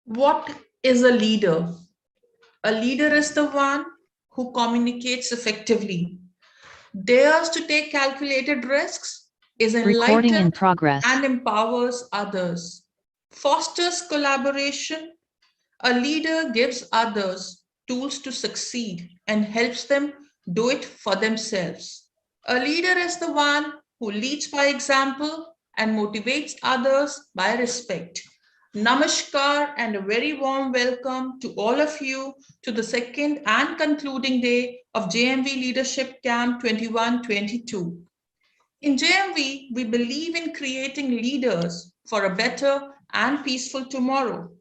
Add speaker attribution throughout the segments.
Speaker 1: What is a leader? A leader is the one who communicates effectively, dares to take calculated risks, is enlightened and empowers others, fosters collaboration. A leader gives others tools to succeed and helps them do it for themselves. A leader is the one who leads by example and motivates others by respect. Namaskar and a very warm welcome to all of you to the second and concluding day of JMV Leadership Camp 21-22. In JMV, we believe in creating leaders for a better and peaceful tomorrow.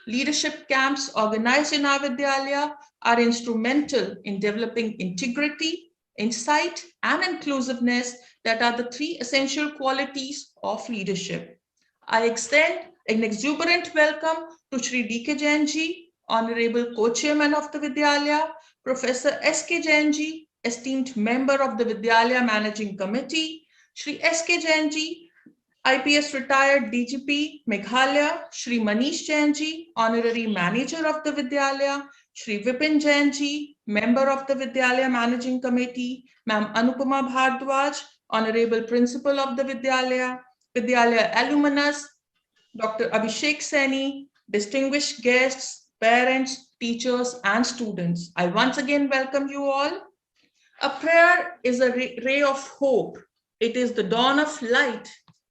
Speaker 1: Leadership camps organized in our Vidyalaya are instrumental in developing integrity, insight, and inclusiveness that are the three essential qualities of leadership. I extend an exuberant welcome to Shri D.K. Jain ji, Honorable Co-Chairman of the Vidyalaya, Professor S.K. Jain ji, esteemed member of the Vidyalaya Managing Committee, Shri S.K. Jain ji, IPS retired DGP Meghalaya, Shri Manish Jain ji, Honorary Manager of the Vidyalaya, Shri Vipin Jain ji, Member of the Vidyalaya Managing Committee, Ma'am Anupama Bhardwaj, Honorable Principal of the Vidyalaya, Vidyalaya Alumnus, Dr. Abhishek Saini, distinguished guests, parents, teachers, and students. I once again welcome you all. A prayer is a ray of hope. It is the dawn of light.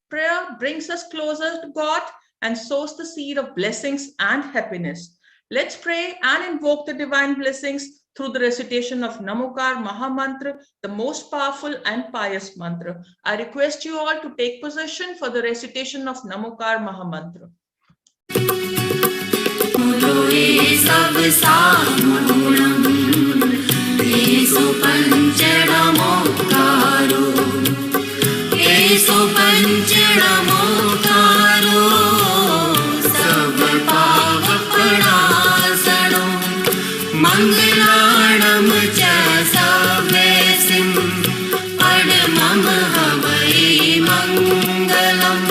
Speaker 1: Prayer brings us closer to God and sows the seed of blessings and happiness. Let's pray and invoke the divine blessings through the recitation of Namokar Mahamantra, the most powerful and pious mantra. I request you all to take position for the recitation of Namokar Mahamantra.
Speaker 2: सो पंचड़मोकारो सब पाव प्रणासनो मंगलाणम च सवेसिं परमं हवै मंगलम्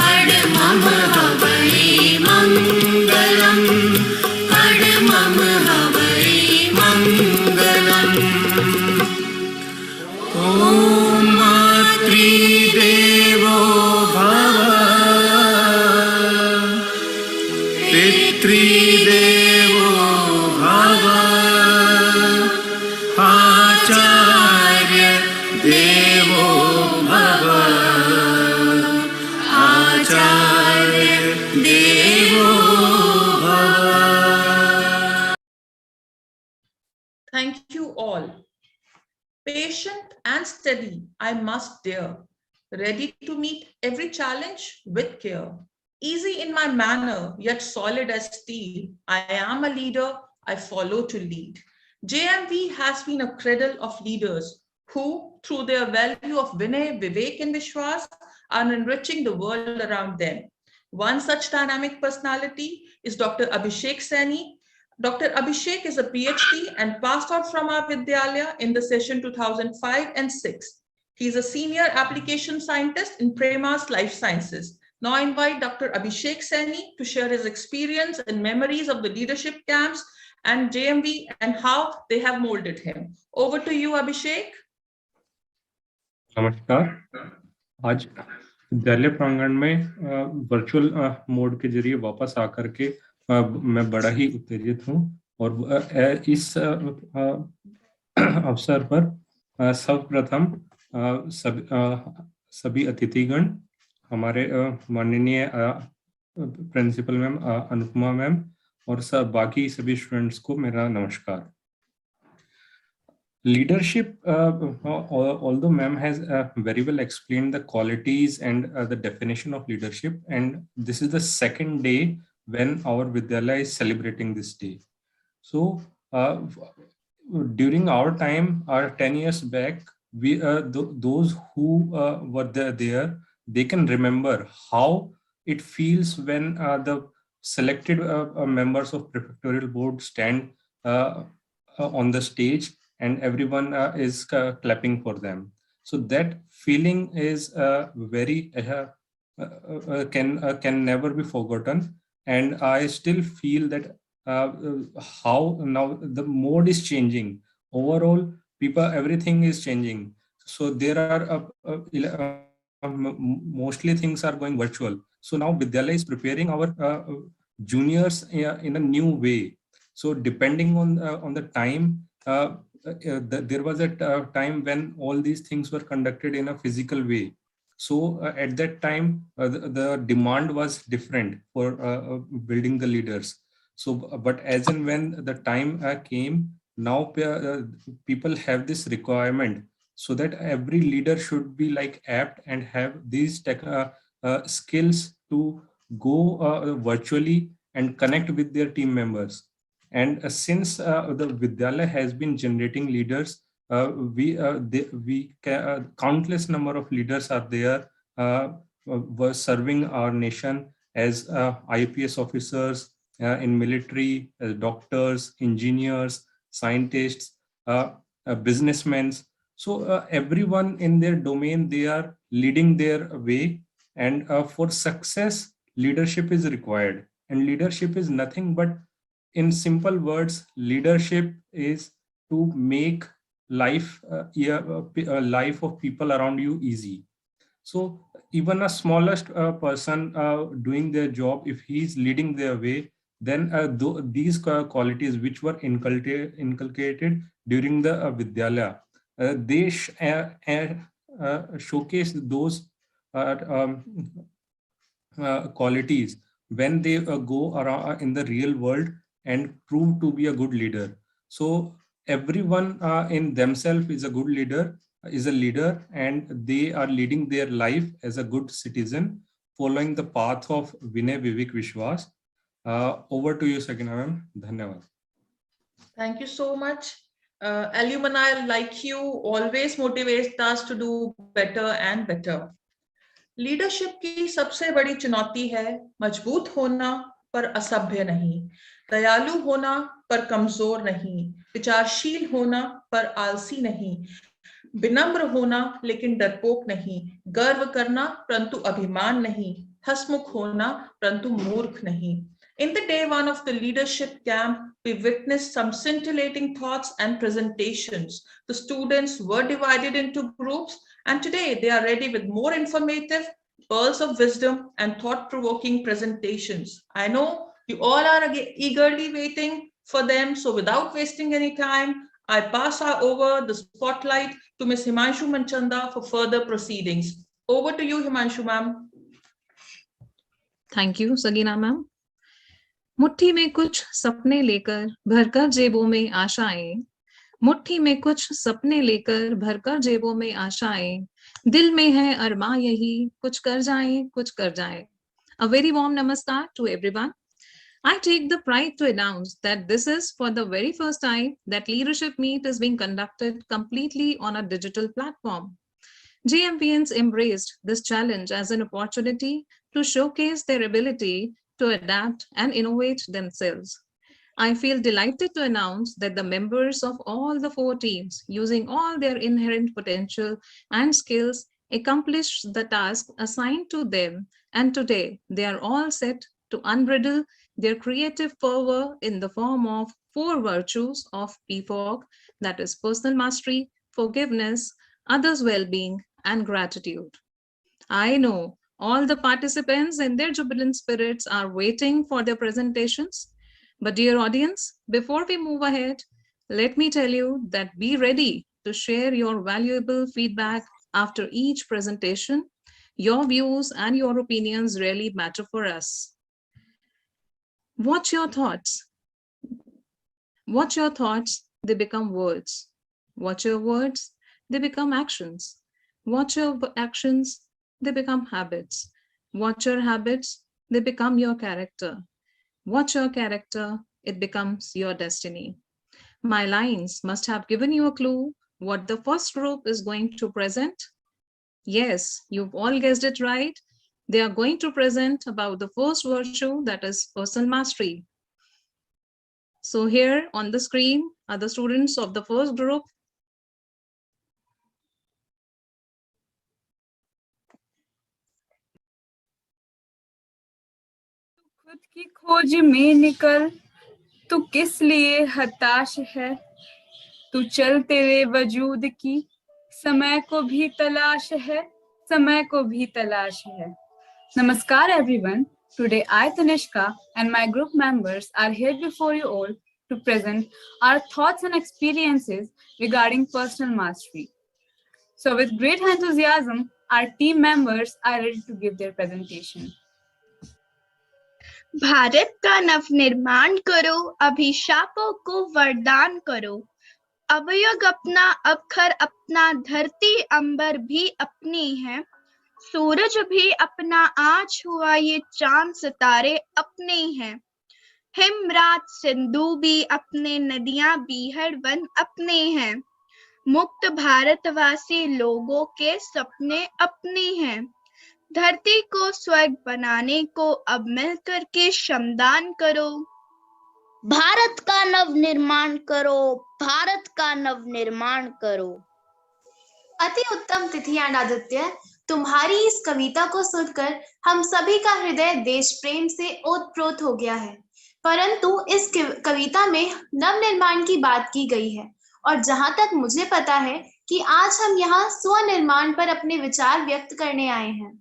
Speaker 2: परमं हवै मंगलम् परमं हवै मंगलम् देवो भव पितृदेवो भव आचार्य देवो भव आचार्य देवो भव.
Speaker 1: Thank you all. Patient and steady, I must dare, ready to meet every challenge with care. Easy in my manner, yet solid as steel. I am a leader, I follow to lead. JMV has been a cradle of leaders who, through their value of Vinay, Vivek, and Vishwas, are enriching the world around them. One such dynamic personality is Dr. Abhishek Saini. Dr. Abhishek is a PhD and passed out from our Vidyalaya in the session 2005 and 6. He is a senior application scientist in Prema's Life Sciences. Now I invite Dr. Abhishek Saini to share his experience and memories of the leadership camps and JMV and how they have molded him. Over to you, Abhishek.
Speaker 3: नमस्कार. आज विद्यालय प्रांगण में virtual mode के जरिए वापस आकर के मैं बड़ा ही उत्तेजित हूँ और इस अवसर पर सर्वप्रथम सभी अतिथिगण, हमारे माननीय प्रिंसिपल मैम अनुपमा मैम और बाकी सभी स्टूडेंट्स को मेरा नमस्कार. Leadership, although ma'am has very well explained the qualities and the definition of leadership, and this is the second day when our Vidyalaya is celebrating this day. So during our time, 10 years back, we those who were there, they can remember how it feels when the selected members of Prefectorial board stand on the stage and everyone is clapping for them. So that feeling is very can never be forgotten. and I still feel that how now the mode is changing. Overall, people, everything is changing. So there are mostly things are going virtual. So now Vidyalaya is preparing our juniors in a new way. So depending on the time, there was a time when all these things were conducted in a physical way. So at that time, the demand was different for building the leaders. So, but as and when the time came, now people have this requirement, so that every leader should be like apt and have these skills to go virtually and connect with their team members. And since the Vidyalaya has been generating leaders, countless number of leaders are there, were serving our nation as IPS officers, in military, doctors, engineers, scientists, businessmen. So everyone in their domain, they are leading their way. And for success, leadership is required. And leadership is nothing but, in simple words, leadership is to make life of people around you easy. So even a smallest person doing their job, if he is leading their way, then these qualities which were inculcated during the Vidyalaya, they showcase those um, qualities when they go around in the real world and prove to be a good leader. So everyone in themselves is a good leader, is a leader, and they are leading their life as a good citizen, following the path of Vinay Vivek Vishwas. Over to you, Sakina ma'am. Dhanyavad.
Speaker 1: Thank you so much. Alumni like you always motivates us to do better and better. Leadership की सबसे बड़ी चुनौती है मजबूत होना पर असभ्य नहीं, दयालु होना पर कमजोर नहीं, विचारशील होना पर आलसी नहीं, विनम्र होना लेकिन डरपोक नहीं, गर्व करना परंतु अभिमान नहीं, हसमुख होना परंतु मूर्ख नहीं. In the day one of the leadership camp, we witnessed some scintillating thoughts and presentations. The students were divided into groups, and today they are ready with more informative, pearls of wisdom, and thought-provoking presentations. I know you all are eagerly waiting for them, so without wasting any time, I pass over the spotlight to Ms. Himanshu Manchanda for further proceedings. Over to you, Himanshu ma'am.
Speaker 4: Thank you, Sagina ma'am. मुट्ठी में कुछ सपने लेकर भरकर जेबों में आशाएं, मुट्ठी में कुछ सपने लेकर भरकर जेबों में आशाएं, दिल में है अरमां यही कुछ कर जाएं. A very warm namaskar to everyone. I take the pride to announce that this is for the very first time that Leadership Meet is being conducted completely on a digital platform. GMPNs embraced this challenge as an opportunity to showcase their ability to adapt and innovate themselves. I feel delighted to announce that the members of all the 4 teams, using all their inherent potential and skills, accomplished the task assigned to them, and today they are all set to unbridle their creative fervor in the form of 4 virtues of PFOG, that is personal mastery, forgiveness, others' well-being, and gratitude. I know all the participants in their jubilant spirits are waiting for their presentations. But dear audience, before we move ahead, let me tell you that be ready to share your valuable feedback after each presentation. Your views and your opinions really matter for us. Watch your thoughts. Watch your thoughts, they become words. Watch your words, they become actions. Watch your actions, they become habits. Watch your habits, they become your character. Watch your character, it becomes your destiny. My lines must have given you a clue what the first group is going to present. Yes, you've all guessed it right. They are going to present about the first virtue, that is personal mastery. So here on the screen are the students of the first group.
Speaker 5: खुद की खोज में निकल, तू किस लिए हताश है, तू चल तेरे वजूद की समय को भी तलाश है, समय को भी तलाश है. Namaskar everyone. Today I, Tanishka, and my group members are here before you all to present our thoughts and experiences regarding personal mastery. So with great enthusiasm, our team members are ready to give their presentation.
Speaker 6: Bharat का नवनिर्माण करो, अभिशापों को वरदान करो. अवयव अपना, अक्षर अपना, धरती अंबर भी अपनी है. सूरज भी अपना, आज हुआ ये चांद सितारे अपने हैं. हिमरात सिंधु भी अपने, नदियां बीहड़ वन अपने हैं. मुक्त भारतवासी लोगों के सपने अपने हैं. धरती को स्वर्ग बनाने को अब मिलकर के श्रमदान करो.
Speaker 7: भारत का नवनिर्माण करो, भारत का नवनिर्माण करो.
Speaker 8: अति उत्तम तिथि एंड आदित्य, तुम्हारी इस कविता को सुनकर हम सभी का हृदय देश प्रेम से ओतप्रोत हो गया है. परंतु इस कविता में नवनिर्माण की बात की गई है और जहां तक मुझे पता है कि आज हम यहाँ स्वनिर्माण पर अपने विचार व्यक्त करने आए हैं.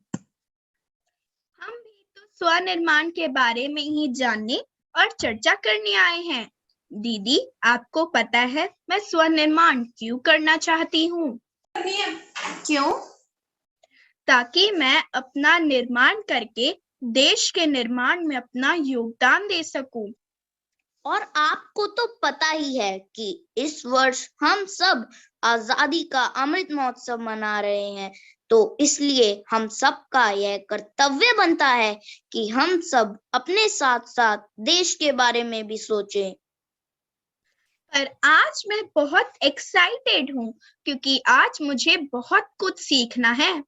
Speaker 6: हम भी तो स्वनिर्माण के बारे में ही जानने और चर्चा करने आए हैं. दीदी, आपको पता है मैं स्वनिर्माण क्यों करना चाहती हूँ?
Speaker 8: क्यों?
Speaker 6: ताकि मैं अपना निर्माण करके देश के निर्माण में अपना योगदान दे सकूं.
Speaker 7: और आपको तो पता ही है कि इस वर्ष हम सब आजादी का अमृत महोत्सव मना रहे हैं, तो इसलिए हम सबका यह कर्तव्य बनता है कि हम सब अपने साथ साथ देश के बारे में भी सोचें.
Speaker 6: पर आज मैं बहुत एक्साइटेड हूँ क्योंकि आज मुझे बहुत कुछ सीखना है.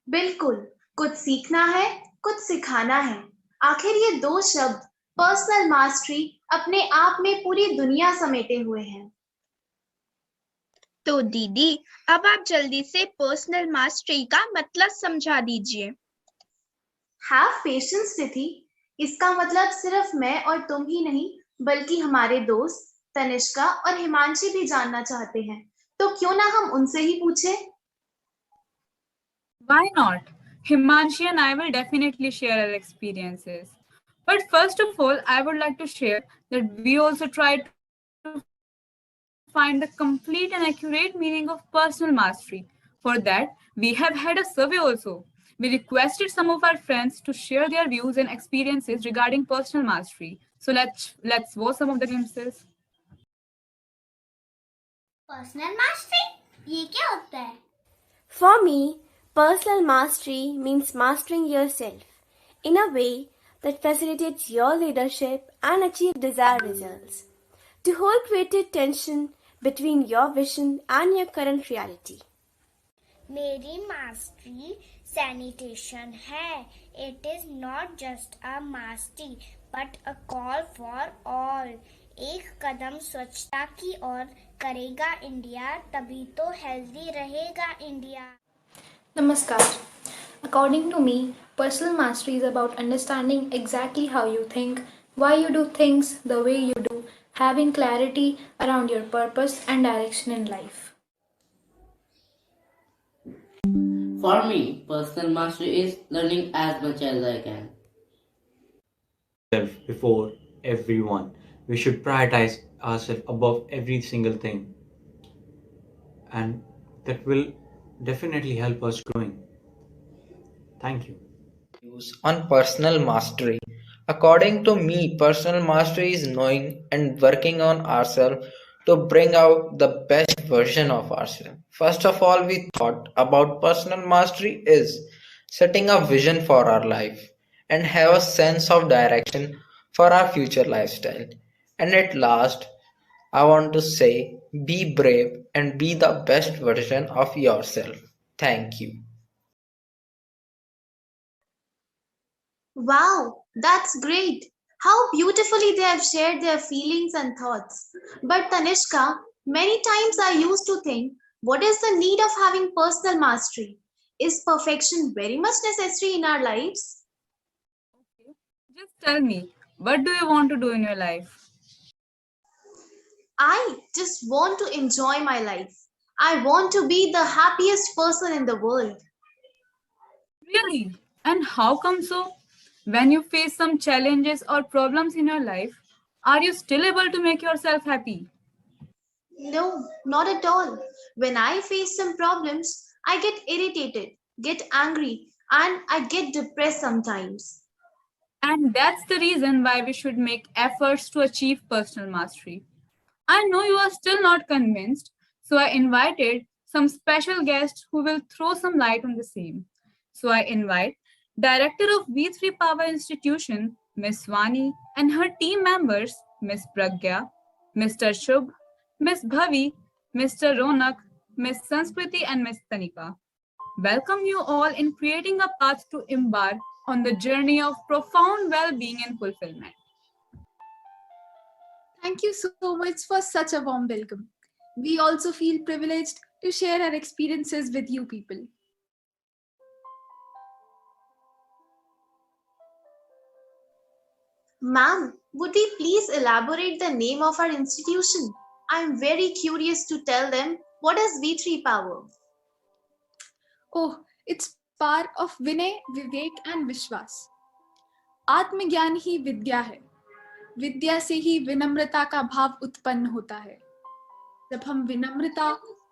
Speaker 8: बिल्कुल, कुछ सीखना है, कुछ सिखाना है. आखिर ये दो शब्द पर्सनल मास्टरी अपने आप में पूरी दुनिया समेटे हुए हैं.
Speaker 6: तो दीदी, अब आप जल्दी से पर्सनल मास्टरी का मतलब समझा दीजिए.
Speaker 8: हैव पेशेंस तिथि, इसका मतलब सिर्फ मैं और तुम ही नहीं बल्कि हमारे दोस्त तनिष्का और हिमांशी भी जानना चाहते हैं. तो क्यों ना हम उनसे ही पूछें?
Speaker 5: Why not? Himanshi and I will definitely share our experiences. But first of all, I would like to share that we also tried to find the complete and accurate meaning of personal mastery. For that, we have had a survey also. We requested some of our friends to share their views and experiences regarding personal mastery. So let's watch some of the glimpses.
Speaker 9: Personal mastery? ये क्या होता है?
Speaker 10: For me, personal mastery means mastering yourself in a way that facilitates your leadership and achieve desired results. To hold creative tension between your vision and your current reality.
Speaker 9: मेरी mastery sanitation है. It is not just a mastery but a call for all. एक कदम स्वच्छता की ओर करेगा India, तभी तो healthy रहेगा India.
Speaker 11: Namaskar. According to me, personal mastery is about understanding exactly how you think, why you do things the way you do, having clarity around your purpose and direction in life.
Speaker 12: For me, personal mastery is learning as much as I can.
Speaker 13: Before everyone, we should prioritize ourselves above every single thing, and that will definitely help us growing. Thank you.
Speaker 14: On personal mastery. According to me, personal mastery is knowing and working on ourselves to bring out the best version of ourselves. First of all, we thought about personal mastery is setting a vision for our life and have a sense of direction for our future lifestyle. And at last, I want to say be brave and be the best version of yourself. Thank you.
Speaker 8: Wow, that's great. How beautifully they have shared their feelings and thoughts. But Tanishka, many times I used to think, what is the need of having personal mastery? Is perfection very much necessary in our lives?
Speaker 5: Just tell me, what do you want to do in your life?
Speaker 8: I just want to enjoy my life. I want to be the happiest person in the world.
Speaker 5: Really? And how come so? When you face some challenges or problems in your life, are you still able to make yourself happy?
Speaker 8: No, not at all. When I face some problems, I get irritated, get angry, and I get depressed sometimes.
Speaker 5: And that's the reason why we should make efforts to achieve personal mastery. I know you are still not convinced, so I invited some special guests who will throw some light on the same. So I invite Director of V3 Power Institution, Ms. Vani, and her team members, Ms. Pragya, Mr. Shubh, Ms. Bhavi, Mr. Ronak, Ms. Sanskriti, and Ms. Tanika. Welcome you all in creating a path to embark on the journey of profound well-being and fulfillment.
Speaker 15: Thank you so much for such a warm welcome. We also feel privileged to share our experiences with you people.
Speaker 8: Ma'am, would we please elaborate the name of our institution? I'm very curious to tell them what is V3 Power.
Speaker 15: Oh, it's part of Vinay, Vivek and Vishwas. आत्मज्ञान ही विद्या है। विद्या से ही विनम्रता का भाव उत्पन्न होता है। जब हम विनम्रता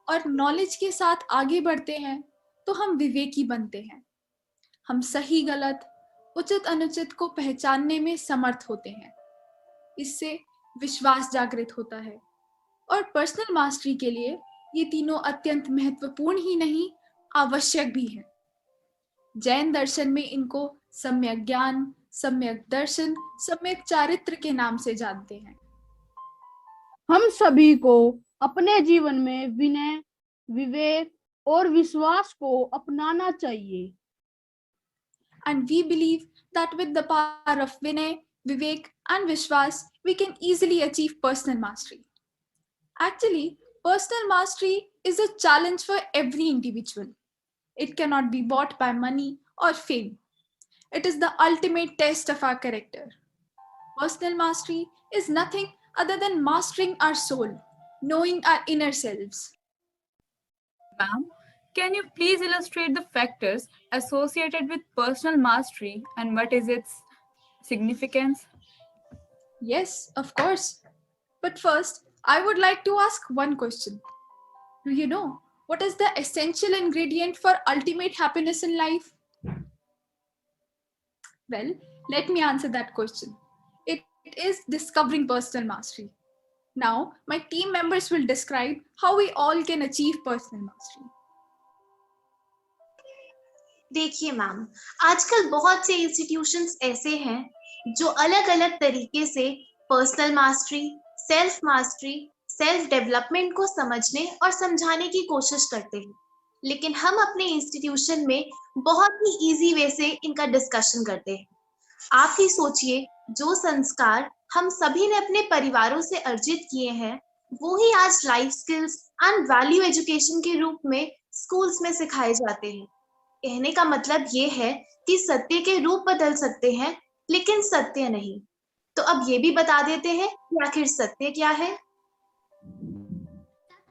Speaker 15: और नॉलेज के साथ आगे बढ़ते हैं तो हम विवेकी बनते हैं। हम सही गलत, उचित अनुचित को पहचानने में समर्थ होते हैं। इससे विश्वास जागृत होता है और पर्सनल मास्टरी के लिए ये तीनों अत्यंत महत्वपूर्ण ही नहीं, आवश्यक भी हैं। जैन दर्शन में इनको सम्यक ज्ञान, सम्यक दर्शन, सम्यक चारित्र के नाम से जानते हैं।
Speaker 16: हम सभी को अपने जीवन में विनय, विवेक और विश्वास को अपनाना चाहिए।
Speaker 15: And we believe that with the power of Vinay, Vivek and Vishwas, we can easily achieve personal mastery. Actually, personal mastery is a challenge for every individual. It cannot be bought by money or fame. It is the ultimate test of our character. Personal mastery is nothing other than mastering our soul, knowing our inner selves.
Speaker 5: Ma'am, can you please illustrate the factors associated with personal mastery and what is its significance?
Speaker 15: Yes, of course. But first, I would like to ask one question. Do you know what is the essential ingredient for ultimate happiness in life? Well, let me answer that question. It is discovering personal mastery. Now, my team members will describe how we all can achieve personal mastery.
Speaker 8: देखिए ma'am, आजकल बहुत से institutions ऐसे हैं जो अलग अलग तरीके से पर्सनल मास्टरी, सेल्फ डेवलपमेंट को समझने और समझाने की कोशिश करते हैं, लेकिन हम अपने इंस्टीट्यूशन में बहुत ही इजी वे से इनका डिस्कशन करते हैं। आप ही सोचिए, जो संस्कार हम सभी ने अपने परिवारों से अर्जित किए हैं, वो ही आज life skills and value education के रूप में स्कूल्स में सिखाए जाते हैं। कहने का मतलब ये है कि सत्य के रूप बदल सकते हैं, लेकिन सत्य नहीं। तो अब ये भी बता देते हैं कि आखिर सत्य क्या है।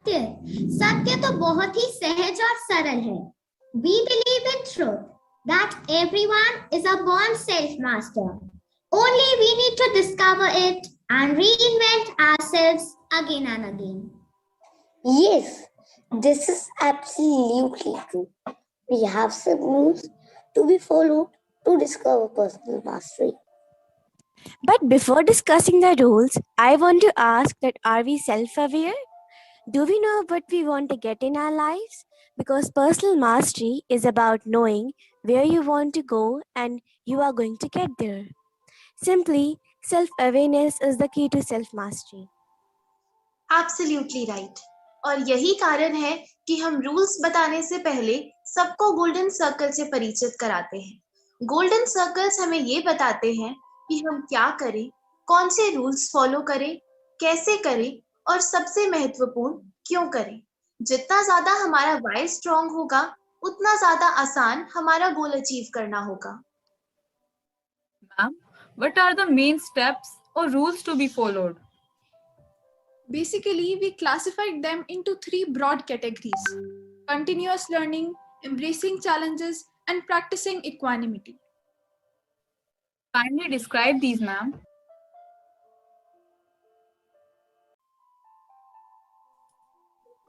Speaker 9: सत्य तो बहुत ही सहज और सरल है। We believe in truth, that everyone is a born self-master. Only we need to discover it and reinvent ourselves again and again.
Speaker 17: Yes, this is absolutely true. We have some rules to be followed to discover personal mastery.
Speaker 10: But before discussing the rules, I want to ask that are we self-aware? Do we know what we want to get in our lives? Because personal mastery is about knowing where you want to go and you are going to get there. Simply, self-awareness is the key to self-mastery.
Speaker 8: Absolutely right. और यही कारण है कि हम rules बताने से पहले सबको गोल्डन सर्कल से परिचित कराते हैं। गोल्डन सर्कल्स हमें ये बताते हैं कि हम क्या करें, कौन से रूल्स फॉलो करें, कैसे करें और सबसे महत्वपूर्ण क्यों करें। जितना ज्यादा हमारा वाई स्ट्रांग होगा, उतना ज्यादा आसान हमारा गोल अचीव करना होगा।
Speaker 5: Ma'am, What are the main steps or rules to be followed?
Speaker 11: Basically, we classified them into 3 broad categories: continuous learning, embracing challenges, and practicing equanimity.
Speaker 5: Kindly describe these, ma'am.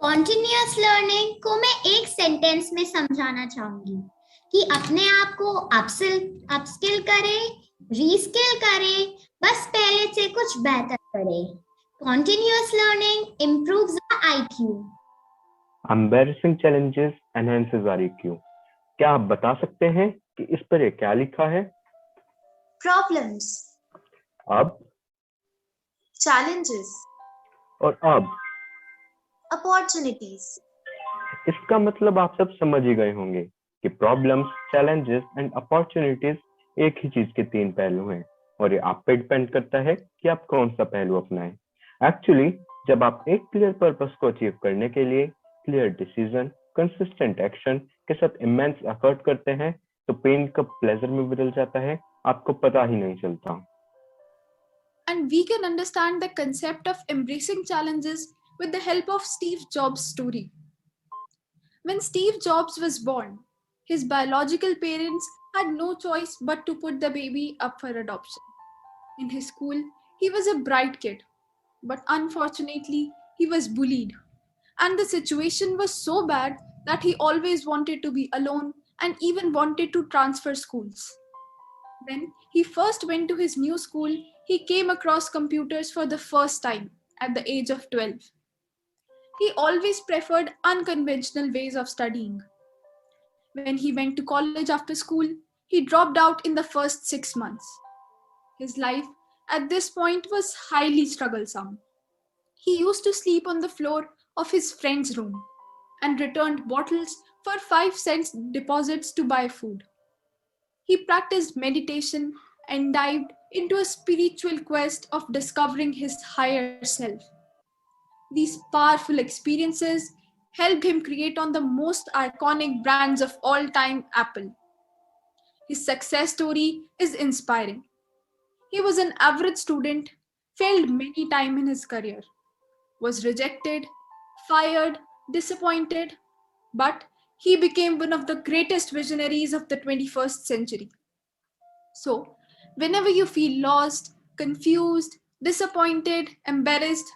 Speaker 9: Continuous learning को मैं एक sentence में समझाना चाहूंगी कि अपने आप को अपस्किल करें, रीस्किल करें, बस पहले से कुछ बेहतर करें. Continuous learning improves the IQ.
Speaker 18: Embarrassing challenges enhances our EQ. क्या आप बता सकते हैं कि इस पर ये क्या लिखा है?
Speaker 8: Problems,
Speaker 18: अब
Speaker 8: challenges,
Speaker 18: और अब
Speaker 8: opportunities.
Speaker 18: इसका मतलब आप सब समझ ही गए होंगे कि प्रॉब्लम्स, चैलेंजेस एंड अपॉर्चुनिटीज एक ही चीज के 3 पहलू हैं और ये आप पे डिपेंड करता है कि आप कौन सा पहलू अपनाएं. एक्चुअली जब आप एक क्लियर पर्पस को अचीव करने के लिए क्लियर डिसीजन, कंसिस्टेंट एक्शन के साथ इमेंस एफर्ट करते हैं तो पेन कब प्लेजर में बदल जाता है आपको पता ही नहीं चलता.
Speaker 11: And we can understand the concept of embracing challenges with the help of Steve Jobs' story. When Steve Jobs was born, his biological parents had no choice but to put the baby up for adoption. In his school, he was a bright kid, but unfortunately, he was bullied. And the situation was so bad that he always wanted to be alone and even wanted to transfer schools. When he first went to his new school, he came across computers for the first time at the age of 12. He always preferred unconventional ways of studying. When he went to college after school, he dropped out in the first 6 months. His life at this point was highly troublesome. He used to sleep on the floor of his friend's room and returned bottles for 5 cents deposits to buy food. He practiced meditation and dived into a spiritual quest of discovering his higher self. These powerful experiences helped him create on the most iconic brands of all time, Apple. His success story is inspiring. He was an average student, failed many times in his career, was rejected, fired, disappointed, but he became one of the greatest visionaries of the 21st century. So, whenever you feel lost, confused, disappointed, embarrassed,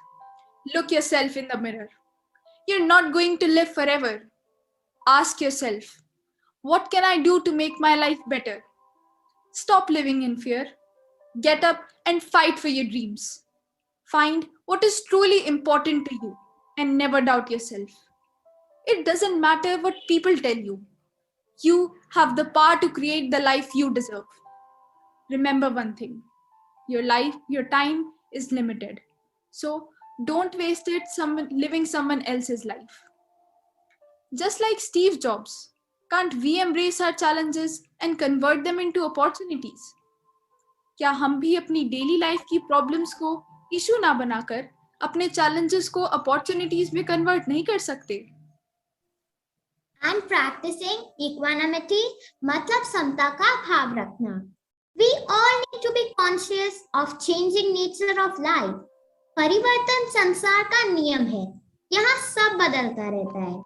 Speaker 11: look yourself in the mirror. You're not going to live forever. Ask yourself, what can I do to make my life better? Stop living in fear. Get up and fight for your dreams. Find what is truly important to you and never doubt yourself. It doesn't matter what people tell you. You have the power to create the life you deserve. Remember one thing, your time is limited. So don't waste it living someone else's life. Just like Steve Jobs, can't we embrace our challenges and convert them into opportunities? क्या हम भी अपनी daily life की problems को issue ना बनाकर अपने challenges को अपॉर्चुनिटीज में कन्वर्ट नहीं कर सकते?
Speaker 9: And practicing equanimity मतलब समता का भाव रखना. We all need to be conscious of changing nature of life. परिवर्तन संसार का नियम है. यहाँ सब बदलता रहता है.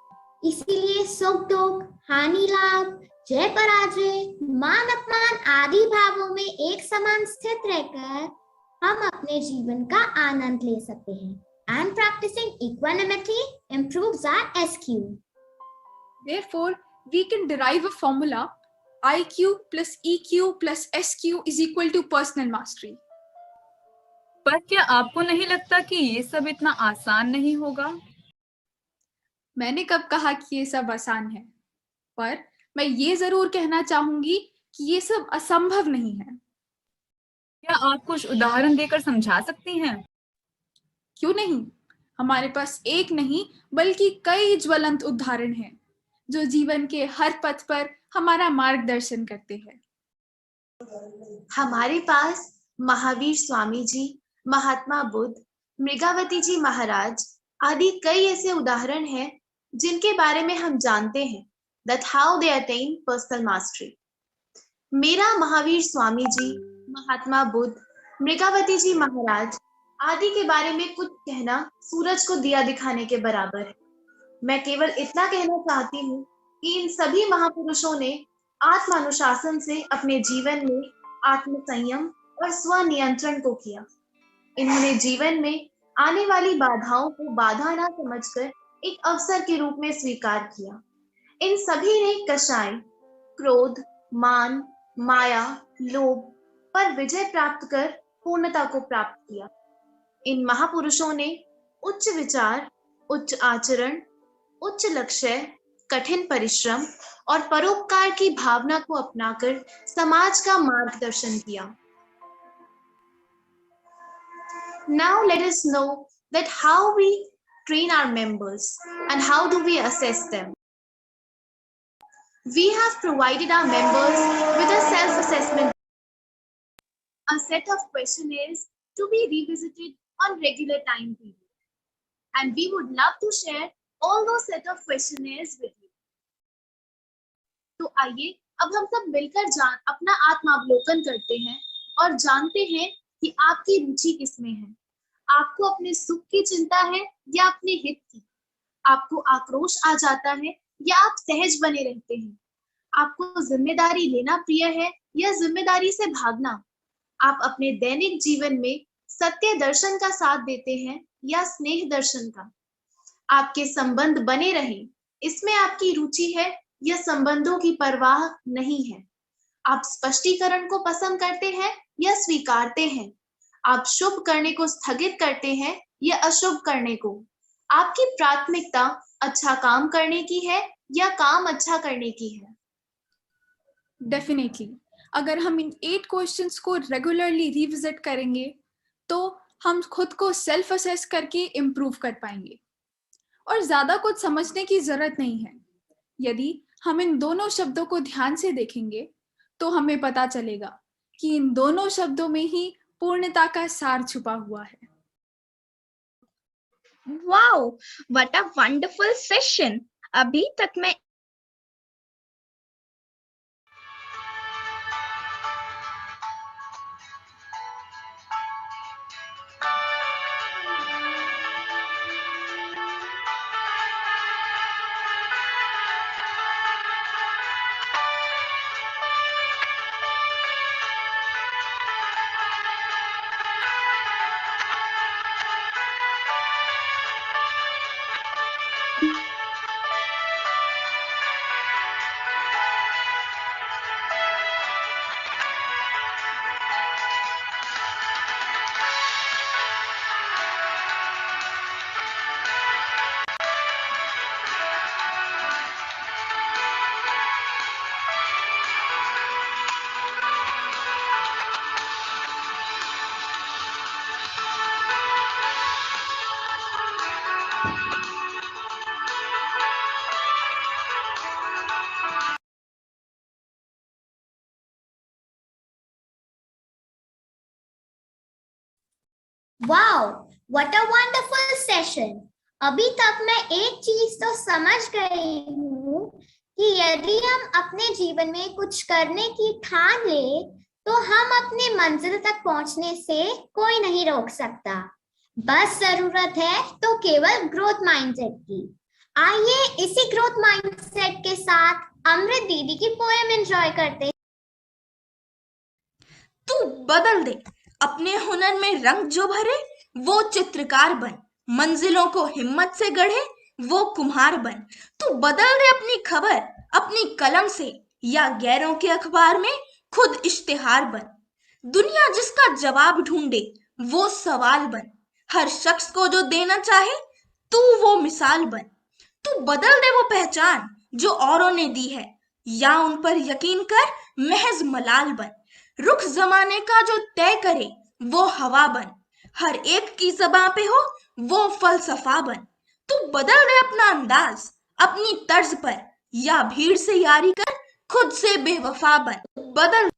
Speaker 9: इसीलिए सुख दुख, हानि लाभ, जय पराजय, मान अपमान आदि भावों में एक समान स्थित रहकर हम अपने जीवन का आनंद ले सकते हैं. And practicing equanimity improves our SQ.
Speaker 11: Therefore, we can derive a formula: IQ plus EQ plus SQ is equal to personal mastery.
Speaker 5: पर क्या आपको नहीं लगता कि ये सब इतना आसान नहीं होगा?
Speaker 11: मैंने कब कहा कि ये सब आसान है, पर मैं ये जरूर कहना चाहूंगी कि ये सब असंभव नहीं है.
Speaker 5: क्या आप कुछ उदाहरण देकर समझा सकती हैं?
Speaker 11: क्यों नहीं? हमारे पास एक नहीं बल्कि कई ज्वलंत उदाहरण हैं जो जीवन के हर पथ पर हमारा मार्गदर्शन करते हैं.
Speaker 8: हमारे पास महावीर स्वामी जी, महात्मा बुद्ध, मृगावती जी महाराज आदि कई ऐसे उदाहरण हैं जिनके बारे में हम जानते हैं that how they attain personal mastery. मेरा महावीर स्वामी जी, महात्मा बुद्ध, मृगावती जी महाराज आदि के बारे में कुछ कहना सूरज को दिया दिखाने के बराबर है। मैं केवल इतना कहना चाहती हूँ कि इन सभी महापुरुषों ने आत्मानुशासन से अपने जीवन में आत्म संयम और स्वनियंत्रण को किया। इन्होंने जीवन में आने वाली बाधाओं को बाधा ना समझकर एक अवसर के रूप में स्वीकार किया। इन सभी ने कषाय, क्रोध, मान, माया, लोभ पर विजय प्राप्त कर पूर्णता को प्राप्त किया। इन महापुरुषों ने उच्च विचार, उच्च आचरण, उच्च लक्ष्य, कठिन परिश्रम और परोपकार की भावना को अपनाकर समाज का मार्गदर्शन किया। Now let us know that how we train our members and how do we assess them. We have provided our members with a self-assessment, a set of questionnaires to be revisited on regular time period, and we would love to share all those set of questionnaires with you. तो आइए अब हम सब मिलकर अपना आत्मावलोकन करते हैं और जानते हैं कि आपकी रुचि किसमें है। आपको अपने सुख की चिंता है या अपने हित की? आपको आक्रोश आ जाता है या आप सहज बने रहते हैं? आपको जिम्मेदारी लेना प्रिय है या जिम्मेदारी से भागना? आप अपने दैनिक जीवन में सत्य दर्शन का साथ देते हैं या स्नेह दर्शन का? आपके संबंध बने रहें, इसमें आपकी रुचि है या संबंधों की परवाह नहीं है? आप स्पष्टीकरण को पसंद करते हैं या स्वीकारते हैं? आप शुभ करने को स्थगित करते हैं या अशुभ करने को? आपकी प्राथमिकता अच्छा काम करने की है या काम अच्छा करने की है?
Speaker 15: डेफिनेटली अगर हम इन 8 क्वेश्चंस को रेगुलरली रिविजिट करेंगे तो हम खुद को सेल्फ असेस करके इम्प्रूव कर पाएंगे और ज्यादा कुछ समझने की जरूरत नहीं है। यदि हम इन दोनों शब्दों को ध्यान से देखेंगे तो हमें पता चलेगा कि इन दोनों शब्दों में ही पूर्णता का सार छुपा हुआ है।
Speaker 6: Wow, what a wonderful session. अभी तक मैं
Speaker 9: wow, what a wonderful session. अभी तक मैं एक चीज तो समझ गई हूँ कि यदि हम अपने जीवन में कुछ करने की ठान ले तो हम अपनी मंजिल तक पहुंचने से कोई नहीं रोक सकता। बस जरूरत है तो केवल ग्रोथ माइंडसेट की। आइए इसी ग्रोथ माइंडसेट के साथ अमृत दीदी की पोएम एंजॉय करते हैं।
Speaker 19: तू बदल दे अपने हुनर में रंग जो भरे, वो चित्रकार बन। मंजिलों को हिम्मत से गढ़े, वो कुम्हार बन। तू बदल दे अपनी खबर अपनी कलम से, या गैरों के अखबार में खुद इश्तिहार बन। दुनिया जिसका जवाब ढूंढे वो सवाल बन। हर शख्स को जो देना चाहे तू वो मिसाल बन। तू बदल दे वो पहचान जो औरों ने दी है, या उन पर यकीन कर महज मलाल बन। रुख जमाने का जो तय करे वो हवा बन। हर एक की ज़बां पे हो वो फलसफा बन। तू बदल दे अपना अंदाज अपनी तर्ज पर, या भीड़ से यारी कर खुद से बेवफा बन।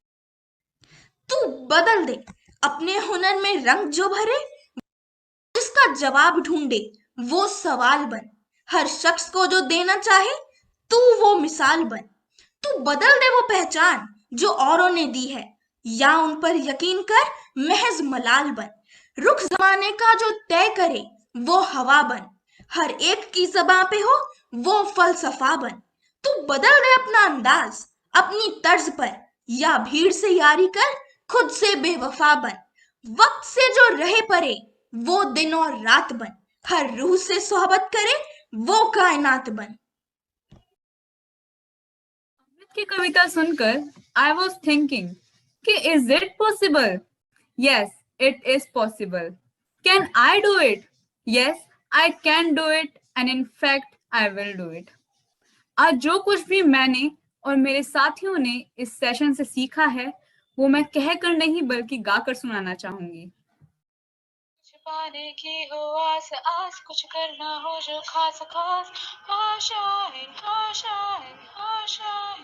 Speaker 19: तू बदल दे अपने हुनर में रंग जो भरे, जिसका जवाब ढूंढे वो सवाल बन। हर शख्स को जो देना चाहे तू वो मिसाल बन। तू बदल दे वो पहचान जो औरों ने दी है, या उन पर यकीन कर महज मलाल बन। रुख जमाने का जो तय करे वो हवा बन। हर एक की ज़बां पे हो वो फलसफा बन। तू बदल दे अपना अंदाज अपनी तर्ज पर, या भीड़ से यारी कर खुद से बेवफा बन। वक्त से जो रहे परे वो दिन और रात बन। हर रूह से सोहबत करे वो कायनात बन।
Speaker 5: की कविता सुनकर I was thinking कि is it possible? Yes, it is possible. Can I do it? Yes, I can do it, and in fact, I will do it. आज जो कुछ भी मैंने और मेरे साथियों ने इस सेशन से सीखा है वो मैं कहकर नहीं बल्कि गाकर सुनाना चाहूंगी।
Speaker 20: कुछ पाने की हो आस आस, कुछ करना हो जो खास खास, आशाएं आशाएं आशाएं,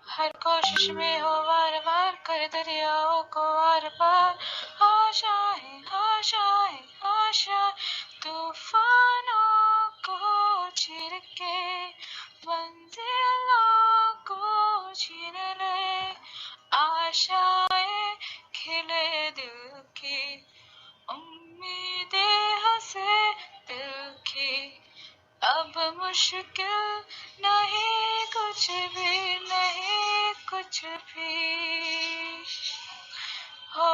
Speaker 20: हर कोशिश में हो वार वार कर दरियाओं को आर पार, आशाएं आशाएं आशाएं, तूफानों को चीर के मंजिलों को छीन ले, आशाएं खिले दिल की, उम्मीदें हंसे दिल की, अब मुश्किल नहीं कुछ भी, नहीं कुछ भी। हो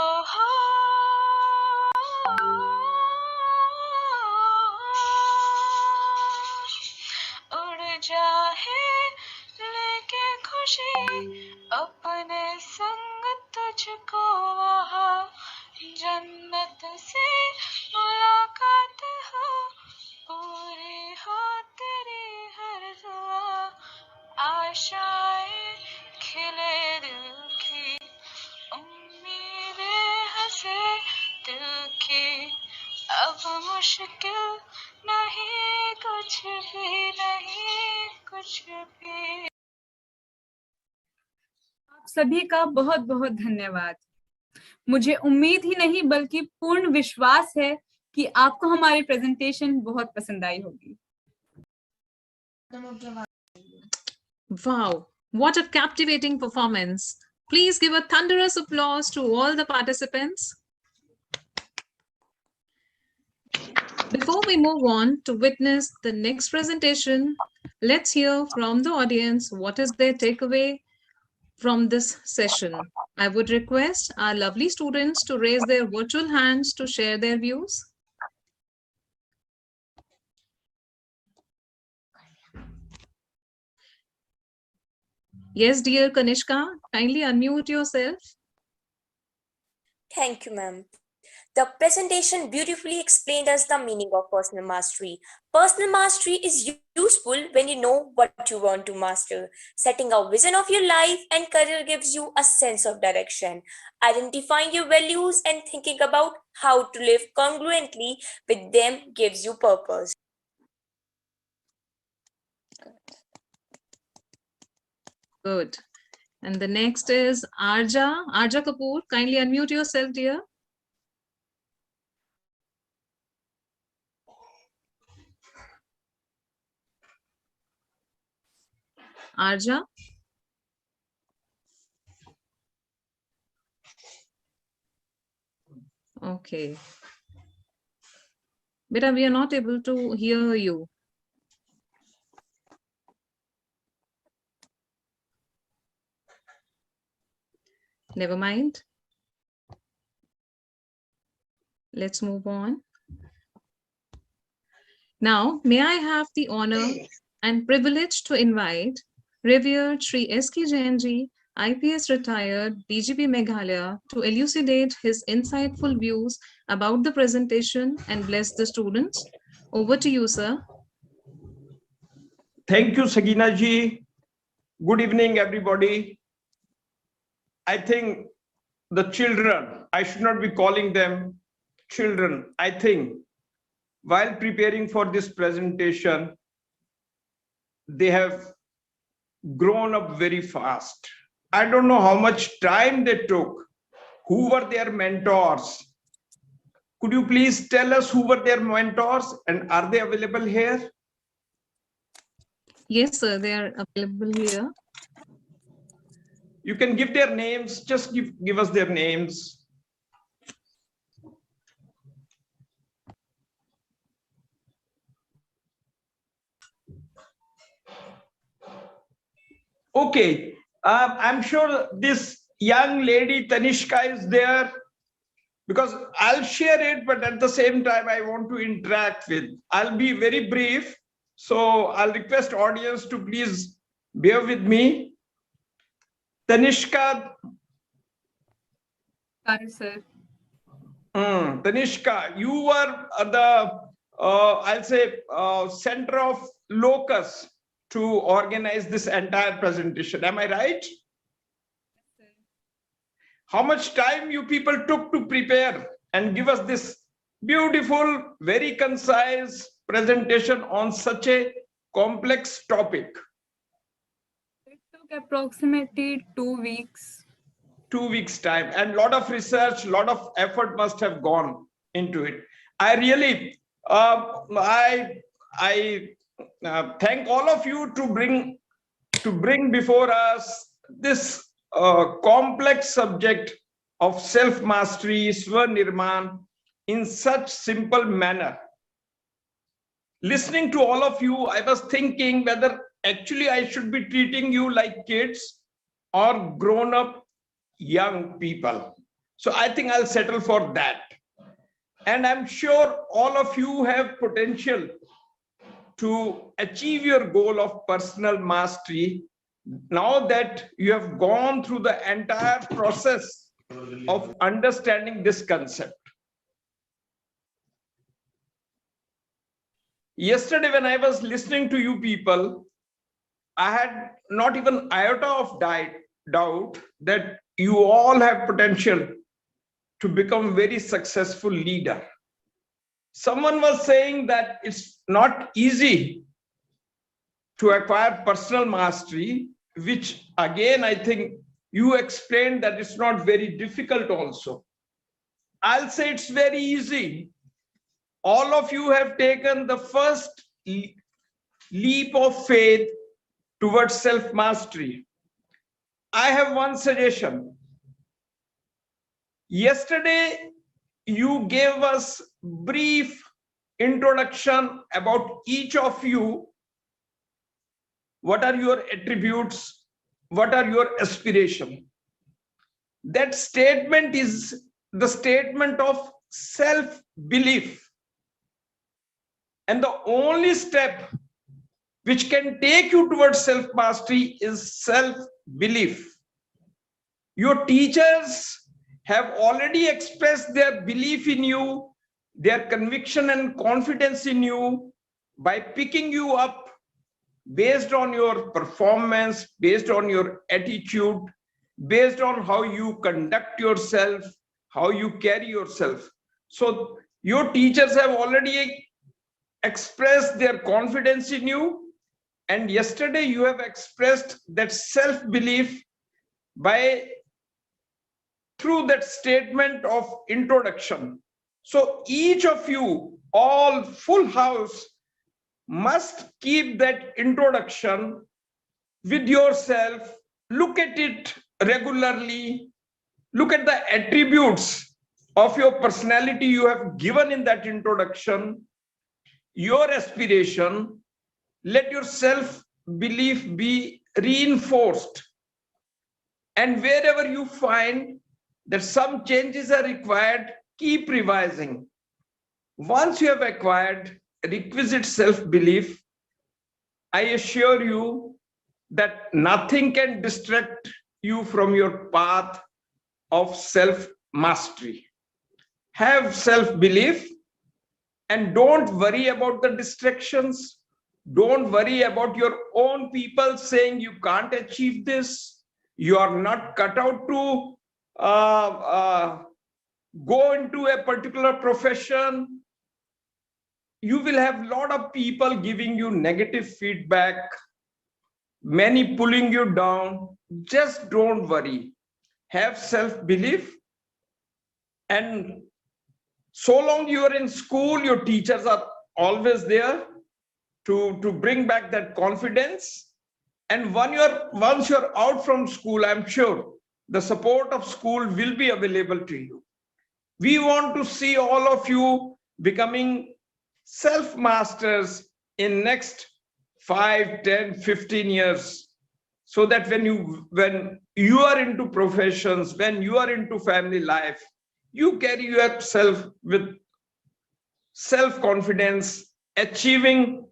Speaker 20: उड़ जाए लेके खुशी अपने संग तुझको वहाँ, जन्नत से मुलाकात हो, पूरी हो तेरी हर दुआ, आशाएं खिले दिल की, उम्मीदें हंसे दिल की, अब मुश्किल नहीं कुछ भी, नहीं कुछ भी।
Speaker 5: आप सभी का बहुत बहुत धन्यवाद। मुझे उम्मीद ही नहीं बल्कि पूर्ण विश्वास है कि आपको हमारी प्रेजेंटेशन बहुत पसंद आई होगी।
Speaker 4: Wow, what a captivating performance. Please give a thunderous applause to all the participants. Before we move on to witness the next presentation, let's hear from the audience what is their takeaway from this session. I would request our lovely students to raise their virtual hands to share their views. Yes, dear Kanishka, kindly unmute yourself.
Speaker 21: Thank you, ma'am. The presentation beautifully explained us the meaning of personal mastery. Personal mastery is useful when you know what you want to master. Setting a vision of your life and career gives you a sense of direction. Identifying your values and thinking about how to live congruently with them gives you purpose.
Speaker 4: Good. And the next is Arja. Arja Kapoor, kindly unmute yourself, dear. Arja. Okay. Beta, we are not able to hear you. Never mind. Let's move on. Now, may I have the honor and privilege to invite revered Shri S.K. Jainji, IPS retired, DGP Meghalaya, to elucidate his insightful views about the presentation and bless the students. Over to you, sir.
Speaker 22: Thank you, Sagina ji. Good evening, everybody. I think the children, I should not be calling them children. I think while preparing for this presentation, they have grown up very fast. I don't know how much time they took. Who were their mentors? Could you please tell us who were their mentors and are they available here?
Speaker 4: Yes, sir, they are available here.
Speaker 22: You can give their names, just give us their names. Okay, I'm sure this young lady Tanishka is there, because I'll share it, but at the same time I want to interact with. I'll be very brief, so I'll request audience to please bear with me. Tanishka.
Speaker 5: Hi, sir.
Speaker 22: Tanishka, you were the, I'll say, center of locus to organize this entire presentation. Am I right? How much time you people took to prepare and give us this beautiful, very concise presentation on such a complex topic?
Speaker 5: It took approximately 2 weeks.
Speaker 22: 2 weeks time, and lot of research, lot of effort must have gone into it. I really, I thank all of you to bring before us this complex subject of self-mastery, Swanirman, in such simple manner. Listening to all of you, I was thinking whether actually I should be treating you like kids or grown-up young people. So I think I'll settle for that. And I'm sure all of you have potential to achieve your goal of personal mastery now that you have gone through the entire process of understanding this concept. Yesterday, when I was listening to you people, I had not even iota of doubt that you all have potential to become very successful leader. Someone was saying that it's not easy to acquire personal mastery, which again, I think you explained that it's not very difficult also. I'll say it's very easy. All of you have taken the first leap of faith towards self-mastery. I have one suggestion. Yesterday, you gave us brief introduction about each of you. What are your attributes? What are your aspirations? That statement is the statement of self-belief. And the only step which can take you towards self-mastery is self-belief. Your teachers have already expressed their belief in you, their conviction and confidence in you by picking you up based on your performance, based on your attitude, based on how you conduct yourself, how you carry yourself. So your teachers have already expressed their confidence in you, and yesterday you have expressed that self-belief through that statement of introduction. So each of you, all full house, must keep that introduction with yourself. Look at it regularly. Look at the attributes of your personality you have given in that introduction, your aspiration. Let your self-belief be reinforced. And wherever you find that some changes are required, keep revising. Once you have acquired requisite self-belief, I assure you that nothing can distract you from your path of self-mastery. Have self-belief and don't worry about the distractions. Don't worry about your own people saying you can't achieve this. You are not cut out to go into a particular profession. You will have a lot of people giving you negative feedback, many pulling you down. Just don't worry. Have self-belief. And so long you are in school, your teachers are always there to bring back that confidence. And once you're out from school, I'm sure the support of school will be available to you. We want to see all of you becoming self-masters in next 5, 10, 15 years, so that when you are into professions, when you are into family life, you carry yourself with self-confidence, achieving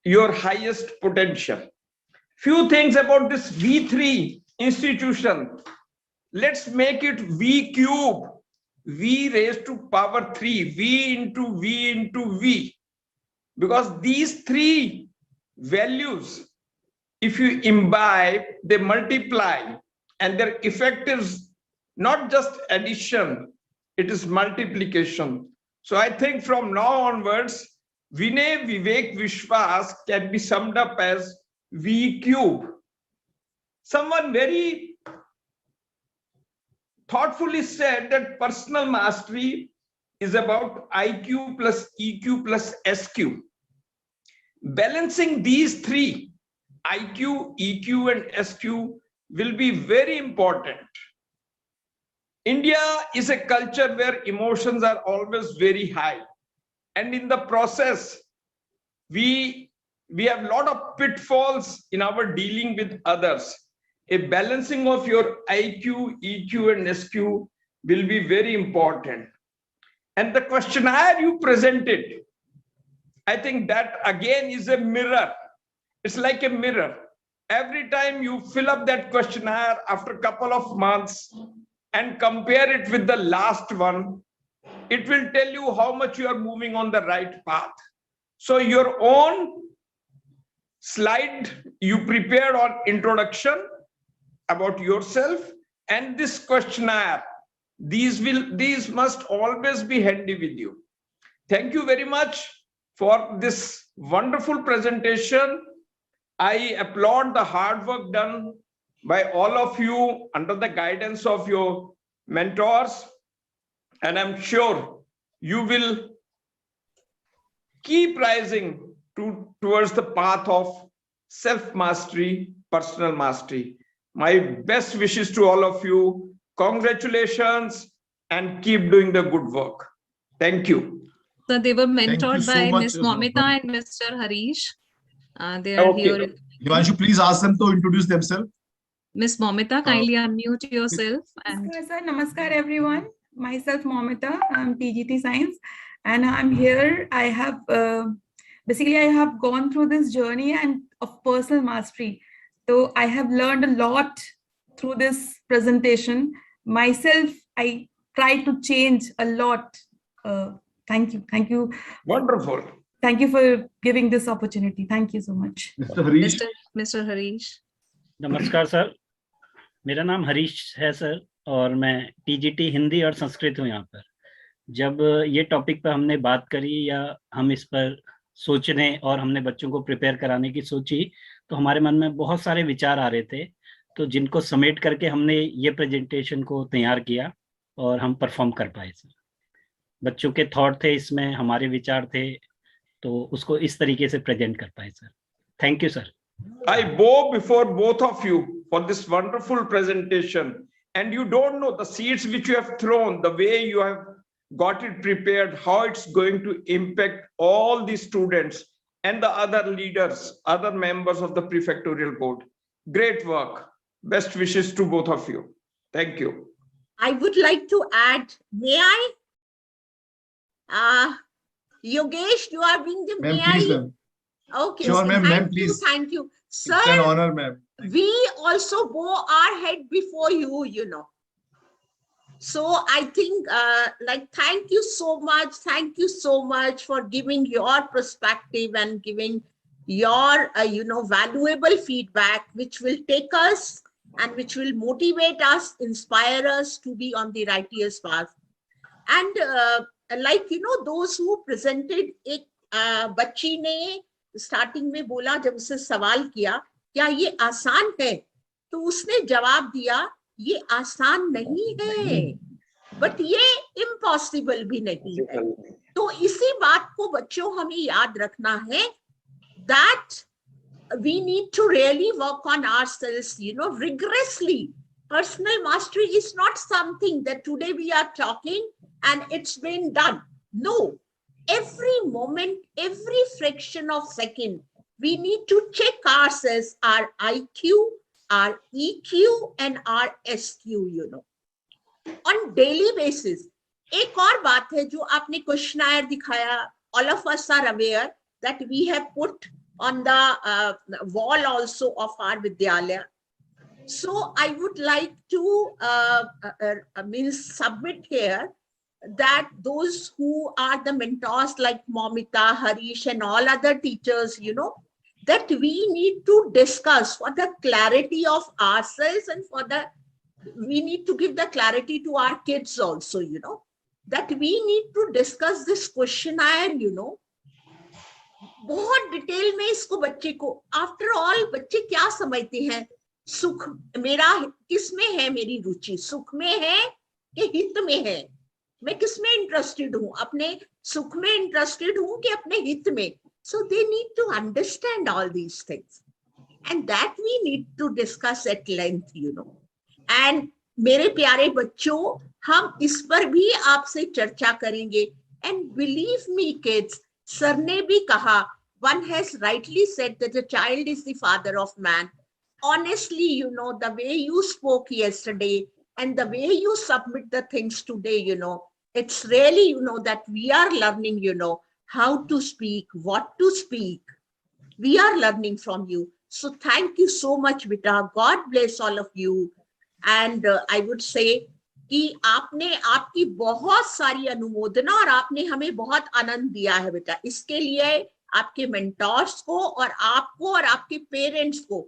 Speaker 22: your highest potential. Few things about this V3 institution. Let's make it V cube, V raised to power 3, V into V into V. Because these three values, if you imbibe, they multiply, and their effect is not just addition, it is multiplication. So I think from now onwards, Vinay, Vivek, Vishwas can be summed up as V cube. Someone very thoughtfully said that personal mastery is about IQ plus EQ plus SQ. Balancing these three, IQ, EQ, and SQ, will be very important. India is a culture where emotions are always very high. And in the process, we have a lot of pitfalls in our dealing with others. A balancing of your IQ, EQ, and SQ will be very important. And the questionnaire you presented, I think that again is a mirror. It's like a mirror. Every time you fill up that questionnaire after a couple of months and compare it with the last one, it will tell you how much you are moving on the right path. So your own slide you prepared on introduction about yourself and this questionnaire, these must always be handy with you. Thank you very much for this wonderful presentation. I applaud the hard work done by all of you under the guidance of your mentors, and I'm sure you will keep rising towards the path of self-mastery, personal mastery. My best wishes to all of you. Congratulations and keep doing the good work. Thank you.
Speaker 4: So they were
Speaker 2: Thank you
Speaker 4: mentored
Speaker 2: so
Speaker 4: by
Speaker 2: much.
Speaker 4: Ms. Momita and Mr. Harish. They are here.
Speaker 2: Himanshu, please ask them to introduce themselves.
Speaker 4: Ms. Momita, kindly unmute yourself. And
Speaker 3: Namaskar, sir. Namaskar, everyone. Myself, Momita. I'm TGT Science, and I'm here. I have basically I have gone through this journey and of personal mastery. So I have learned a lot through this presentation. Myself, I try to change a lot. Thank you.
Speaker 22: Wonderful.
Speaker 3: Thank you for giving this opportunity. Thank you so much.
Speaker 4: Mr. Harish.
Speaker 23: नमस्कार sir, मेरा नाम हरीश है sir और मैं TGT Hindi और संस्कृत हूँ यहाँ पर। जब ये टॉपिक पर हमने बात करी या हम इस पर सोचने और हमने बच्चों को प्रिपेयर कराने की सोची तो हमारे मन में बहुत सारे विचार आ रहे थे, तो जिनको समेट करके हमने ये प्रेजेंटेशन को तैयार किया और हम परफॉर्म कर पाए सर। बच्चों के थॉट थे इसमें, हमारे विचार थे, तो उसको इस तरीके से प्रेजेंट कर पाए sir. Thank you sir.
Speaker 22: I bow before both of you for this wonderful presentation, and you don't know the seeds which you have thrown, the way you have got it prepared, how it's going to impact all the students and the other leaders, other members of the Prefectorial Board. Great work. Best wishes to both of you. Thank you.
Speaker 24: I would like to add, may I? Yogesh, you are being the, may I? Okay,
Speaker 2: Sure, ma'am.
Speaker 24: Thank you. Sir,
Speaker 2: it's an honor, ma'am.
Speaker 24: We also bow our head before you, you know. So I think, thank you so much. Thank you so much for giving your perspective and giving your, valuable feedback, which will take us and which will motivate us, inspire us to be on the righteous path. And those who presented, एक बच्ची ने starting में बोला, जब उससे सवाल किया क्या ये आसान है, तो उसने जवाब दिया ये आसान नहीं है, बट ये इम्पॉसिबल भी नहीं है। तो इसी बात को बच्चों हमें याद रखना है, that we need to really work on ourselves, rigorously. Personal mastery is not something that today we are talking and it's been done. No, every moment, every fraction of second, we need to check ourselves, our IQ, our EQ and our SQ, on daily basis. एक और बात है जो आपने questionnaire दिखाया, all of us are aware that we have put on the wall also of our Vidyalaya. So I would like to submit here that those who are the mentors like Momita, Harish and all other teachers, that we need to discuss for the clarity of ourselves and we need to give the clarity to our kids also, that we need to discuss this questionnaire, बहुत detail में इसको बच्चे को, after all बच्चे क्या समझते हैं, सुख मेरा किस में है, मेरी रुचि सुख में है कि हित में है, मैं किस में इंटरेस्टेड हूं, अपने सुख में इंटरेस्टेड हूं कि अपने हित में. So they need to understand all these things and that we need to discuss at length, and मेरे प्यारे बच्चों, हम इस पर भी आपसे चर्चा करेंगे. And believe me kids, sir ने भी कहा, one has rightly said that the child is the father of man. Honestly, the way you spoke yesterday and the way you submit the things today, it's really, that we are learning, how to speak, what to speak. We are learning from you. So thank you so much, Beta. God bless all of you. And I would say कि आपने आपकी बहुत सारी अनुमोदना और आपने हमें बहुत आनंद दिया है बेटा. इसके लिए आपके मेंटर्स को और आपको और आपके पेरेंट्स को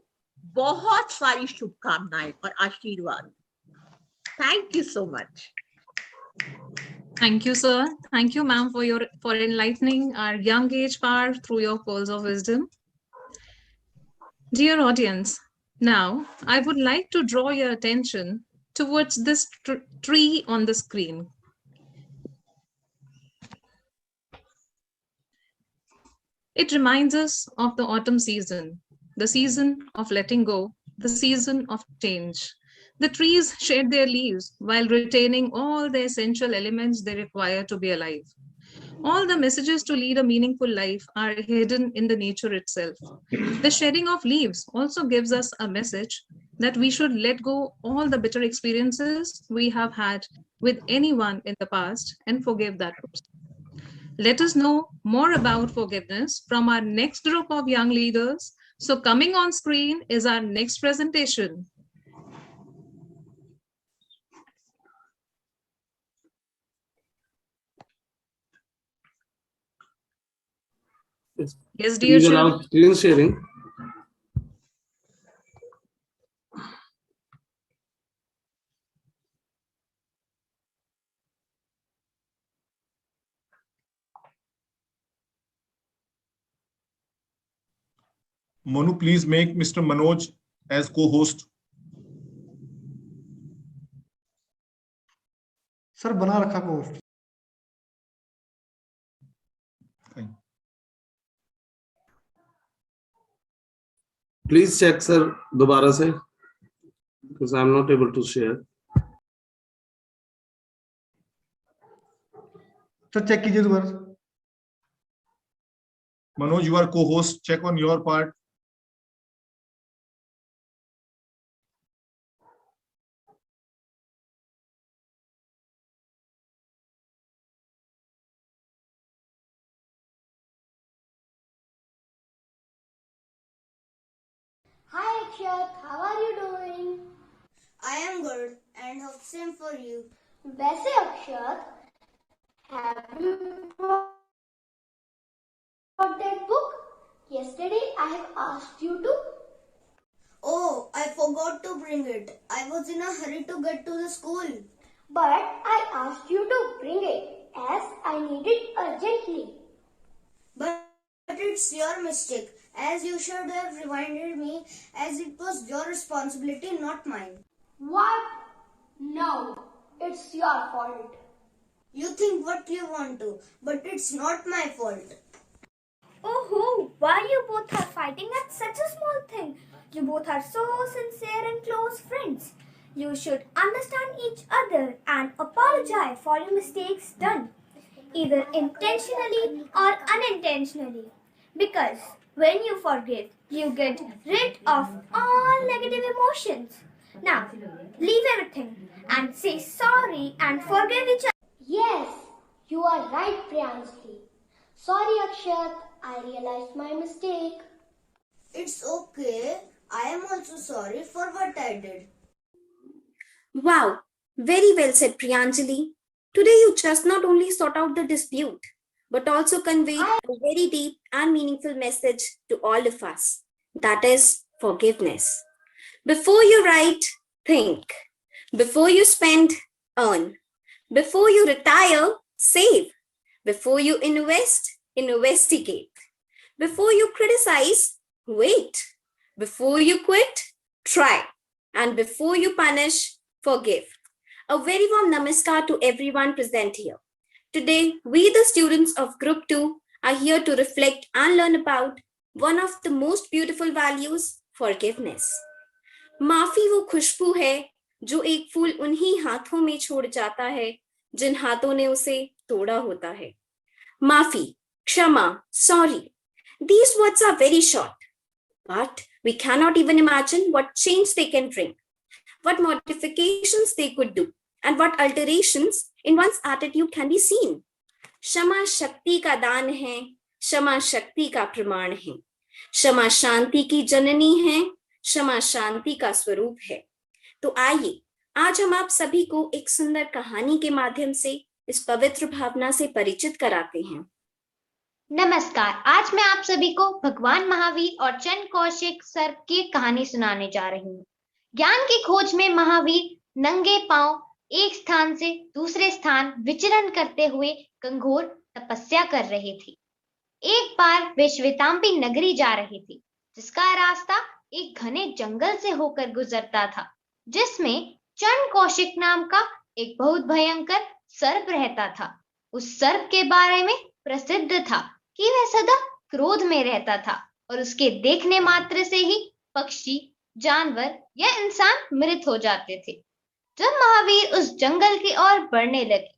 Speaker 24: बहुत सारी शुभकामनाएं और आशीर्वाद. Thank you so much.
Speaker 4: Thank you, sir. Thank you, ma'am, for enlightening our young age power through your pearls of wisdom. Dear audience, now I would like to draw your attention towards this tree on the screen. It reminds us of the autumn season, the season of letting go, the season of change. The trees shed their leaves while retaining all the essential elements they require to be alive. All the messages to lead a meaningful life are hidden in the nature itself. The shedding of leaves also gives us a message that we should let go all the bitter experiences we have had with anyone in the past and forgive that person. Let us know more about forgiveness from our next group of young leaders. So coming on screen is our next presentation. Yes, dear
Speaker 1: Please allow screen sharing.
Speaker 2: Manu, please make Mr. Manoj as co-host.
Speaker 7: Sir बना रखा co-host.
Speaker 1: Please check sir दोबारा से because I'm not able to share.
Speaker 7: Sir check कीजिए दोबारा.
Speaker 2: Manoj, you are co-host. Check on your part.
Speaker 9: Hi Akshat, how are you doing? I am good and hope same for you. वैसे Akshat, have you brought that book? Yesterday I have asked you to. Oh, I forgot to bring it. I was in a hurry to get to the school. But I asked you to bring it as I need it urgently. But it's your mistake, as you should have reminded me, as it was your responsibility, not mine. What? No, it's your fault. You think what you want to, but it's not my fault.
Speaker 12: Oh, why you both are fighting at such a small thing? You both are so sincere and close friends. You should understand each other and apologize for your mistakes done, either intentionally or unintentionally. Because when you forgive, you get rid of all negative emotions. Now, leave everything and say sorry and forgive each other.
Speaker 17: Yes, you are right, Priyanjali. Sorry, Akshat. I realized my mistake.
Speaker 13: It's okay. I am also sorry for what I did.
Speaker 14: Wow, very well said, Priyanjali. Today you just not only sort out the dispute, but also conveyed a very deep and meaningful message to all of us. That is forgiveness. Before you write, think. Before you spend, earn. Before you retire, save. Before you invest, investigate. Before you criticize, wait. Before you quit, try. And before you punish, forgive. A very warm namaskar to everyone present here. Today, we, the students of Group 2, are here to reflect and learn about one of the most beautiful values, forgiveness. माफी वो खुशबू है जो एक फूल उन्हीं हाथों में छोड़ जाता है जिन हाथों ने उसे तोड़ा होता है. Maafi, Kshama, sorry. These words are very short, but we cannot even imagine what change they can bring, what modifications they could do, and what alterations in one's attitude can be seen. क्षमा शक्ति का दान है, क्षमा शक्ति का प्रमाण है, क्षमा शांति की जननी है, क्षमा शांति का स्वरूप है. तो आइए आज हम आप सभी को एक सुंदर कहानी के माध्यम से इस पवित्र भावना से परिचित कराते हैं.
Speaker 16: नमस्कार, आज मैं आप सभी को भगवान महावीर और चंद कौशिक सर की कहानी सुनाने जा रही हूँ. ज्ञान की खोज में महावीर नंगे पांव एक स्थान से दूसरे स्थान विचरण करते हुए घंघोर तपस्या कर रहे थे. एक बार वे श्वेतांबी नगरी जा रहे थे, जिसका रास्ता एक घने जंगल से होकर गुजरता था, जिसमें चंद कौशिक नाम का एक बहुत भयंकर सर्प रहता था. उस सर्प के बारे में प्रसिद्ध था कि वह सदा क्रोध में रहता था और उसके देखने मात्र से ही पक्षी, जानवर या इंसान मृत हो जाते थे. जब महावीर उस जंगल की ओर बढ़ने लगे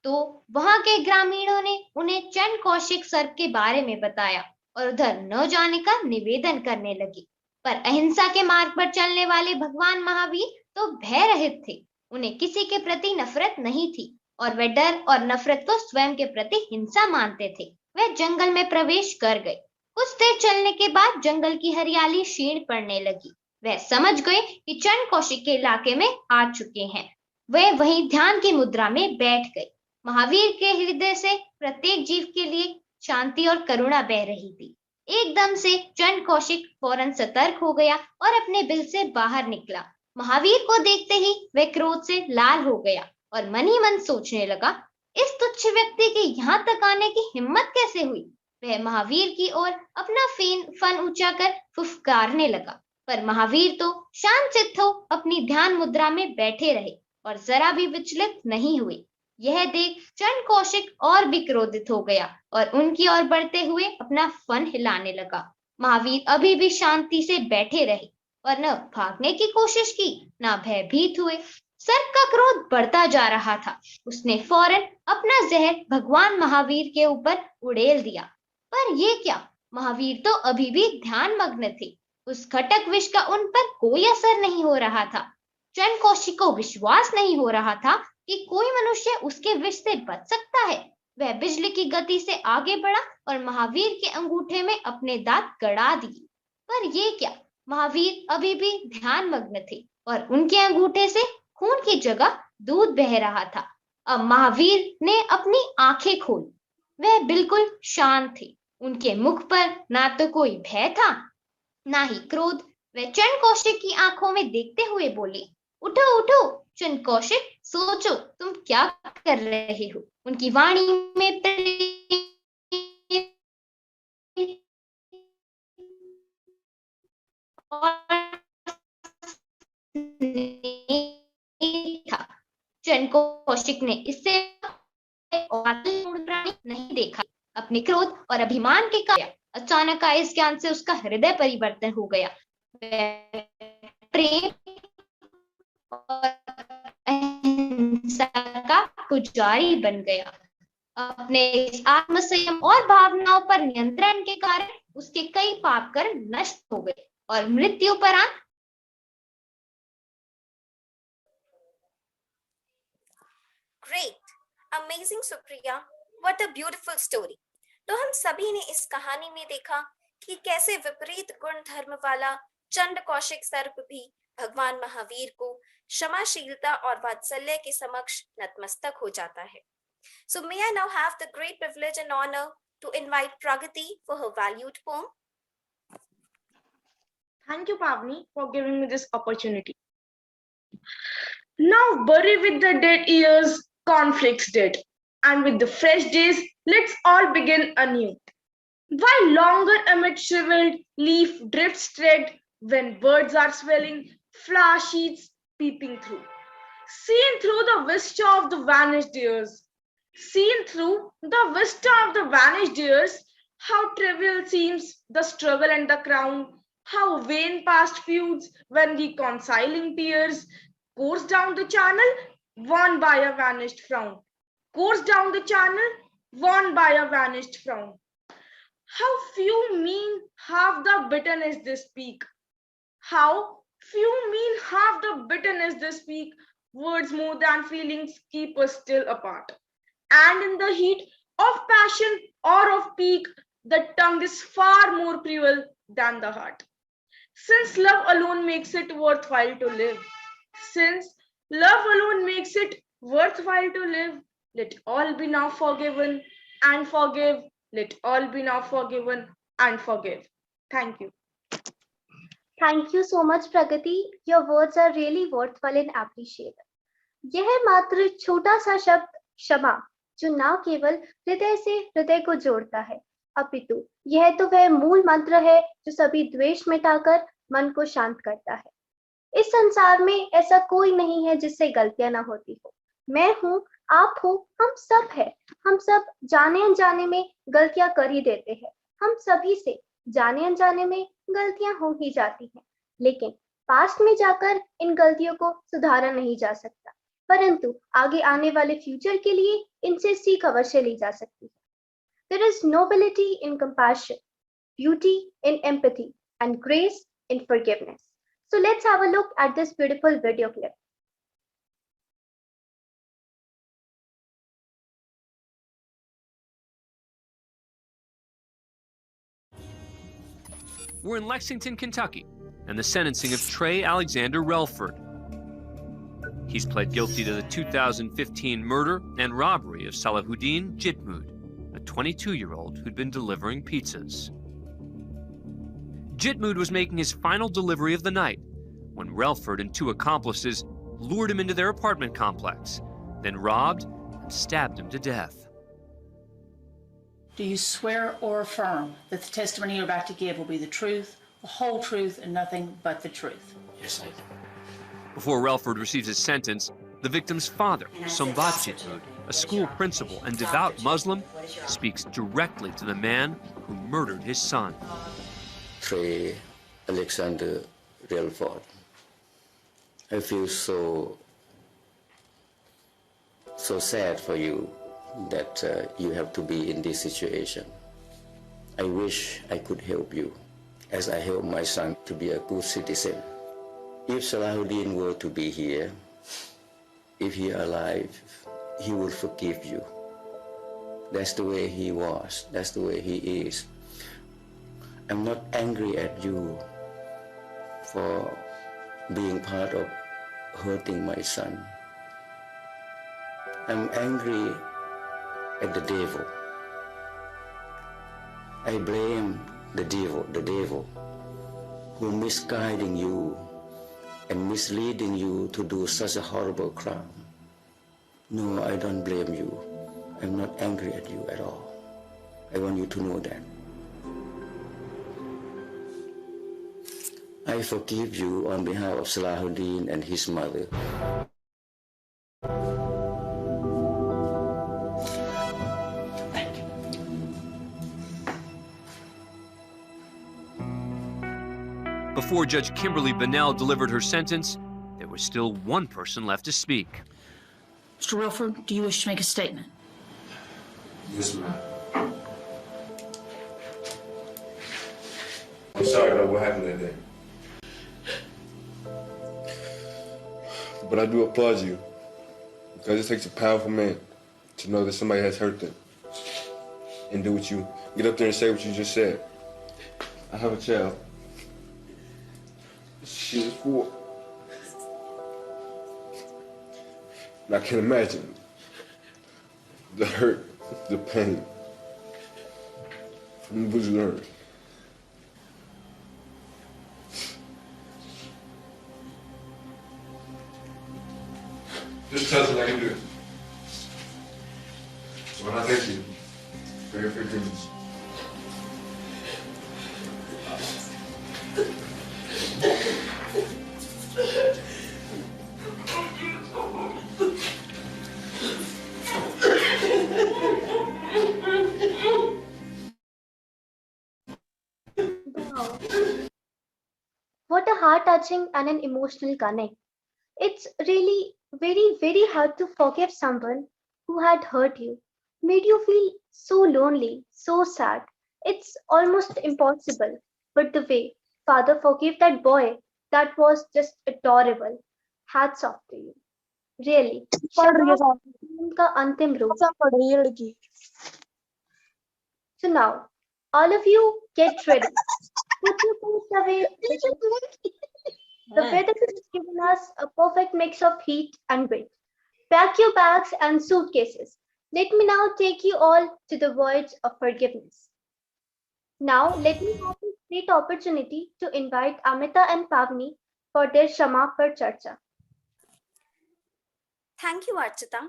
Speaker 16: तो वहां के ग्रामीणों ने उन्हें चंद कौशिक सर्प के बारे में बताया और उधर न जाने का निवेदन करने लगे. पर अहिंसा के मार्ग पर चलने वाले भगवान महावीर तो भय रहित थे. उन्हें किसी के प्रति नफरत नहीं थी और वे डर और नफरत को स्वयं के प्रति हिंसा मानते थे. वे जंगल में प्रवेश कर गए. कुछ देर चलने के बाद जंगल की हरियाली क्षीण पड़ने लगी. वह समझ गए कि चंद कौशिक के इलाके में आ चुके हैं. वे वहीं ध्यान की मुद्रा में बैठ गए. महावीर के हृदय से प्रत्येक जीव के लिए शांति और करुणा बह रही थी. एकदम से चंद कौशिक फौरन सतर्क हो गया और अपने बिल से बाहर निकला. महावीर को देखते ही वह क्रोध से लाल हो गया और मन ही मन सोचने लगा, इस तुच्छ व्यक्ति के यहाँ तक आने की हिम्मत कैसे हुई. वह महावीर की ओर अपना फन ऊंचा कर फुफकारने लगा. पर महावीर तो शांत चित्त हो अपनी ध्यान मुद्रा में बैठे रहे और जरा भी विचलित नहीं हुए. यह देख चंद कौशिक और भी क्रोधित हो गया और उनकी ओर बढ़ते हुए अपना फन हिलाने लगा. महावीर अभी भी शांति से बैठे रहे और न भागने की कोशिश की, न भयभीत हुए. सर्प का क्रोध बढ़ता जा रहा था. उसने फौरन अपना जहर भगवान महावीर के ऊपर उड़ेल दिया. पर ये क्या, महावीर तो अभी भी ध्यान मग्न थे. उस घटक विष का उन पर कोई असर नहीं हो रहा था. चंद कौशिक को विश्वास नहीं हो रहा था कि कोई मनुष्य उसके विष से बच सकता है. वह बिजली की गति से आगे बढ़ा और महावीर के अंगूठे में अपने दांत गड़ा दिए. पर ये क्या, महावीर अभी भी ध्यान मग्न थे और उनके अंगूठे से खून की जगह दूध बह रहा था. अब महावीर ने अपनी आंखें खोली. वह बिल्कुल शांत थे. उनके मुख पर ना तो कोई भय था, ना ही क्रोध. वह चंद कौशिक की आंखों में देखते हुए बोले, उठो उठो चंद कौशिक, सोचो तुम क्या कर रहे हो. उनकी वाणी में था. चंद कौशिक ने इससे नहीं देखा. अपने क्रोध और अभिमान के कारण अचानक आए इस ज्ञान से उसका हृदय परिवर्तन हो गया, प्रेम और अहिंसा का पुजारी बन गया। अपने आत्म संयम और भावनाओं पर नियंत्रण के कारण उसके कई पाप कर्म नष्ट हो गए और मृत्यु उपरांत
Speaker 14: Great, amazing Supriya, what a beautiful story. तो हम सभी ने इस कहानी में देखा कि कैसे विपरीत गुण धर्म वाला चंड कौशिक सर्प भी भगवान महावीर को क्षमाशीलता और वात्सल्य के समक्ष नतमस्तक हो जाता है. So may I now have the great privilege and honor to invite Pragati for her valued poem.
Speaker 8: Thank you, Pavni, for giving me this opportunity. Now bury with the dead years, conflicts dead, and with the fresh days, let's all begin anew. While longer amid shriveled leaf drifts tread, when birds are swelling, flower sheets peeping through. Seen through the vista of the vanished years, seen through the vista of the vanished years, how trivial seems the struggle and the crown, how vain past feuds when reconciling peers course down the channel, worn by a vanished frown. Course down the channel, worn by a vanished frown. How few mean half the bitterness they speak. How few mean half the bitterness they speak. Words more than feelings keep us still apart. And in the heat of passion or of pique, the tongue is far more cruel than the heart. Since love alone makes it worthwhile to live, since love alone makes it worthwhile to live, let all be now forgiven and forgive. Let all be now forgiven and forgive. Thank you.
Speaker 10: Thank you so much, Pragati. Your words are really worthwhile and appreciable. यह मात्र छोटा सा शब्द क्षमा, जो न केवल हृदय से हृदय को जोड़ता है, अपितु यह तो वह मूल मंत्र है जो सभी द्वेष मिटाकर मन को शांत करता है. इस संसार में ऐसा कोई नहीं है जिससे गलतियां ना होती हो. मैं हूँ, आप हो, हम सब है. हम सब जाने अनजाने में गलतियां कर ही देते हैं. हम सभी से जाने अनजाने में गलतियां हो ही जाती हैं, लेकिन पास्ट में जाकर इन गलतियों को सुधारा नहीं जा सकता, परंतु आगे आने वाले फ्यूचर के लिए इनसे सीख अवश्य ली जा सकती है. There is nobility in compassion, beauty in empathy, and grace in forgiveness. So let's have a look at this beautiful video clip.
Speaker 11: We're in Lexington, Kentucky, and the sentencing of Trey Alexander Relford. He's pled guilty to the 2015 murder and robbery of Salahuddin Jitmood, a 22-year-old who'd been delivering pizzas. Jitmood was making his final delivery of the night when Relford and two accomplices lured him into their apartment complex, then robbed and stabbed him to death.
Speaker 18: Do you swear or affirm that the testimony you're about to give will be the truth, the whole truth, and nothing but the truth?
Speaker 11: Yes, I do. Before Relford receives his sentence, the victim's father, Sambat Jitmood, a school principal and devout Muslim, speaks directly to the man who murdered his son.
Speaker 25: Trey Alexander Relford, I feel so sad for you that you have to be in this situation. I wish I could help you as I help my son to be a good citizen. If Salahuddin were to be here, if he alive, he will forgive you. That's the way he was. That's the way he is. I'm not angry at you for being part of hurting my son. I'm angry at the devil. I blame the devil who misguiding you and misleading you to do such a horrible crime. No, I don't blame you. I'm not angry at you at all. I want you to know that. I forgive you on behalf of Salahuddin and his mother.
Speaker 11: Before Judge Kimberly Bennell delivered her sentence, there was still one person left to speak.
Speaker 18: Mr. Relford, do you wish to make a statement?
Speaker 1: Yes, ma'am. I'm sorry about what happened that day.
Speaker 6: But I do applaud you, because it takes a powerful man to know that somebody has hurt them and do what you, get up there and say what you just said. I have a child. She is 4. And I can imagine the hurt, the pain from losing her. Just tell us what I can do. So I thank you for your forgiveness.
Speaker 10: Wow. What a heart-touching and an emotional connect. It's really very, very hard to forgive someone who had hurt you, made you feel so lonely, so sad. It's almost impossible. But the way Father forgave that boy, that was just adorable. Hats off to you. Really. क्षमा प्रेम का अंतिम रूप. So now, all of you get ready. Put your phones away. The weather has given us a perfect mix of heat and wind. Pack your bags and suitcases. Let me now take you all to the voyage of forgiveness. Now, let me have this great opportunity to invite Amita and Pavni for their Shama Par Charcha.
Speaker 14: Thank you, Archita.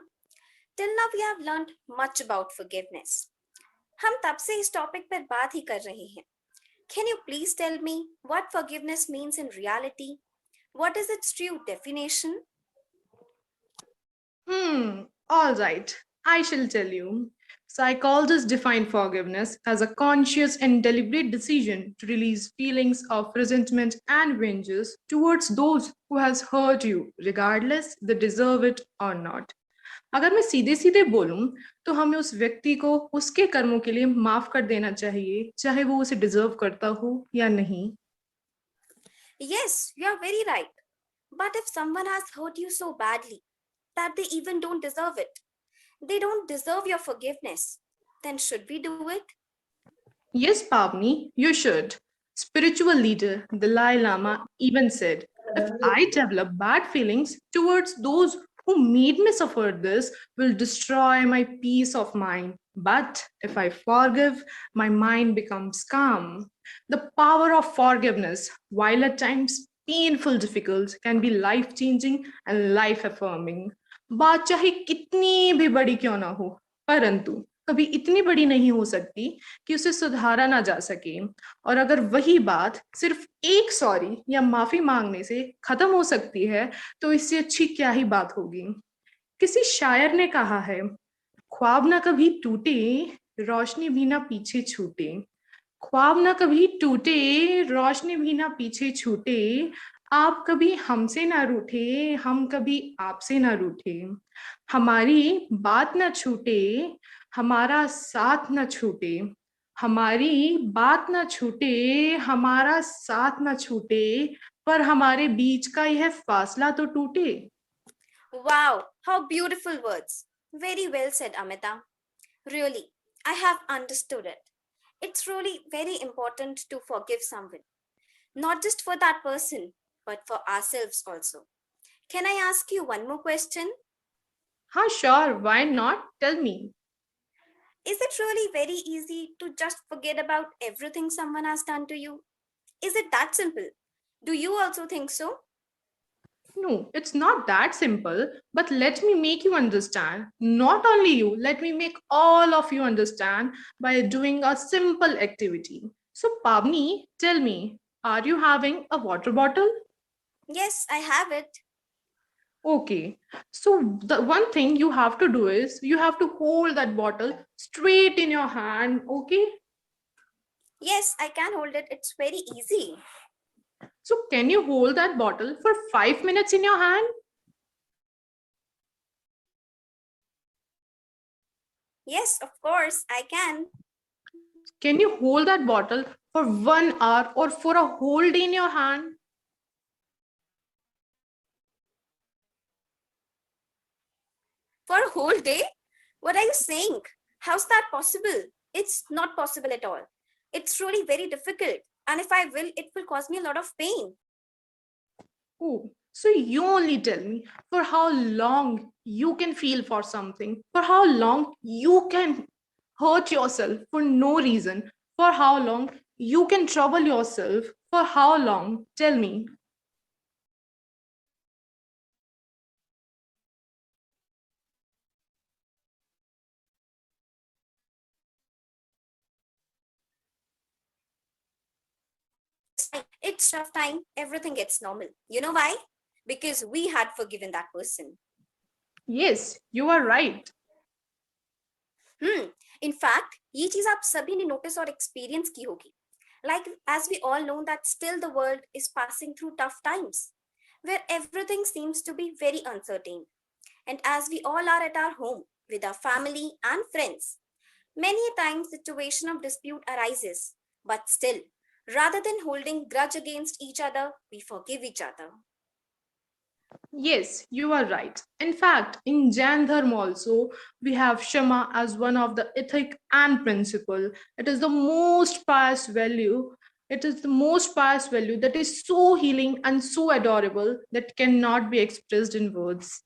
Speaker 14: Till now we have learned much about forgiveness. हम तब से इस topic पर बात ही कर रहे हैं. Can you please tell me what forgiveness means in reality? What is its true definition?
Speaker 15: All right, I shall tell you. Psychologists define forgiveness as a conscious and deliberate decision to release feelings of resentment and vengeance towards those who has hurt you, regardless they deserve it or not. अगर मैं सीधे सीधे बोलूं तो हमें उस व्यक्ति को उसके कर्मों के लिए माफ कर देना चाहिए, चाहे वो उसे डिजर्व करता हो या नहीं.
Speaker 14: Yes, you are very right. But if someone has hurt you so badly that they even don't deserve it, they don't deserve your forgiveness, then should we do it?
Speaker 15: Yes, Pavni, you should. Spiritual leader Dalai Lama even said, if I develop bad feelings towards those who made me suffer, this will destroy my peace of mind. But if I forgive, my mind becomes calm. The power of forgiveness, while at times painful, difficult, can be life-changing and life-affirming. बात चाहे कितनी भी बड़ी क्यों ना हो, परंतु कभी इतनी बड़ी नहीं हो सकती कि उसे सुधारा ना जा सके. और अगर वही बात सिर्फ एक सॉरी या माफी मांगने से खत्म हो सकती है, तो इससे अच्छी क्या ही बात होगी. किसी शायर ने कहा है, ख्वाब ना कभी टूटे, रोशनी भी ना पीछे छूटे. ख्वाब ना कभी टूटे, रोशनी भी ना पीछे छूटे. आप कभी हमसे ना रूठे, हम कभी आपसे ना रूठे. हमारी बात ना छूटे, हमारा साथ ना छूटे. हमारी बात ना छूटे, हमारा साथ ना छूटे, पर हमारे बीच का यह फासला तो टूटे.
Speaker 14: Wow, how beautiful words. Very well said, Amita. Really, I have understood it. It's really very important to forgive someone, not just for that person, but for ourselves also. Can I ask you one more question?
Speaker 15: Sure, why not? Tell me.
Speaker 14: Is it really very easy to just forget about everything someone has done to you? Is it that simple? Do you also think so?
Speaker 15: No, it's not that simple, but let me make you understand. Not only you, let me make all of you understand by doing a simple activity. So, Pavni, tell me, are you having a water bottle?
Speaker 14: Yes, I have it.
Speaker 15: Okay, so the one thing you have to do is you have to hold that bottle straight in your hand, okay?
Speaker 14: Yes, I can hold it. It's very easy.
Speaker 15: So can you hold that bottle for 5 minutes in your hand?
Speaker 14: Yes, of course, I can.
Speaker 15: Can you hold that bottle for 1 hour or for a whole day in your hand?
Speaker 14: For a whole day? What are you saying? How's that possible? It's not possible at all. It's really very difficult. And if I will, it will cause me a lot of pain.
Speaker 15: Oh, so you only tell me for how long you can feel for something, for how long you can hurt yourself for no reason, for how long you can trouble yourself, for how long? Tell me.
Speaker 14: It's tough time, everything gets normal. You know why? Because we had forgiven that person.
Speaker 15: Yes, you are right.
Speaker 14: In fact, ये चीज आप सभी ने notice और experience की होगी. Like, as we all know that still the world is passing through tough times, where everything seems to be very uncertain. And as we all are at our home with our family and friends, many a time situation of dispute arises, but still, rather than holding grudge against each other, we forgive each other.
Speaker 15: Yes, you are right. In fact, in Jain Dharma also, we have Shama as one of the ethic and principle. It is the most pious value. It is the most pious value that is so healing and so adorable that cannot be expressed in words.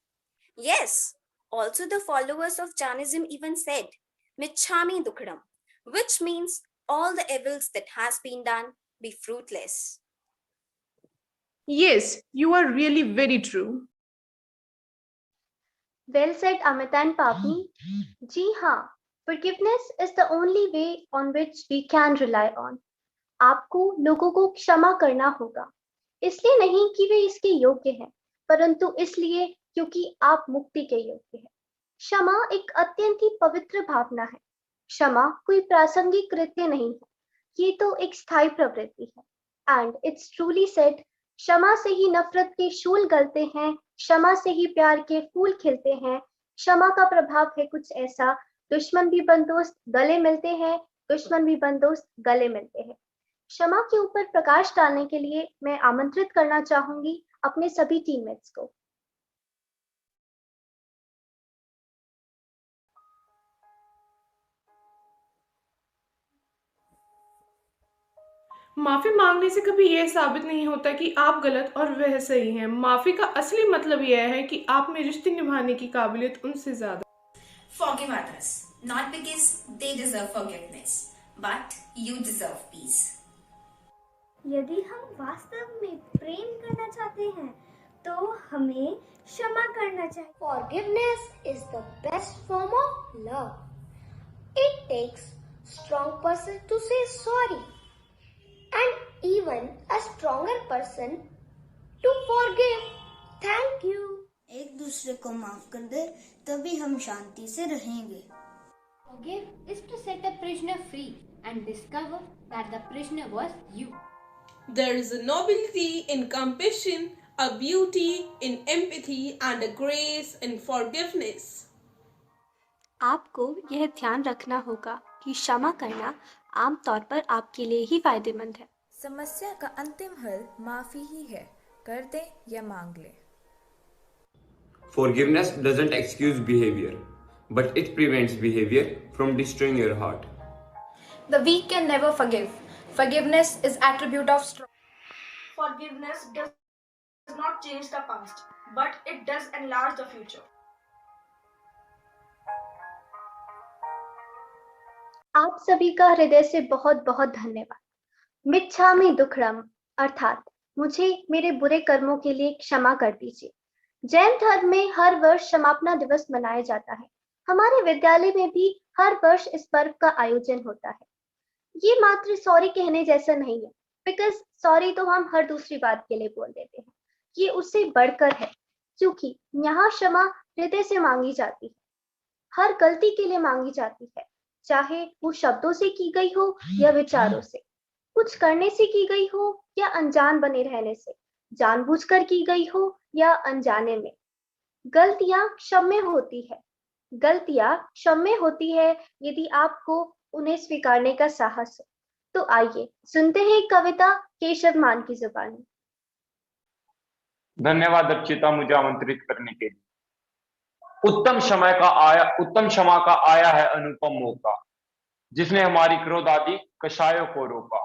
Speaker 14: Yes, also the followers of Jainism even said, Michhami Dukhdam, which means all the evils that has been done be fruitless.
Speaker 15: Yes, you are really very true.
Speaker 10: Well said, Amita and Papni. जी हाँ, forgiveness is the only way on which we can rely on. आपको लोगों को क्षमा करना होगा, इसलिए नहीं कि वे इसके योग्य हैं, परंतु इसलिए क्योंकि आप मुक्ति के योग्य हैं. क्षमा एक अत्यंत ही पवित्र भावना है. क्षमा कोई प्रासंगिक कृत्य नहीं है, ये तो एक स्थायी प्रवृत्ति है. And it's truly said, क्षमा से ही नफरत के शूल गलते हैं, क्षमा से ही प्यार के फूल खिलते हैं. क्षमा का प्रभाव है कुछ ऐसा, दुश्मन भी बंदोस्त गले मिलते हैं, दुश्मन भी बंदोस्त गले मिलते हैं. क्षमा के ऊपर प्रकाश डालने के लिए मैं आमंत्रित करना चाहूंगी अपने सभी टीममेट्स को.
Speaker 15: माफी मांगने से कभी यह साबित नहीं होता कि आप गलत और वह सही हैं. माफी का असली मतलब यह है कि आप में रिश्ते निभाने की काबिलियत उनसे ज्यादा.
Speaker 3: Forgive others, not because they deserve forgiveness, but you deserve peace.
Speaker 12: यदि हम वास्तव में प्रेम करना चाहते हैं, तो हमें क्षमा करना चाहिए.
Speaker 17: Forgiveness is the best form of love. It takes strong person to say sorry, and even a stronger person to forgive. Thank you.
Speaker 13: एक दूसरे को माफ कर दे, तभी हम शांति से रहेंगे.
Speaker 16: Forgive is to set a prisoner free and discover that the prisoner was you.
Speaker 5: There is a nobility in compassion, a beauty in empathy, and a grace in forgiveness.
Speaker 10: आपको यह ध्यान रखना होगा कि क्षमा करना आमतौर पर आपके लिए ही फायदेमंद है.
Speaker 19: समस्या का अंतिम हल माफी ही है, कर दे या मांग ले.
Speaker 6: Forgiveness doesn't excuse behavior, but it prevents behavior from destroying your heart.
Speaker 20: The weak can never forgive. Forgiveness is attribute of strong.
Speaker 8: Forgiveness does not change the past, but it does enlarge the future.
Speaker 10: आप सभी का हृदय से बहुत बहुत धन्यवाद. मिच्छामि दुक्कडम अर्थात मुझे मेरे बुरे कर्मों के लिए क्षमा कर दीजिए. जैन धर्म में हर वर्ष क्षमापना दिवस मनाया जाता है. हमारे विद्यालय में भी हर वर्ष इस पर्व का आयोजन होता है. ये मात्र सॉरी कहने जैसा नहीं है, बिकॉज सॉरी तो हम हर दूसरी बात के लिए बोल देते हैं. ये उससे बढ़कर है, क्योंकि यहाँ क्षमा हृदय से मांगी जाती है, हर गलती के लिए मांगी जाती है, चाहे वो शब्दों से की गई हो या विचारों से. कुछ करने से की गई हो या अनजान बने रहने से, जानबूझकर की गई हो या अनजाने में। गलतियां क्षम्य होती है। गलतियां क्षम्य होती है यदि आपको उन्हें स्वीकारने का साहस हो। तो आइए सुनते हैं एक कविता केशव मान की जुबानी।
Speaker 4: धन्यवाद अर्चिता, मुझे आमंत्रित करने के लिए। उत्तम क्षमा का आया है अनुपम मौका, जिसने हमारी क्रोध आदि कषायों को रोका।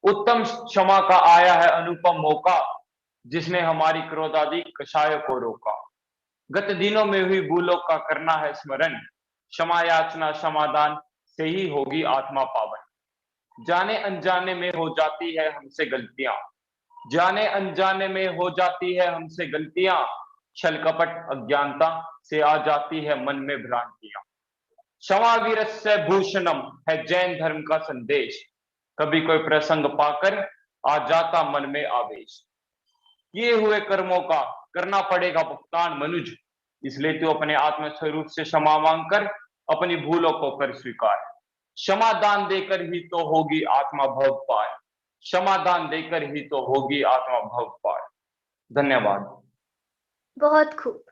Speaker 4: उत्तम क्षमा का आया है अनुपम मौका, जिसने हमारी क्रोध आदि कषायों को रोका। गत दिनों में हुई भूलों का करना है स्मरण, क्षमा याचना समाधान से ही होगी आत्मा पावन। जाने अनजाने में हो जाती है हमसे गलतियां, जाने अनजाने में हो जाती है हमसे गलतियां, छल कपट अज्ञानता से आ जाती है मन में भ्रांतियां। क्षमा वीरस्य भूषणम है जैन धर्म का संदेश, कभी कोई प्रसंग पाकर आ जाता मन में आवेश। किए हुए कर्मों का करना पड़ेगा भुगतान मनुज, इसलिए तू अपने आत्म स्वरूप से क्षमा मांगकर अपनी भूलों को कर स्वीकार। क्षमा दान देकर ही तो होगी आत्मा भव पार, क्षमा दान देकर ही तो होगी आत्मा भव पार। धन्यवाद।
Speaker 10: बहुत खूब।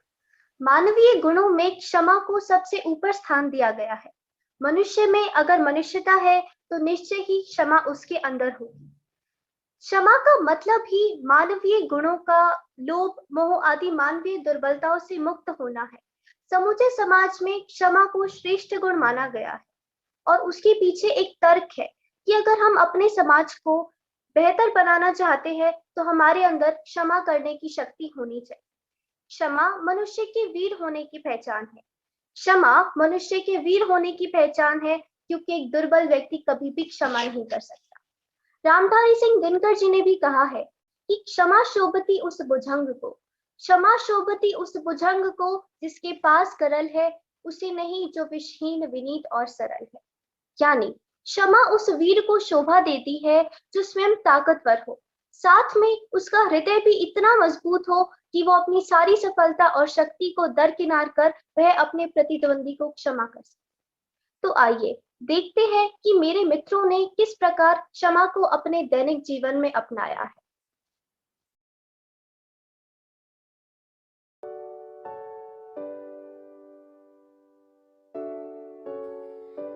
Speaker 10: मानवीय गुणों में क्षमा को सबसे ऊपर स्थान दिया गया है। मनुष्य में अगर मनुष्यता है तो निश्चय ही क्षमा उसके अंदर होगी। क्षमा का मतलब ही मानवीय गुणों का लोभ मोह आदि मानवीय दुर्बलताओं से मुक्त होना है। समूचे समाज में क्षमा को श्रेष्ठ गुण माना गया है और उसके पीछे एक तर्क है कि अगर हम अपने समाज को बेहतर बनाना चाहते हैं तो हमारे अंदर क्षमा करने की शक्ति होनी चाहिए। क्षमा मनुष्य के वीर होने की पहचान है। क्षमा मनुष्य के वीर होने की पहचान है, क्योंकि एक दुर्बल व्यक्ति कभी भी क्षमा नहीं कर सकता। रामधारी सिंह दिनकर जी ने भी कहा है कि क्षमा शोभती उस भुजंग को, क्षमा शोभती उस भुजंग को जिसके पास करल है, उसे नहीं जो विषहीन विनीत और सरल है। यानी क्षमा उस वीर को शोभा देती है जो स्वयं ताकतवर हो, साथ में उसका हृदय भी इतना मजबूत हो कि वो अपनी सारी सफलता और शक्ति को दरकिनार कर वह अपने प्रतिद्वंदी को क्षमा कर सके। तो आइए देखते हैं कि मेरे मित्रों ने किस प्रकार क्षमा को अपने दैनिक जीवन में अपनाया है।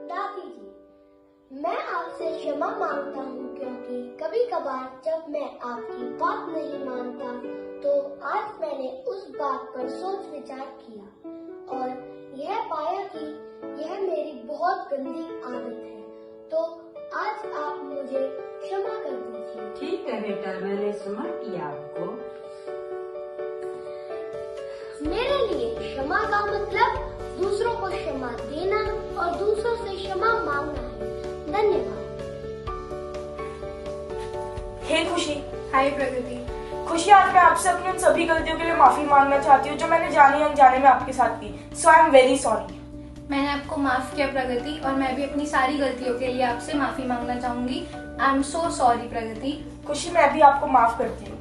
Speaker 17: दादी जी, मैं आपसे क्षमा मांगता हूँ क्योंकि कभी कभार जब मैं आपकी बात नहीं मानता तो आज मैंने उस बात पर सोच विचार किया और यह पाया कि यह मेरी बहुत गंदी आदत है। तो आज आप मुझे क्षमा कर दीजिए।
Speaker 21: ठीक है बेटा, मैंने समझ किया आपको।
Speaker 17: मेरे लिए क्षमा का मतलब दूसरों को क्षमा देना और दूसरों से क्षमा मांगना है। धन्यवाद।
Speaker 22: हे खुशी। हाय प्रकृति। खुशी, आज मैं आपसे अपनी उन सभी गलतियों के लिए माफी मांगना चाहती हूँ जो मैंने जाने अनजाने में आपके साथ की। सो आई एम वेरी सॉरी।
Speaker 20: मैंने आपको माफ किया प्रगति, और मैं भी अपनी सारी गलतियों के लिए आपसे माफी मांगना चाहूंगी। आई एम सो सॉरी प्रगति।
Speaker 22: खुशी, मैं भी आपको माफ करती हूँ।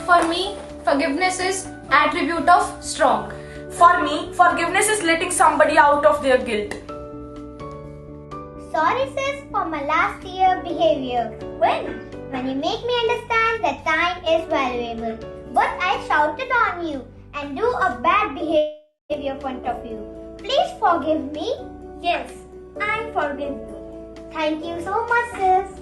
Speaker 20: For me forgiveness is attribute of strong.
Speaker 22: For me, forgiveness is letting somebody out of their guilt.
Speaker 9: Sorry sis for my last year behavior. When you make me understand that time is valuable. But I shouted on you and do a bad behavior in front of you. Please forgive me.
Speaker 12: Yes, I forgive you.
Speaker 9: Thank you so much sis.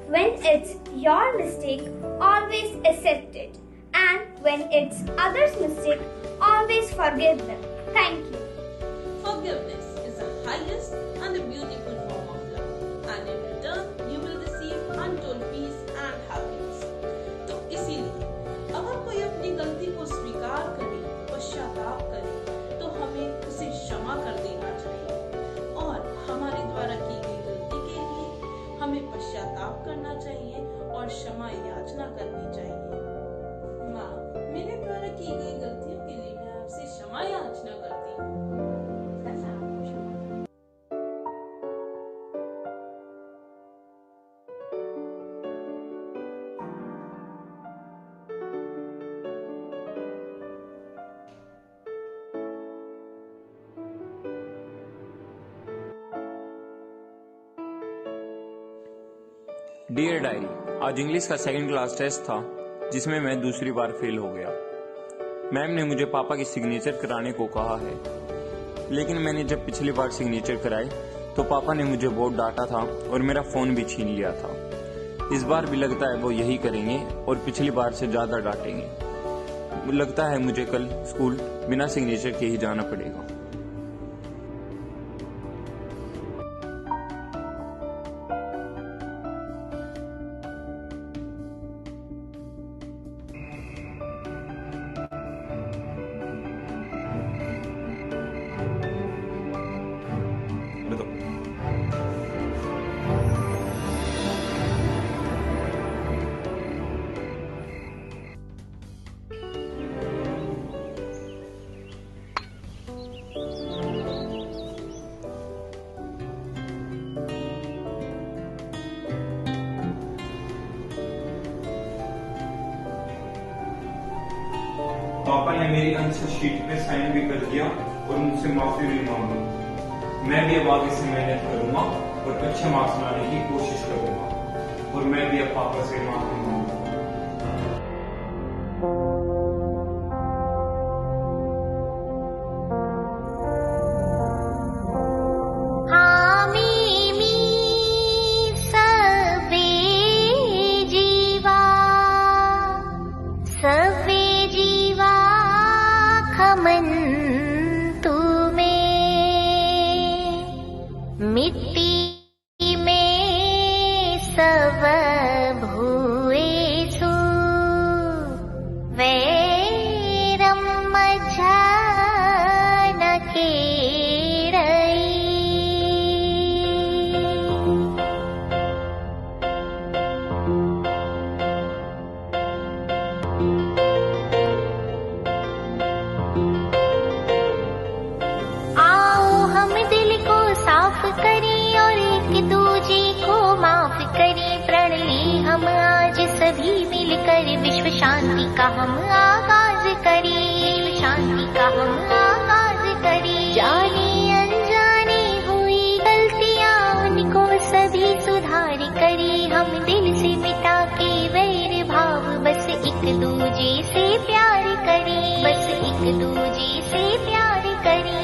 Speaker 12: When it's your mistake, always accept it. And when it's others' mistake, always forgive them. Thank you.
Speaker 5: Forgiveness is the highest and the beautiful form of love. And in return, you will receive untold peace and happiness. तो इसीलिए अगर कोई अपनी गलती को स्वीकार करे, पश्चाताप करे, तो हमें उसे क्षमा कर देना चाहिए। और हमारे द्वारा की गई गलती के लिए हमें पश्चाताप करना चाहिए और क्षमा याचना करनी चाहिए। माँ, मेरे द्वारा की गई गलतियों के लिए मैं आपसे क्षमा याचना करती हूँ।
Speaker 2: डियर डायरी, आज इंग्लिश का सेकंड क्लास टेस्ट था जिसमें मैं दूसरी बार फेल हो गया। मैम ने मुझे पापा की सिग्नेचर कराने को कहा है, लेकिन मैंने जब पिछली बार सिग्नेचर कराई तो पापा ने मुझे बहुत डांटा था और मेरा फोन भी छीन लिया था। इस बार भी लगता है वो यही करेंगे और पिछली बार से ज्यादा डांटेंगे। लगता है मुझे कल स्कूल बिना सिग्नेचर के ही जाना पड़ेगा।
Speaker 4: पापा ने मेरी आंसर शीट पे साइन भी कर दिया और मुझसे माफी भी मांगी। मैं भी अब आगे से मेहनत करूंगा और अच्छे मार्क्स लाने की कोशिश करूंगा और मैं भी अब पापा से माफी मांगूंगा।
Speaker 9: मिट्टी में सब भूएसु वैरम मझा न केरई। आओ हम दिल को साफ करें और एक दूजे को माफ करें। प्रण ले हम आज सभी मिलकर विश्व शांति का हम आगाज करें। विश्व शांति का हम आगाज करें। जाने अनजाने हुई गलतियां उनको सभी सुधार करें। हम दिल से मिटा के वैर भाव बस एक दूजे से प्यार करें। बस एक दूजे से प्यार करें।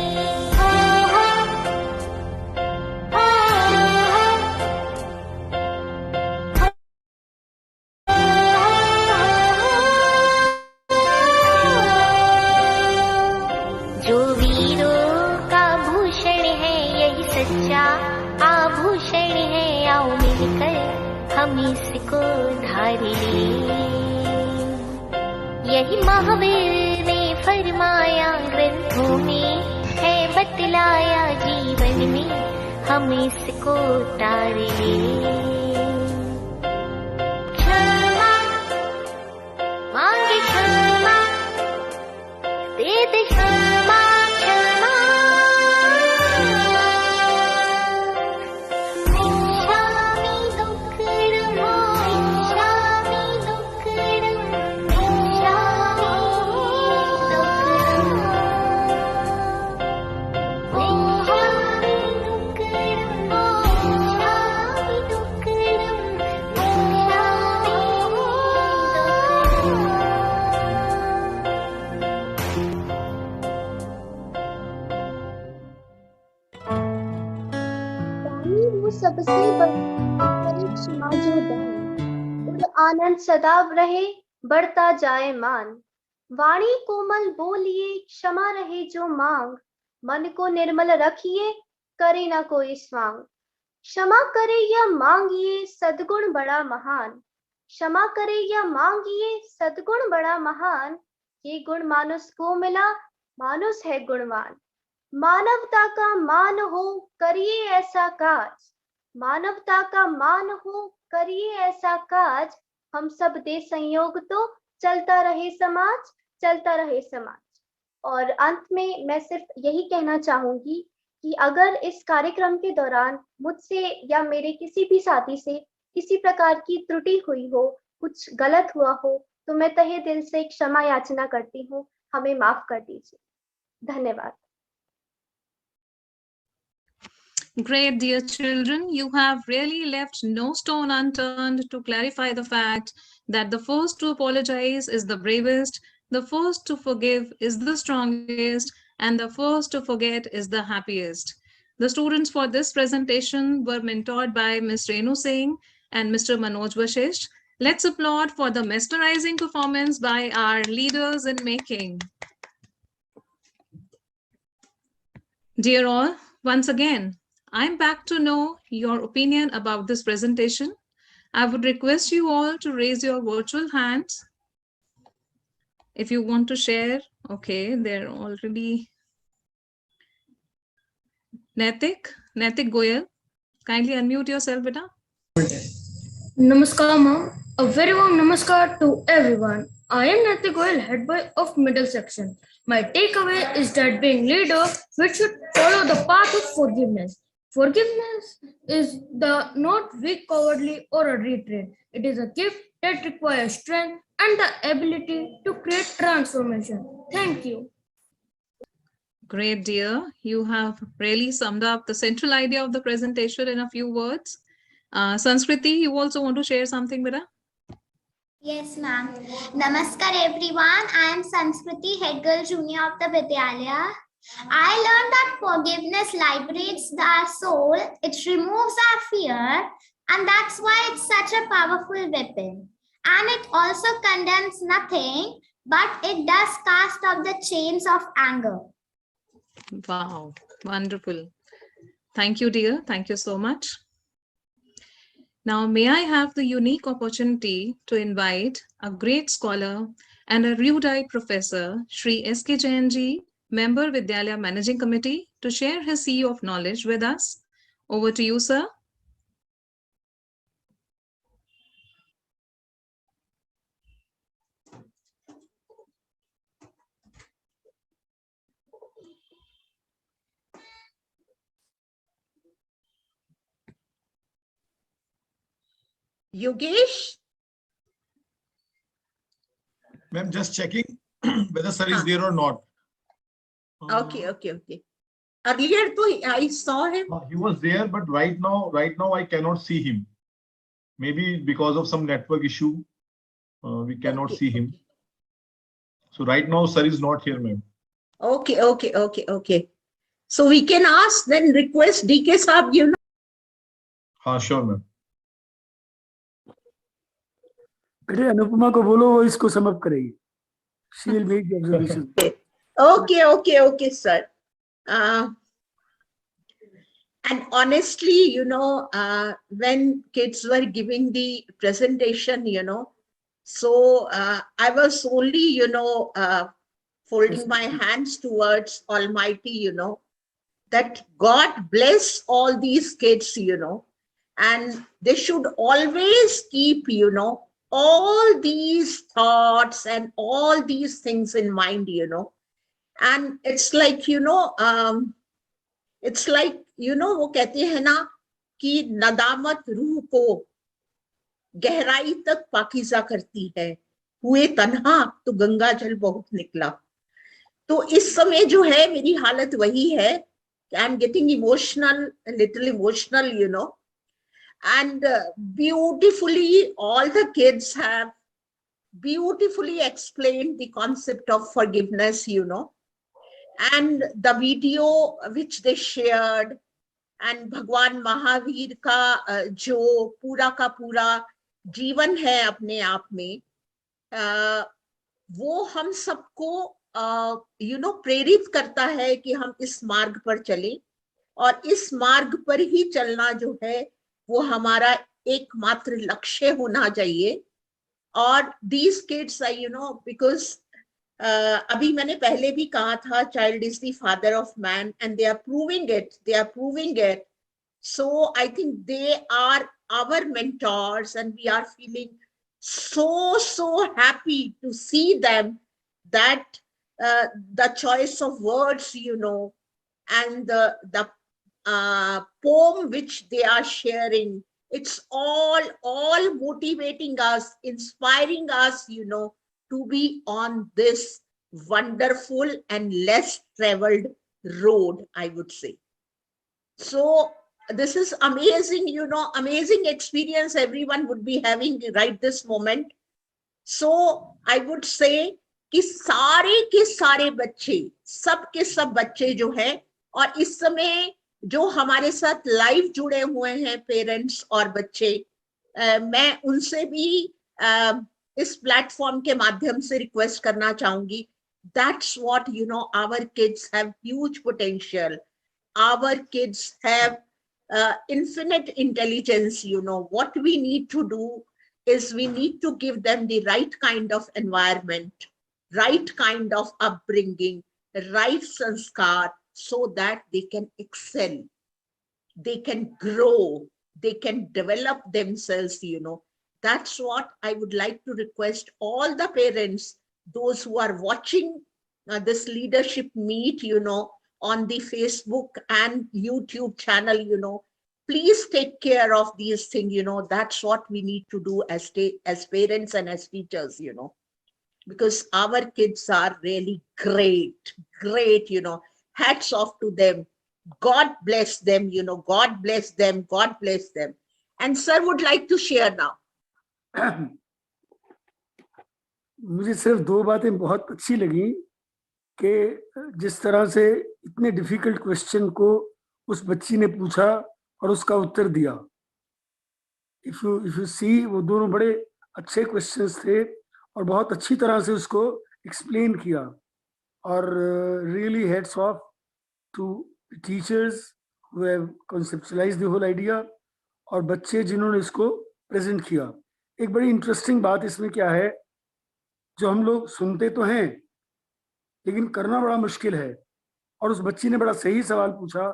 Speaker 9: जो वीरों का भूषण है यही सच्चा आभूषण है। आओ मिलकर हम इसको धार ले। यही महावीर ने फरमाया ग्रंथों में है बतलाया। जीवन में हम इसको तार ले। क्षमा मांगे क्षमा दे दे क्षमा क्षमा। मिच्छामि दुक्कडं मिच्छामि दुक्कडं मिच्छामि दुक्कडं मिच्छामि दुक्कडं मिच्छामि दुक्कडं मिच्छामि दुक्कडं।
Speaker 10: वाणी वो सबसे बड़ी क्षमा जो दान उर आनंद सदा रहे बढ़ता जाए मान। वाणी कोमल बोलिए क्षमा रहे जो मांग। मन को निर्मल रखिए करे ना कोई स्वांग। क्षमा करे या मांगिए सद्गुण बड़ा महान। क्षमा करे या मांगिए सद्गुण बड़ा महान। ये गुण मानुष को मिला मानुष है गुणवान। मानवता का मान हो करिए ऐसा काज। मानवता का मान हो करिए ऐसा काज। हम सब दे संयोग तो चलता रहे समाज चलता रहे समाज। और अंत में मैं सिर्फ यही कहना चाहूंगी कि अगर इस कार्यक्रम के दौरान मुझसे या मेरे किसी भी साथी से किसी प्रकार की त्रुटि हुई हो, कुछ गलत हुआ हो, तो मैं तहे दिल से क्षमा याचना करती हूँ। हमें माफ कर दीजिए। धन्यवाद।
Speaker 7: Great, dear children. You have really left no stone unturned to clarify the fact that the first to apologize is the bravest, the first to forgive is the strongest, and the first to forget is the happiest. The students for this presentation were mentored by Ms. Renu Singh and Mr. Manoj Vashisht. Let's applaud for the mesmerizing performance by our leaders in making. Dear all, once again, I'm back to know your opinion about this presentation. I would request you all to raise your virtual hands if you want to share. Okay, they're already. Naitik Goyal, kindly unmute yourself, beta.
Speaker 11: Namaskar, ma'am. A very warm namaskar to everyone. I am Naitik Goyal, head boy of middle section. My takeaway is that being leader, we should follow the path of forgiveness. Forgiveness is the not weak, cowardly, or a retreat. It is a gift that requires strength and the ability to create transformation. Thank you.
Speaker 7: Great, dear. You have really summed up the central idea of the presentation in a few words. Sanskriti, you also want to share something, beta?
Speaker 23: Yes, ma'am. Namaskar, everyone. I am Sanskriti, head girl junior of the Vidyalaya. I learned that forgiveness liberates our soul, it removes our fear, and that's why it's such a powerful weapon. And it also condemns nothing, but it does cast off the chains of anger.
Speaker 7: Wow, wonderful. Thank you, dear. Thank you so much. Now, may I have the unique opportunity to invite a great scholar and a erudite professor, Shri S.K. Jainji, member Vidyalaya Managing Committee, to share his sea of knowledge with us. Over to you, sir.
Speaker 24: Yogesh?
Speaker 25: Ma'am, just checking whether sir is there or not.
Speaker 24: Okay. Earlier, I saw him.
Speaker 25: He was there, but right now I cannot see him. Maybe because of some network issue, we cannot see him. So right now, sir is not here, ma'am.
Speaker 24: Okay. So we can ask, then request DK Saab, you know.
Speaker 25: Sure, ma'am.
Speaker 26: अरे अनुपमा को बोलो वो इसको sum up करेगी. She will make the observation.
Speaker 24: Okay, sir. And honestly, you know, when kids were giving the presentation, you know, so I was only, you know, folding my hands towards Almighty, you know, that God bless all these kids, you know, and they should always keep, you know, all these thoughts and all these things in mind, you know. And it's like, you know, वो कहते हैं ना कि नदामत रूह को गहराई तक पाकीज़ा करती है, हुए तन्हा तो गंगा जल बहुत निकला. तो इस समय जो है मेरी हालत वही है. I'm getting emotional, a little emotional, you know. And beautifully, all the kids have beautifully explained the concept of forgiveness, you know. And the video which they shared, and Bhagwan Mahavir का जो पूरा का पूरा जीवन है अपने आप में, वो हम सबको you know प्रेरित करता है कि हम इस मार्ग पर चलें, और इस मार्ग पर ही चलना जो है वो हमारा एकमात्र लक्ष्य होना चाहिए. और these kids are, you know, because अभी मैंने पहले भी कहा था, child is the father of man, and they are proving it. So I think they are our mentors, and we are feeling so happy to see them, that the choice of words, you know, and the poem which they are sharing, it's all motivating us, inspiring us, you know, to be on this wonderful and less traveled road, I would say. So this is amazing, amazing experience everyone would be having right this moment. So I would say कि सारे के सारे बच्चे, सब के सब बच्चे जो हैं, और इस समय जो हमारे साथ लाइव जुड़े हुए हैं पेरेंट्स और बच्चे, मैं उनसे भी इस प्लेटफॉर्म के माध्यम से रिक्वेस्ट करना चाहूंगी. That's what, our kids have huge potential. Our kids have infinite intelligence. What we need to do is we need to give them the right kind of environment, right kind of upbringing, right sanskar, so that they can excel, they can grow, they can develop themselves. That's what I would like to request all the parents, those who are watching this leadership meet, on the Facebook and YouTube channel, please take care of these things. That's what we need to do as parents and as teachers, because our kids are really great, hats off to them. God bless them, God bless them, God bless them. And sir would like to share now.
Speaker 26: मुझे सिर्फ दो बातें बहुत अच्छी लगी कि जिस तरह से इतने डिफिकल्ट क्वेश्चन को उस बच्ची ने पूछा और उसका उत्तर दिया. इफ यू सी, वो दोनों बड़े अच्छे क्वेश्चंस थे और बहुत अच्छी तरह से उसको एक्सप्लेन किया. और really hats off to teachers who have conceptualised the whole idea, और बच्चे जिन्होंने इसको प्रेजेंट किया. एक बड़ी इंटरेस्टिंग बात इसमें क्या है, जो हम लोग सुनते तो हैं लेकिन करना बड़ा मुश्किल है. और उस बच्ची ने बड़ा सही सवाल पूछा,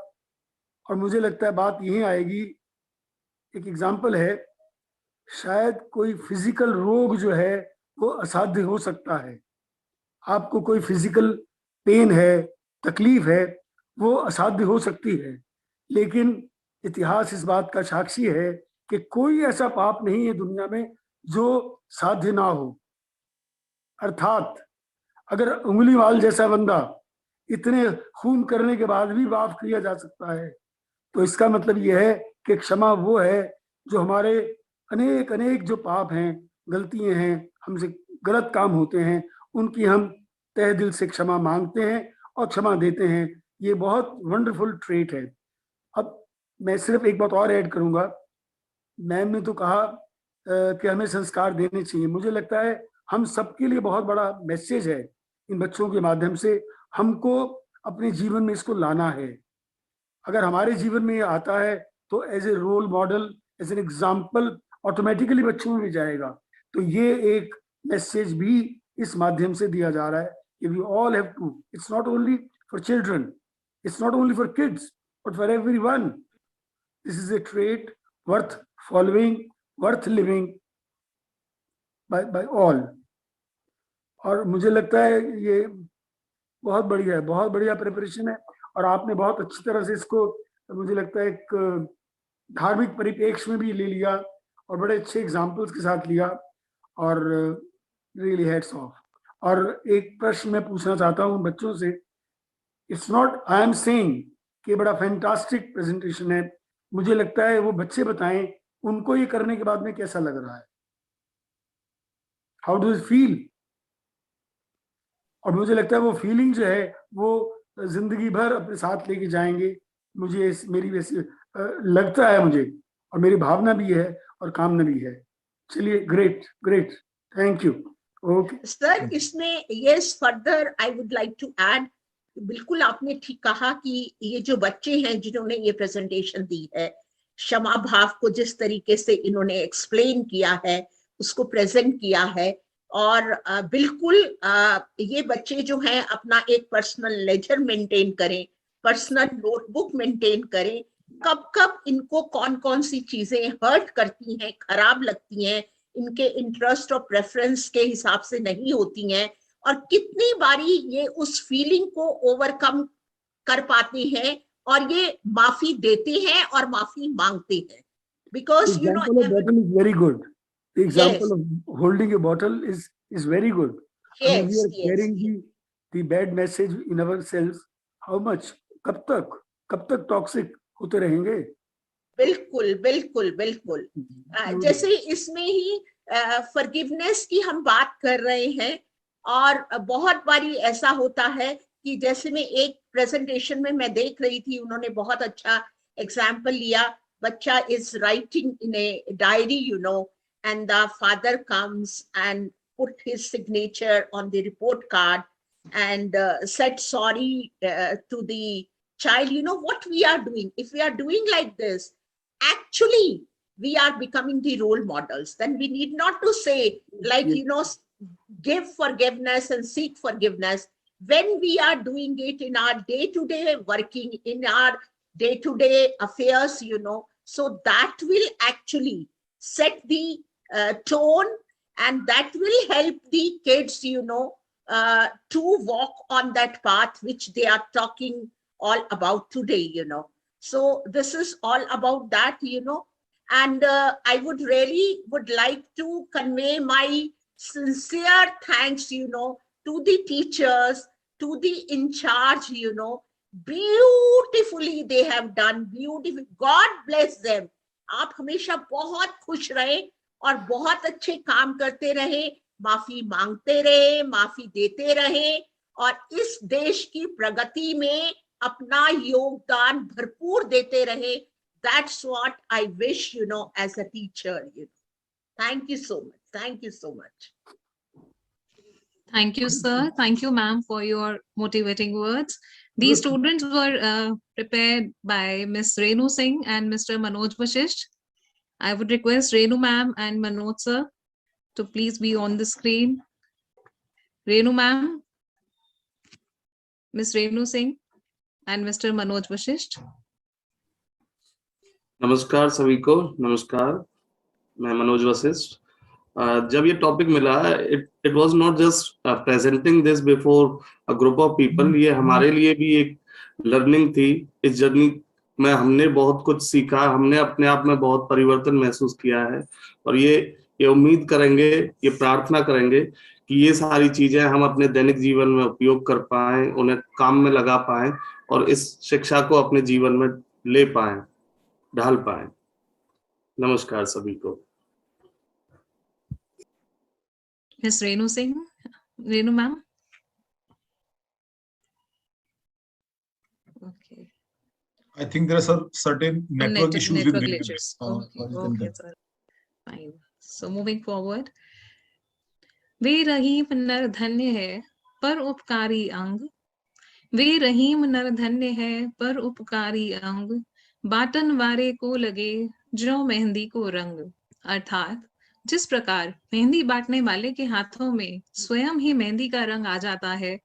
Speaker 26: और मुझे लगता है बात यहीं आएगी. एक एग्जाम्पल है, शायद कोई फिजिकल रोग जो है वो असाध्य हो सकता है. आपको कोई फिजिकल पेन है, तकलीफ है, वो असाध्य हो सकती है, लेकिन इतिहास इस बात का साक्षी है कि कोई ऐसा पाप नहीं है दुनिया में जो साध्य ना हो. अर्थात अगर उंगली वाल जैसा बंदा इतने खून करने के बाद भी माफ किया जा सकता है, तो इसका मतलब यह है कि क्षमा वो है जो हमारे अनेक अनेक जो पाप हैं, गलतियां हैं, हमसे गलत काम होते हैं, उनकी हम तहे दिल से क्षमा मांगते हैं और क्षमा देते हैं. ये बहुत वंडरफुल ट्रेट है. अब मैं सिर्फ एक बात और ऐड करूंगा. मैम ने तो कहा कि हमें संस्कार देने चाहिए. मुझे लगता है हम सबके लिए बहुत बड़ा मैसेज है इन बच्चों के माध्यम से. हमको अपने जीवन में इसको लाना है. अगर हमारे जीवन में ये आता है तो as a role model, as an example, automatically बच्चों में भी जाएगा. तो ये एक मैसेज भी इस माध्यम से दिया जा रहा है कि we all have to, it's not only for children, it's not only for kids, but for everyone. This is a trait worth following, worth living by all. और मुझे लगता है ये बहुत बढ़िया है, बहुत बढ़िया प्रिपरेशन है. और आपने बहुत अच्छी तरह से इसको, मुझे लगता है, एक धार्मिक परिप्रेक्ष्य में भी ले लिया और बड़े अच्छे एग्जाम्पल्स के साथ लिया. और रियली हेड्स ऑफ. और एक प्रश्न मैं पूछना चाहता हूँ बच्चों से. It's not I am saying कि बड़ा फैंटास्टिक प्रेजेंटेशन है. मुझे लगता है वो बच्चे बताएं उनको ये करने के बाद में कैसा लग रहा है, हाउ डू यू फील. और मुझे लगता है वो फीलिंग जो है वो जिंदगी भर अपने साथ लेके जाएंगे. मुझे मेरी वैसे लगता है मुझे, और मेरी भावना भी है और कामना भी है. चलिए, great great, thank you. Okay
Speaker 24: sir, इसमें yes further I would like to add. बिल्कुल आपने ठीक कहा कि ये जो बच्चे हैं जिन्होंने ये प्रेजेंटेशन दी है, क्षमा भाव को जिस तरीके से इन्होंने एक्सप्लेन किया है, उसको प्रेजेंट किया है, और बिल्कुल ये बच्चे जो हैं अपना एक पर्सनल लेजर मेंटेन करें, पर्सनल नोटबुक मेंटेन करें. कब कब इनको कौन कौन सी चीजें हर्ट करती हैं, खराब लगती हैं, इनके इंटरेस्ट और प्रेफरेंस के हिसाब से नहीं होती हैं, और कितनी बारी ये उस फीलिंग को ओवरकम कर पाते हैं और ये माफी देते हैं और माफी मांगते हैं. Because you know,
Speaker 26: bottle is very good. The example of holding a bottle is very good. I mean, we are carrying the bad message in ourselves. How much? कब तक टॉक्सिक होते रहेंगे।
Speaker 24: बिल्कुल बिल्कुल बिल्कुल। जैसे इसमें ही फॉरगिवनेस की हम बात कर रहे हैं, और बहुत बारी ऐसा होता है कि जैसे मैं एक प्रेजेंटेशन में मैं देख रही थी, उन्होंने बहुत अच्छा एग्जाम्पल लिया। बच्चा is writing in a diary, you know, and the father comes and put his signature on the report card and said sorry to the child. You know what we are doing? If we are doing like this, actually we are becoming the role models. Then we need not to say like, you know, give forgiveness and seek forgiveness. When we are doing it in our day-to-day working, in our day-to-day affairs, you know, so that will actually set the tone, and that will help the kids, you know, to walk on that path which they are talking all about today, you know. So this is all about that, you know. And I would really would like to convey my sincere thanks, you know, to the teachers, to the in charge, you know. Beautifully they have done, beautiful. God bless them. आप हमेशा बहुत खुश रहे और बहुत अच्छे काम करते रहे, माफी मांगते रहे, माफी देते रहे, और इस देश की प्रगति में अपना योगदान भरपूर देते रहे. That's what I wish, you know, as a teacher. You know. Thank you so much. Thank you so much.
Speaker 7: Thank you, sir. Thank you, ma'am, for your motivating words. These students were prepared by Ms. Renu Singh and Mr. Manoj Vashisht. I would request Renu ma'am and Manoj sir to please be on the screen. Renu ma'am, Ms. Renu Singh and Mr. Manoj Vashisht.
Speaker 1: नमस्कार सभी को, नमस्कार, मैं मनोज वशिष्ठ। जब ये topic मिला, it was not just presenting this before a group of people, ये हमारे लिए भी एक लर्निंग थी। इस जर्नी में हमने बहुत कुछ सीखा, हमने अपने आप में बहुत परिवर्तन महसूस किया है, और ये उम्मीद करेंगे, ये प्रार्थना करेंगे कि ये सारी चीजें हम अपने दैनिक जीवन में उपयोग कर पाएं, उन्हें काम में लगा पाएं, और इस शिक्षा को अपने जीवन में ले पाएं, ढाल पाएं। नमस्कार सभी को।
Speaker 7: Ms. Renu Singh, Renu ma'am. Okay.
Speaker 25: I think there are some certain network issues with Renu.
Speaker 7: Okay, sir. Fine. So moving forward. वे रहीम नर धन्य है पर उपकारी अंग, वे रहीम नर धन्य है पर उपकारी अंग, बाटन वारे को लगे जो मेहंदी को रंग। अर्थात जिस प्रकार मेहंदी बांटने वाले के हाथों में स्वयं ही मेहंदी का रंग आ जाता है,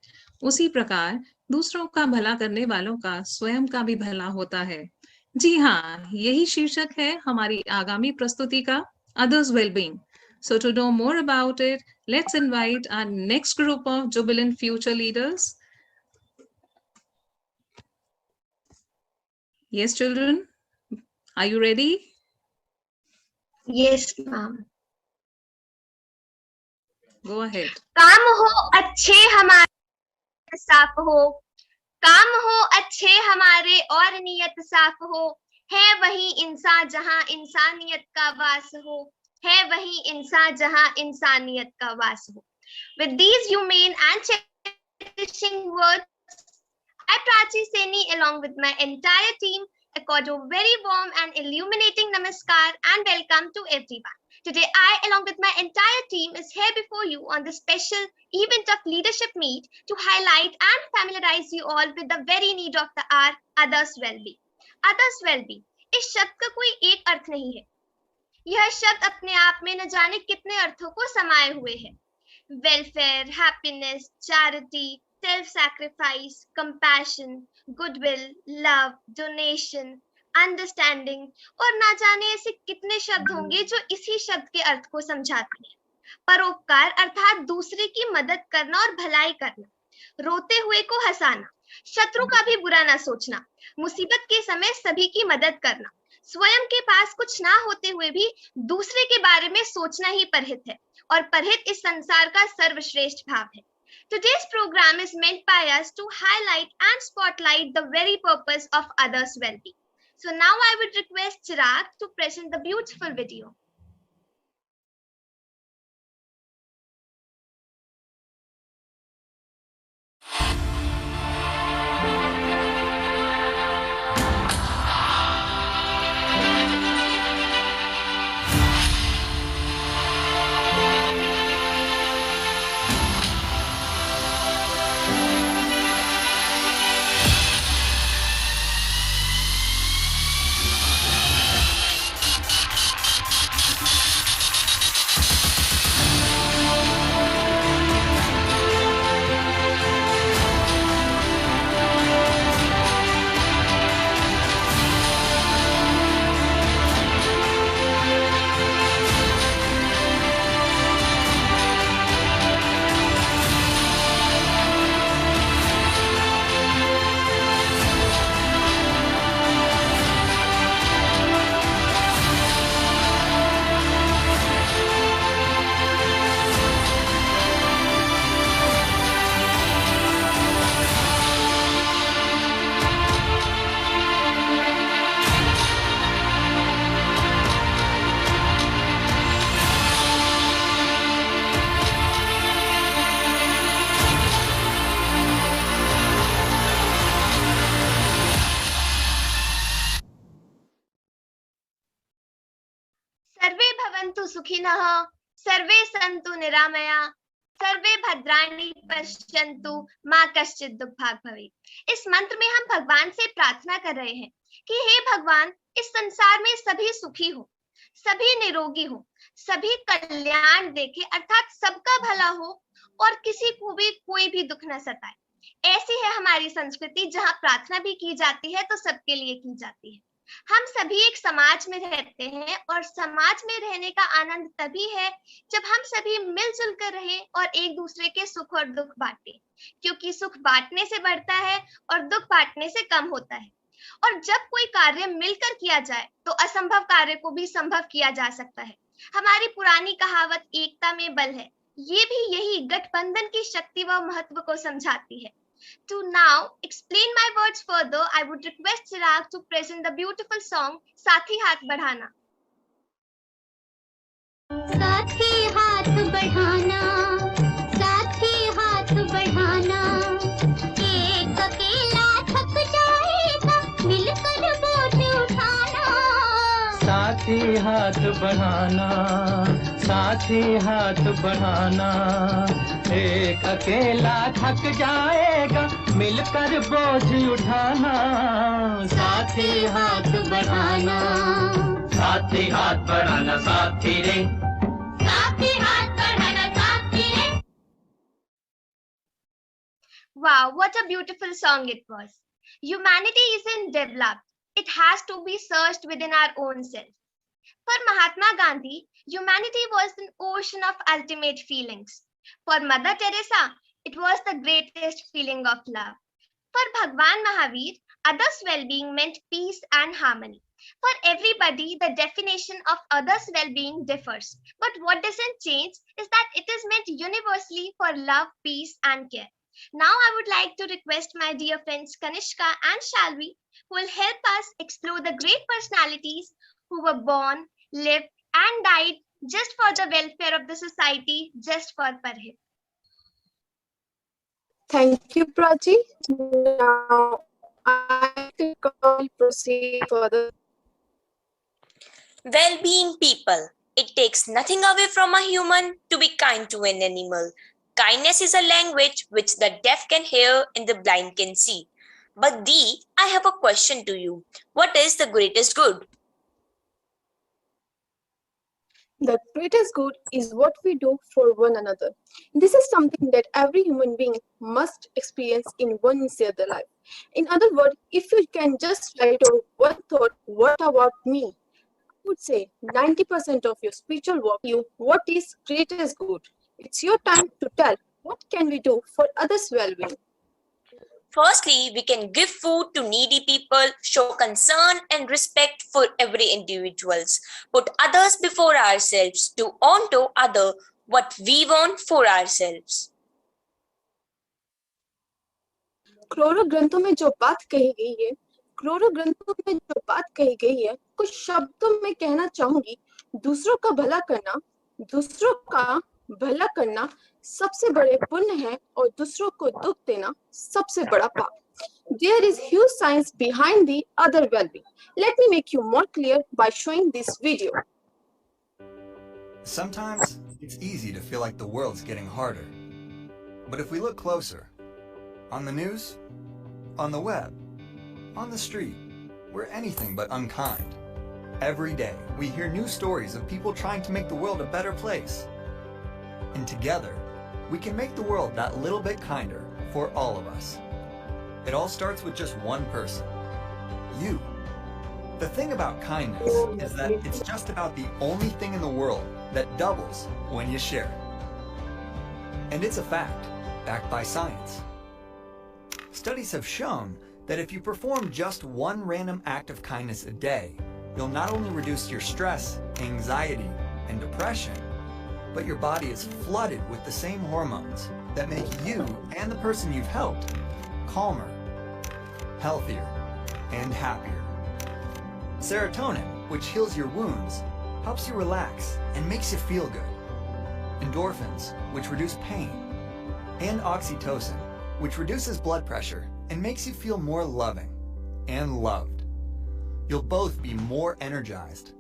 Speaker 7: उसी प्रकार दूसरों का भला करने वालों का स्वयं का भी भला होता है। जी हाँ, यही शीर्षक है हमारी आगामी प्रस्तुति का, others wellbeing. So to know more about it, let's invite our next group of jubilant future leaders. Yes, children, are you ready?
Speaker 8: Yes, ma'am.
Speaker 7: Go ahead.
Speaker 8: काम हो अच्छे हमारे साफ हो, काम हो अच्छे हमारे और नियत साफ हो, है वही इंसान जहां इंसानियत का वास हो, है वही इंसान जहां इंसानियत का वास हो. With these humane and cherishing words, I, Prachi Seni, along with my entire team, accord a very warm and illuminating namaskar and welcome to everyone. Today, I, along with my entire team, is here before you on this special event of leadership meet to highlight and familiarize you all with the very need of the hour, others' well-being. Others' well-being. इस शब्द का कोई एक अर्थ नहीं है. यह शब्द अपने आप में न जाने कितने अर्थों को समाये हुए है. Welfare, happiness, charity, self sacrifice, compassion, goodwill, love, donation, understanding और ना जाने ऐसे कितने शब्द होंगे जो इसी शब्द के अर्थ को समझाते हैं. परोपकार अर्थात दूसरे की मदद करना और भलाई करना, रोते हुए को हंसाना, शत्रु का भी बुरा ना सोचना, मुसीबत के समय सभी की मदद करना, स्वयं के पास कुछ ना होते हुए भी दूसरे के बारे में सोचना ही परहित है, और परहित इस संसार का सर्वश्रेष्ठ भाव है. Today's program is meant by us to highlight and spotlight the very purpose of others' well-being.
Speaker 23: So now I would request Chirag to present the beautiful video. सर्वे भवन्तु सुखिनः, सर्वे सन्तु निरामया, सर्वे भद्राणि पश्यन्तु, माँ कश्चित् दुःखभाग् भवेत्। इस मंत्र में हम भगवान से प्रार्थना कर रहे हैं कि हे भगवान, इस संसार में सभी सुखी हो, सभी निरोगी हो, सभी कल्याण देखे, अर्थात सबका भला हो और किसी को भी कोई भी दुख न सताए। ऐसी है हमारी संस्कृति, जहाँ प्रार्थना भी की जाती है तो सबके लिए की जाती है। हम सभी एक समाज में रहते हैं और समाज में रहने का आनंद तभी है जब हम सभी मिलजुल कर रहें और एक दूसरे के सुख और दुख बांटें, क्योंकि सुख बांटने से बढ़ता है और दुख बांटने से कम होता है। और जब कोई कार्य मिलकर किया जाए तो असंभव कार्य को भी संभव किया जा सकता है। हमारी पुरानी कहावत एकता में बल है, ये भी यही गठबंधन की शक्ति व महत्व को समझाती है। To now explain my words further, I would request Chirag to present the beautiful song साथी हाथ बढ़ाना। साथी हाथ बढ़ाना, साथी हाथ बढ़ाना, एक अकेला थक जाएगा, मिलकर बोझ उठाना।
Speaker 3: साथी हाथ बढ़ाना, साथी हाथ बढ़ाना, एक अकेला थक जाएगा, मिलकर बोझ उठाना। साथी हाथ बढ़ाना, साथी हाथ बढ़ाना, साथी रे,
Speaker 23: साथी हाथ बढ़ाना, साथी रे। Wow, what a beautiful song it was. Humanity isn't developed. It has to be searched within our own self. For Mahatma Gandhi, humanity was an ocean of ultimate feelings. For Mother Teresa, it was the greatest feeling of love. For Bhagwan Mahavir, others' well-being meant peace and harmony. For everybody, the definition of others' well-being differs. But what doesn't change is that it is meant universally for love, peace, and care. Now I would like to request my dear friends Kanishka and Shalvi, who will help us explore the great personalities who were born, lived, and died just for the welfare of the society, just for Parhit.
Speaker 13: Thank you, Prachi. Now I will proceed further.
Speaker 14: Well-being people. It takes nothing away from a human to be kind to an animal. Kindness is a language which the deaf can hear and the blind can see. But Dee, I have a question to you. What is the greatest good?
Speaker 13: The greatest good is what we do for one another. This is something that every human being must experience in once in their life. In other words, if you can just write down one thought, what about me? I would say 90% of your spiritual work, what is greatest good? It's your time to tell what can we do for others' well-being.
Speaker 14: Firstly, we can give food to needy people, show concern and respect for every individuals, put others before ourselves, do unto other what we want for ourselves.
Speaker 13: Chloro ग्रंथों में जो बात कही गई है, करोड़ों ग्रंथों में जो बात कही गई है, कुछ शब्दों में कहना चाहूंगी, दूसरों का भला करना सबसे बड़े पुण्य है और दूसरों को दुख देना सबसे बड़ा पाप. There is huge science behind the other well-being. Let me make you more clear by showing this video.
Speaker 6: Sometimes it's easy to feel like the world's getting harder. But if we look closer, on the news, on the web, on the street, we're anything but unkind. Every day, we hear new stories of people trying to make the world a better place. And together, we can make the world that little bit kinder for all of us. It all starts with just one person, you. The thing about kindness is that it's just about the only thing in the world that doubles when you share. And it's a fact, backed by science. Studies have shown that if you perform just one random act of kindness a day, you'll not only reduce your stress, anxiety, and depression, but your body is flooded with the same hormones that make you and the person you've helped calmer, healthier, and happier. Serotonin, which heals your wounds, helps you relax and makes you feel good. Endorphins, which reduce pain. And oxytocin, which reduces blood pressure and makes you feel more loving and loved. You'll both be more energized,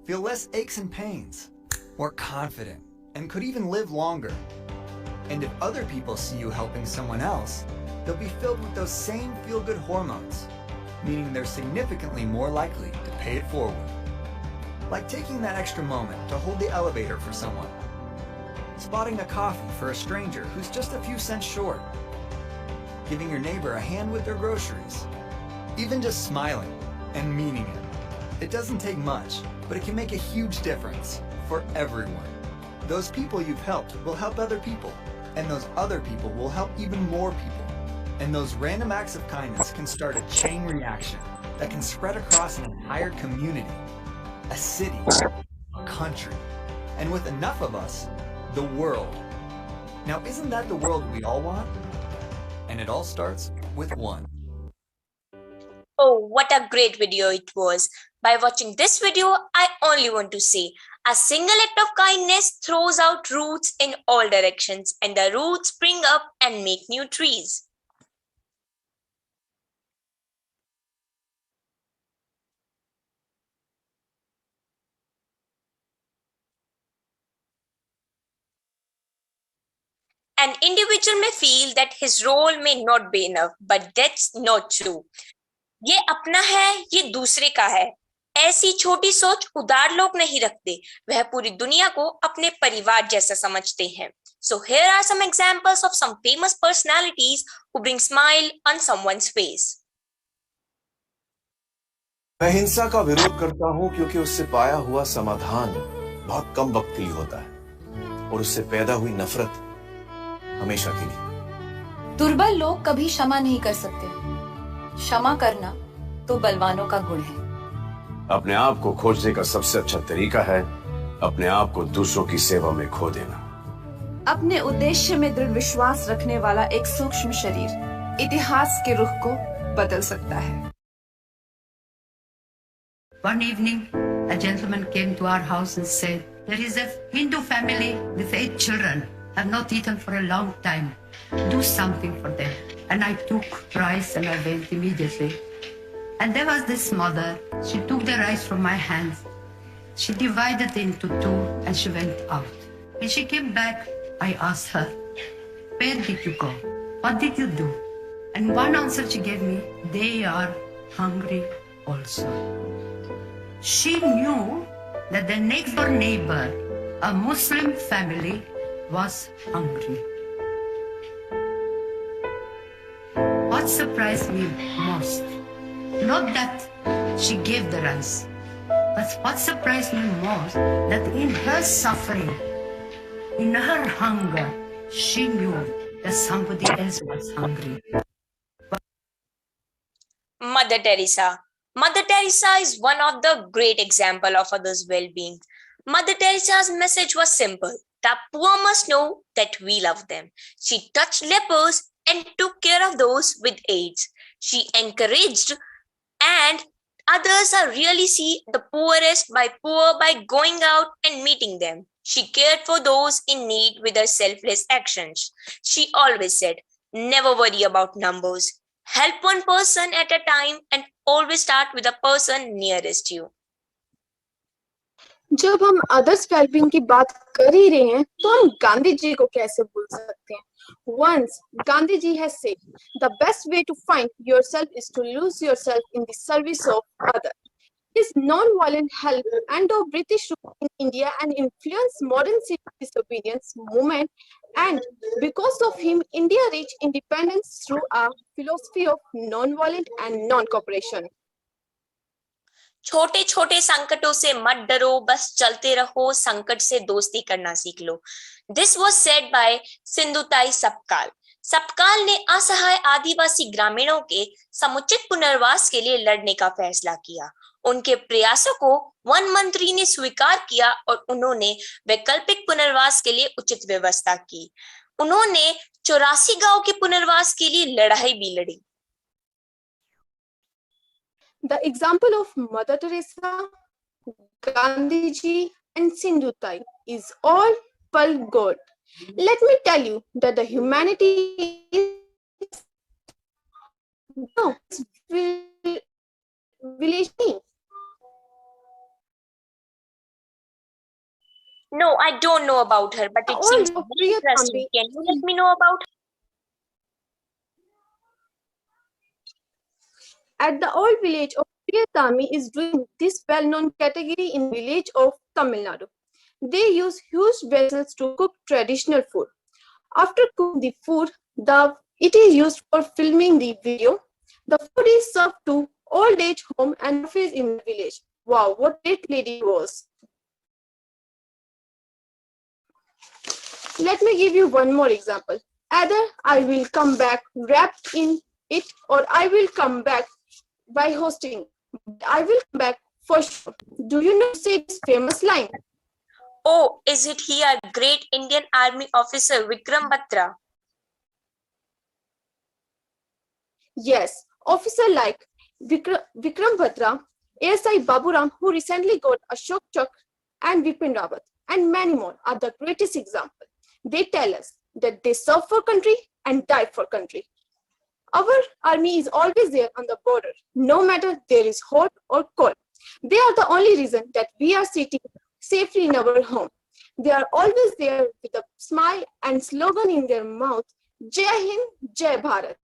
Speaker 6: feel less aches and pains, more confident, and could even live longer. And if other people see you helping someone else, they'll be filled with those same feel-good hormones, meaning they're significantly more likely to pay it forward. Like taking that extra moment to hold the elevator for someone, spotting a coffee for a stranger who's just a few cents short, giving your neighbor a hand with their groceries, even just smiling and meaning it. It doesn't take much, but it can make a huge difference for everyone. Those people you've helped will help other people, and those other people will help even more people. And those random acts of kindness can start a chain reaction that can spread across an entire community, a city, a country, and with enough of us, the world. Now, isn't that the world we all want? And it all starts with one.
Speaker 14: Oh, what a great video it was. By watching this video, I only want to say, a single act of kindness throws out roots in all directions, and the roots spring up and make new trees. An individual may feel that his role may not be enough, but that's not true. ये अपना है, ये दूसरे का है. ऐसी छोटी सोच उदार लोग नहीं रखते, वह पूरी दुनिया को अपने परिवार जैसा समझते हैं. So here are some examples of some famous personalities who bring smile on someone's face.
Speaker 15: मैं हिंसा का विरोध करता हूं क्योंकि उससे पाया हुआ समाधान बहुत कम वक्त के लिए होता है और उससे पैदा हुई नफरत हमेशा के लिए.
Speaker 16: दुर्बल लोग कभी क्षमा नहीं कर सकते. क्षमा करना तो बलवानों का गुण है.
Speaker 15: अपने आप को खोजने का सबसे अच्छा तरीका है अपने आप को दूसरों की सेवा में खो देना.
Speaker 16: अपने उद्देश्य में दृढ़ विश्वास रखने वाला एक सूक्ष्म शरीर इतिहास के रुख को बदल सकता है.
Speaker 18: One evening, a gentleman came to our house and said, "There is a Hindu family with 8 children, have not eaten for a long time. Do something for them." And I took rice and I went immediately. And there was this mother. She took the rice from my hands. She divided it into 2 and she went out. When she came back, I asked her, "Where did you go? What did you do?" And one answer she gave me, "They are hungry also." She knew that the next door neighbor, a Muslim family, was hungry. What surprised me most, not that she gave the rice, but what surprised me most, that in her suffering, in her hunger, she knew that somebody else was hungry.
Speaker 14: Mother Teresa. Mother Teresa is one of the great examples of others' well-being. Mother Teresa's message was simple. The poor must know that we love them. She touched lepers and took care of those with AIDS. She encouraged Others are really see the poorest by poor by going out and meeting them. She cared for those in need with her selfless actions. She always said, never worry about numbers. Help one person at a time and always start with the person nearest you.
Speaker 13: जब हम others wellbeing की बात कर ही रहे हैं तो हम गांधी जी को कैसे भूल सकते हैं? Once Gandhi ji has said, the best way to find yourself is to lose yourself in the service of others. His non-violent help and of British rule in India and influenced modern civil disobedience movement, and because of him, India reached independence through a philosophy of non-violent and non-cooperation.
Speaker 14: छोटे छोटे संकटों से मत डरो, बस चलते रहो, संकट से दोस्ती करना सीख लो. This was said by Sindhutai Sapkal. Sapkal ने असहाय आदिवासी ग्रामीणों के समुचित पुनर्वास के लिए लड़ने का फैसला किया. उनके प्रयासों को वन मंत्री ने स्वीकार किया और उन्होंने वैकल्पिक पुनर्वास के लिए उचित व्यवस्था की. उन्होंने 84 गांव के पुनर्वास के लिए लड़ाई भी लड़ी.
Speaker 13: The example of Mother Teresa, Gandhi ji, and Sindhutai is all pure gold. Let me tell you that the humanity is no village.
Speaker 14: No, I don't know about her, but it seems very interesting. Can you let me know about her?
Speaker 13: At the old village of Priyatami is doing this well-known category in village of Tamil Nadu. They use huge vessels to cook traditional food. After cooking the food, it is used for filming the video. The food is served to old age home and office in the village. Wow, what a great lady was. Let me give you one more example. Either I will come back wrapped in it or I will come back by hosting. I will come back for sure. Do you know this famous line?
Speaker 14: Oh, is it he a great Indian Army officer Vikram Batra?
Speaker 13: Yes, officer like Vikram Batra, ASI Baburam, who recently got Ashok Chakra, and Vipin Rawat, and many more are the greatest example. They tell us that they serve for country and die for country. Our army is always there on the border, no matter there is hot or cold. They are the only reason that we are sitting safely in our home. They are always there with a smile and slogan in their mouth, Jai Hind, Jai Bharat.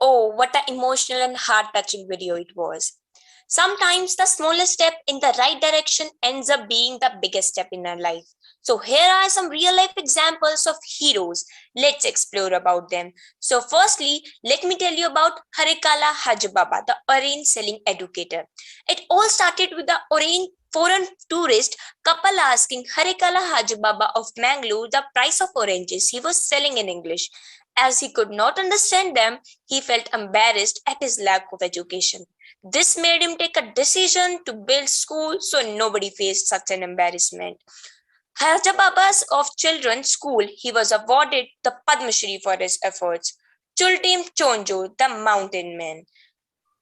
Speaker 14: Oh, what an emotional and heart-touching video it was. Sometimes the smallest step in the right direction ends up being the biggest step in our life. So here are some real-life examples of heroes. Let's explore about them. So firstly, let me tell you about Harikala Hajbaba, the orange selling educator. It all started with the orange foreign tourist couple asking Harikala Hajbaba of Mangalore the price of oranges he was selling in English. As he could not understand them, he felt embarrassed at his lack of education. This made him take a decision to build school so nobody faced such an embarrassment. Hajababa's of children's school, he was awarded the Padma Shri for his efforts. Chultim Chonjo, the mountain man.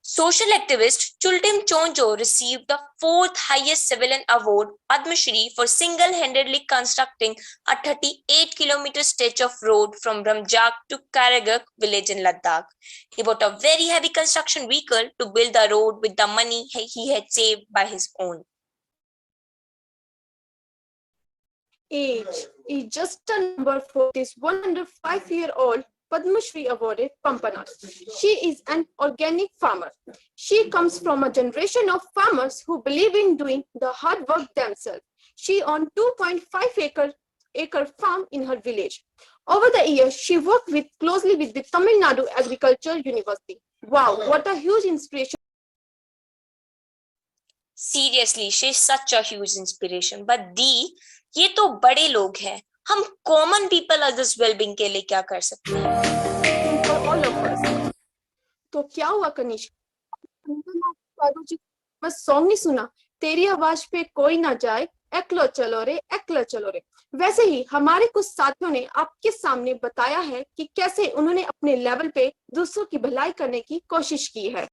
Speaker 14: Social activist Chultim Chonjo received the 4th highest civilian award, Padma Shri, for single-handedly constructing a 38-kilometer stretch of road from Ramjak to Karagak village in Ladakh. He bought a very heavy construction vehicle to build the road with the money he had saved by his own.
Speaker 13: Age is just a number for this 105-year-old Padma Shri awarded Pampana. She is an organic farmer. She comes from a generation of farmers who believe in doing the hard work themselves. She owned 2.5 acre farm in her village. Over the years, she worked closely with the Tamil Nadu Agriculture University. Wow, what a huge inspiration.
Speaker 14: Seriously, she's such a huge inspiration. But दी, ये तो बड़े लोग हैं. हम common people others well-being के लिए क्या कर सकते हैं?
Speaker 13: For all of us. तो क्या हुआ कनिष्का? बस सॉन्ग नहीं सुना, तेरी आवाज पे कोई ना जाए, एकलो चलो रे, एकलो चलो रे। वैसे ही हमारे कुछ साथियों ने आपके सामने बताया है कि कैसे उन्होंने अपने लेवल पे दूसरों की भलाई करने की कोशिश की है।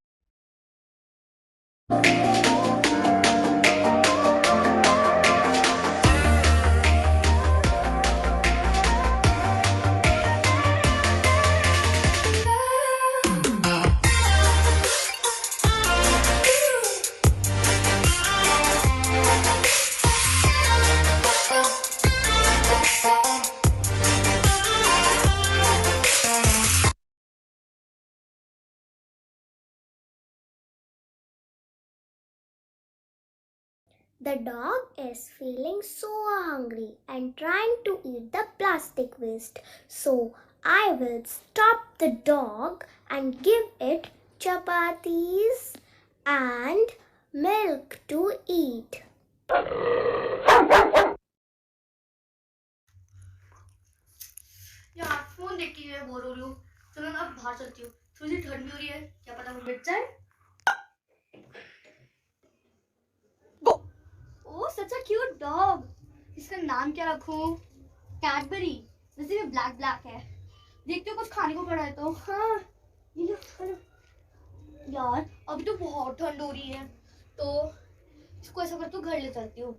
Speaker 9: The dog is feeling so hungry and trying to eat the plastic waste. So I will stop the dog and give it chapatis and milk to eat.
Speaker 11: यार फोन देख के मैं बोर हो रही हूँ, चलो ना बाहर चलती हूँ, थोड़ी सी ठंड भी हो रही है, क्या पता वो मिट जाए। ओह सच अ क्यूट डॉग, इसका नाम क्या रखूं? कैडबरी, वैसे भी ब्लैक ब्लैक है, देखते हो कुछ खाने को पड़ा है तो। हाँ ये लो खा लो। यार अभी तो बहुत ठंड हो रही है, तो इसको ऐसा करती हूँ घर ले चलती हूँ।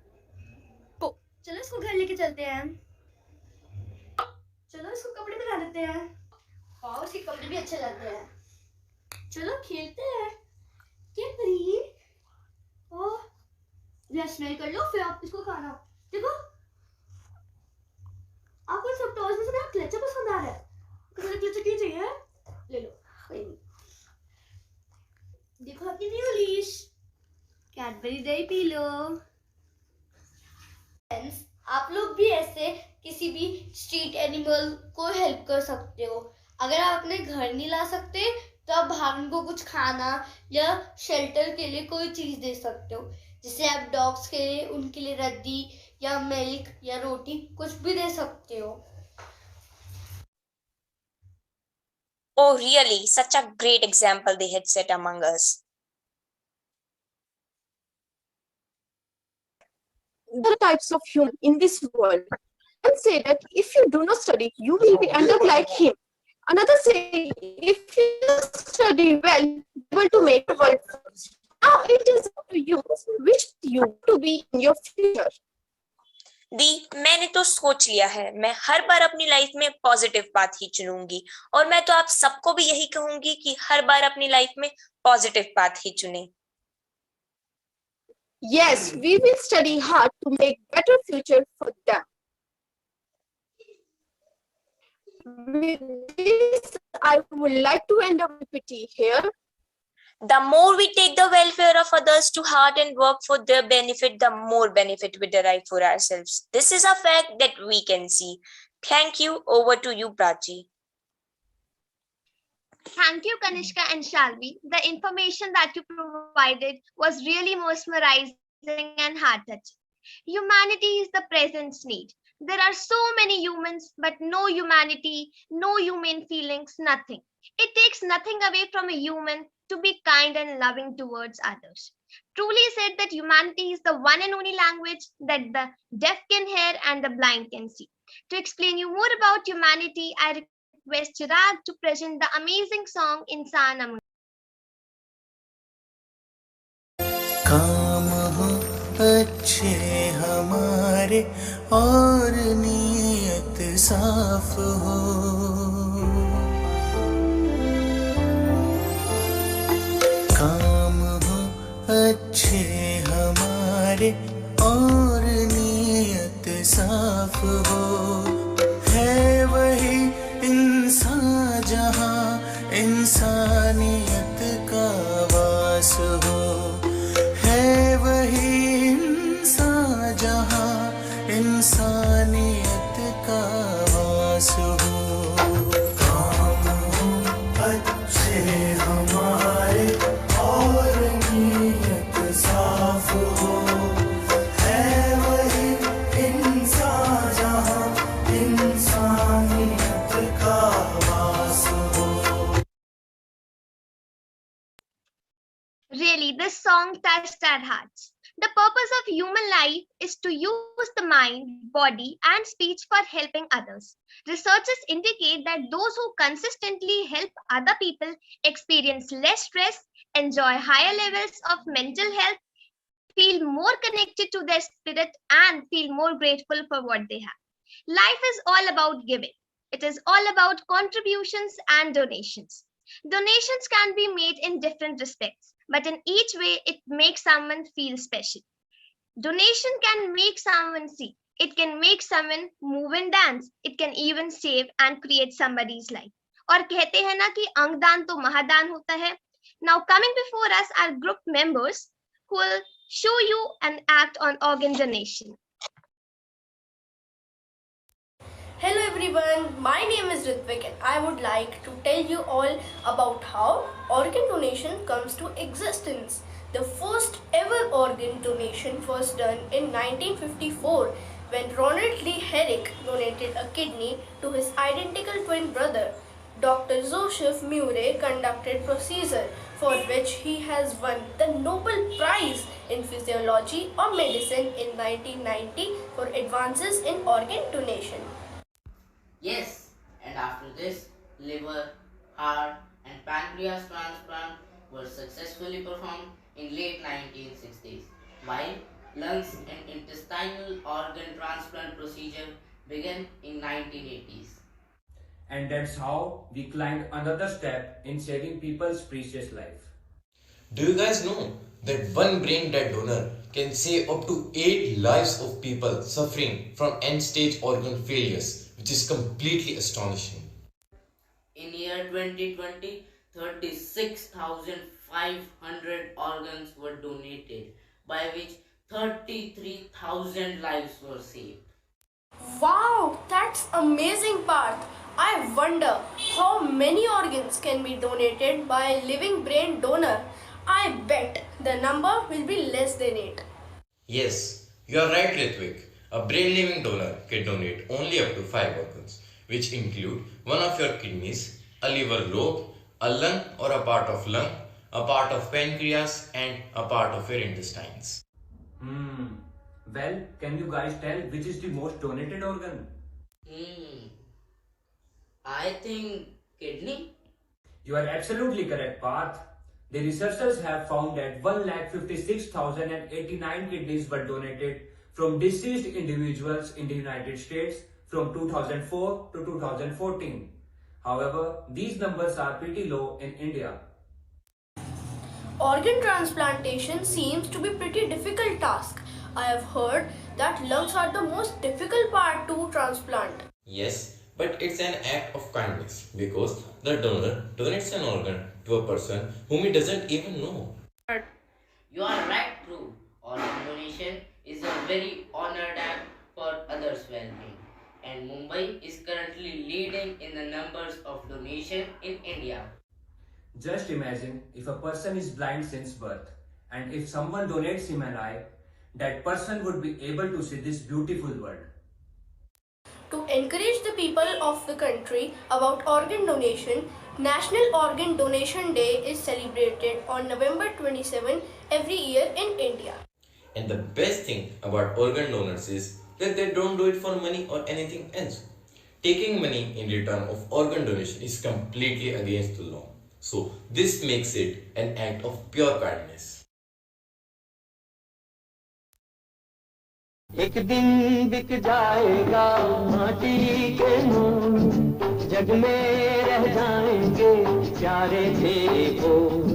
Speaker 11: चलो इसको घर लेके चलते हैं, चलो इसको कपड़े पहना देते हैं। वाह इसके कपड़े भी अच्छे लगते हैं, चलो खेलते हैं। कैडबरी, ओह ये स्मेल कर लो फिर आप इसको खाना। देखो आपको सब टॉयज में से मेरा क्लचर पसंद आ रहा है, मुझे क्लचर क्यों चाहिए? ले लो, कोई नहीं। देखो आपकी न्यू लीश, कैडबरी दही पी लो। फ्रेंड्स, आप लोग भी ऐसे किसी भी स्ट्रीट एनिमल को हेल्प कर सकते हो। अगर आप अपने घर नहीं ला सकते तो आप बाहर उनको कुछ खाना या शेल्टर के लिए कोई चीज दे सकते हो। जैसे आप डॉग्स के लिए उनके लिए रद्दी या मिल्क या रोटी कुछ भी दे सकते हो।
Speaker 14: Oh really, such a great example they had set among us.
Speaker 13: There are types of human in this world. One say that if you do not study, you will be end up like him. Another say if you study well, you will able to make the world. Now it is up to you which you to be in your future.
Speaker 14: दी, मैंने तो सोच लिया है, मैं हर बार अपनी life में positive path ही चुनूंगी, और मैं तो आप सबको भी यही कहूंगी कि हर बार अपनी लाइफ में पॉजिटिव पाथ ही चुनें।
Speaker 13: Yes, we will study hard to make better future for them. With this, I would like to end up PPT here.
Speaker 14: The more we take the welfare of others to heart and work for their benefit, the more benefit we derive for ourselves. This is a fact that we can see. Thank you. Over to you, Prachi.
Speaker 10: Thank you, Kanishka and Shalvi. The information that you provided was really mesmerizing and heart-touching. Humanity is the present need. There are so many humans, but no humanity, no human feelings, nothing. It takes nothing away from a human to be kind and loving towards others. Truly said that humanity is the one and only language that the deaf can hear and the blind can see. To explain you more about humanity, I request Chirag to present the amazing song Insan Amul.
Speaker 12: काम हो अच्छे हमारे और नीयत साफ हो, काम हो अच्छे हमारे और नीयत साफ हो, है वही इंसान जहाँ इंसानियत का वास हो, है वही इंसान जहाँ इंसानियत का वास हो। काम हो अच्छे हमारे
Speaker 23: Really, this song touched our hearts. The purpose of human life is to use the mind, body, and speech for helping others. Researchers indicate that those who consistently help other people experience less stress, enjoy higher levels of mental health, feel more connected to their spirit, and feel more grateful for what they have. Life is all about giving. It is all about contributions and donations. Donations can be made in different respects, but in each way, it makes someone feel special. Donation can make someone see. It can make someone move and dance. It can even save and create somebody's life. और कहते हैं ना कि अंगदान तो महादान होता है. Now coming before us are group members who will show you an act on organ donation.
Speaker 5: Hello everyone, my name is Ritvik and I would like to tell you all about how organ donation comes to existence. The first ever organ donation was done in 1954 when Ronald Lee Herrick donated a kidney to his identical twin brother. Dr. Joseph Murray conducted procedure for which he has won the Nobel Prize in Physiology or Medicine in 1990 for advances in organ donation.
Speaker 17: Yes, and after this, liver, heart, and pancreas transplant were successfully performed in late 1960s, while lungs and intestinal organ transplant procedure began in 1980s.
Speaker 19: And that's how we climbed another step in saving people's precious life.
Speaker 20: Do you guys know that one brain dead donor can save up to 8 lives of people suffering from end-stage organ failures, which is completely astonishing.
Speaker 17: In year 2020, 36,500 organs were donated, by which 33,000 lives were saved.
Speaker 5: Wow, that's amazing part. I wonder how many organs can be donated by a living brain donor. I bet the number will be less than 8.
Speaker 20: Yes, you are right, Ritvik. A brain living donor can donate only up to 5 organs, which include one of your kidneys, a liver lobe, a lung or a part of lung, a part of pancreas, and a part of your intestines.
Speaker 19: Well, can you guys tell which is the most donated organ?
Speaker 17: I think kidney.
Speaker 19: You are absolutely correct, Parth. The researchers have found that 1,56,089 kidneys were donated from deceased individuals in the United States from 2004 to 2014. However, these numbers are pretty low in India.
Speaker 5: Organ transplantation seems to be pretty difficult task. I have heard that lungs are the most difficult part to transplant.
Speaker 20: Yes, but it's an act of kindness because the donor donates an organ to a person whom he doesn't even know.
Speaker 17: You are right, true. Organ donation is a very honored act for others' well-being. And Mumbai is currently leading in the numbers of donation in India.
Speaker 19: Just imagine if a person is blind since birth and if someone donates him an eye, that person would be able to see this beautiful world.
Speaker 5: To encourage the people of the country about organ donation, National Organ Donation Day is celebrated on November 27 every year in India.
Speaker 20: And the best thing about organ donors is that they don't do it for money or anything else. Taking money in return of organ donation is completely against the law. So this makes it an act of pure kindness.
Speaker 3: एक दिन बिक जाएगा माटी के मोल, जग में रह जाएंगे प्यारे तेरे बोल।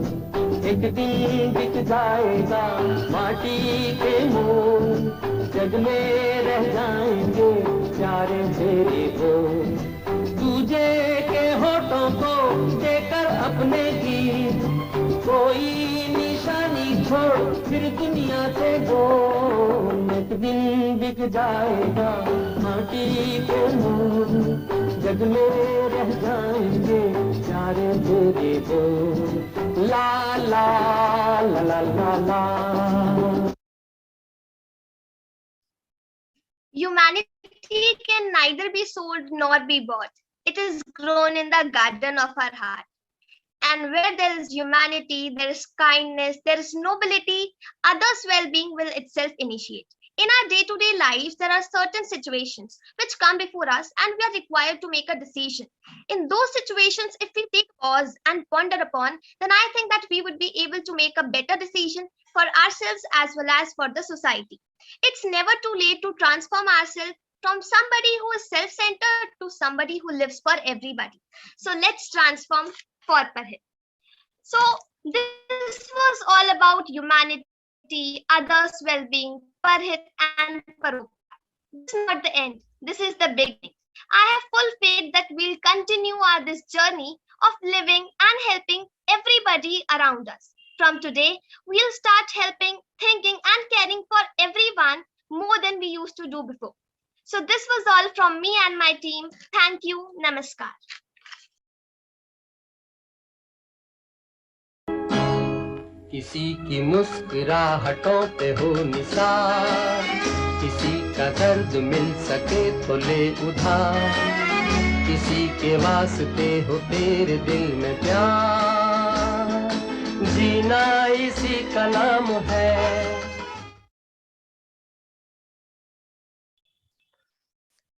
Speaker 3: एक दिन बिक जाएगा माटी के मोल, जग में रह जाएंगे प्यारे तेरे बोल। तुझे के होठों को देकर अपने गीत, कोई निशानी छोड़ फिर दुनिया से बोल। एक दिन बिक जाएगा माटी के मोल, जग में रह जाएंगे प्यारे तेरे बोल। ला ला ला ला ला ला।
Speaker 23: Humanity can neither be sold nor be bought. It is grown in the garden of our heart.
Speaker 8: And where there is humanity, there is kindness, there is nobility, others' well being will itself initiate. In our day to day lives, there are certain situations which come before us and we are required to make a decision. In those situations, if we take pause and ponder upon, then I think that we would be able to make a better decision for ourselves as well as for the society. It's never too late to transform ourselves from somebody who is self centered to somebody who lives for everybody. So let's transform for Parhit. So this was all about humanity, others' well-being, Parhit and Paropar. This is not the end. This is the beginning. I have full faith that we'll continue this journey of living and helping everybody around us. From today, we'll start helping, thinking, and caring for everyone more than we used to do before. So this was all from me and my team. Thank you. Namaskar.
Speaker 3: किसी की मुस्कुराहटों पे हो निसार, किसी का दर्द मिल सके तो ले उधार, किसी के वास्ते हो तेरे दिल में प्यार, जीना इसी का नाम है.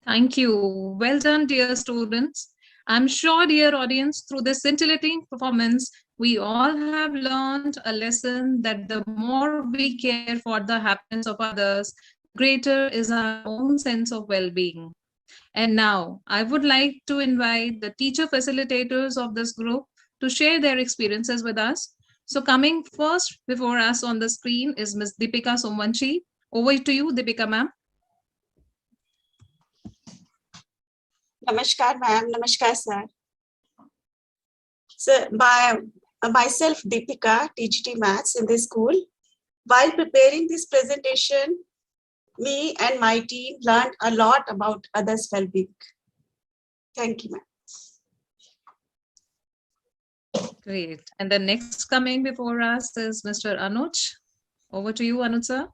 Speaker 7: Thank you. Well done, dear students. I'm sure, dear audience, through this scintillating performance, we all have learned a lesson that the more we care for the happiness of others, the greater is our own sense of well-being. And now, I would like to invite the teacher facilitators of this group to share their experiences with us. So coming first before us on the screen is Ms. Deepika Somvanshi. Over to you, Deepika ma'am.
Speaker 2: Namaskar, ma'am. Namaskar, sir. So, myself, Deepika, TGT Maths in this school. While preparing this presentation, me and my team learned a lot about others' well-being. Thank you, ma'am.
Speaker 7: Great. And the next coming before us is Mr. Anuj. Over to you, Anuj sir.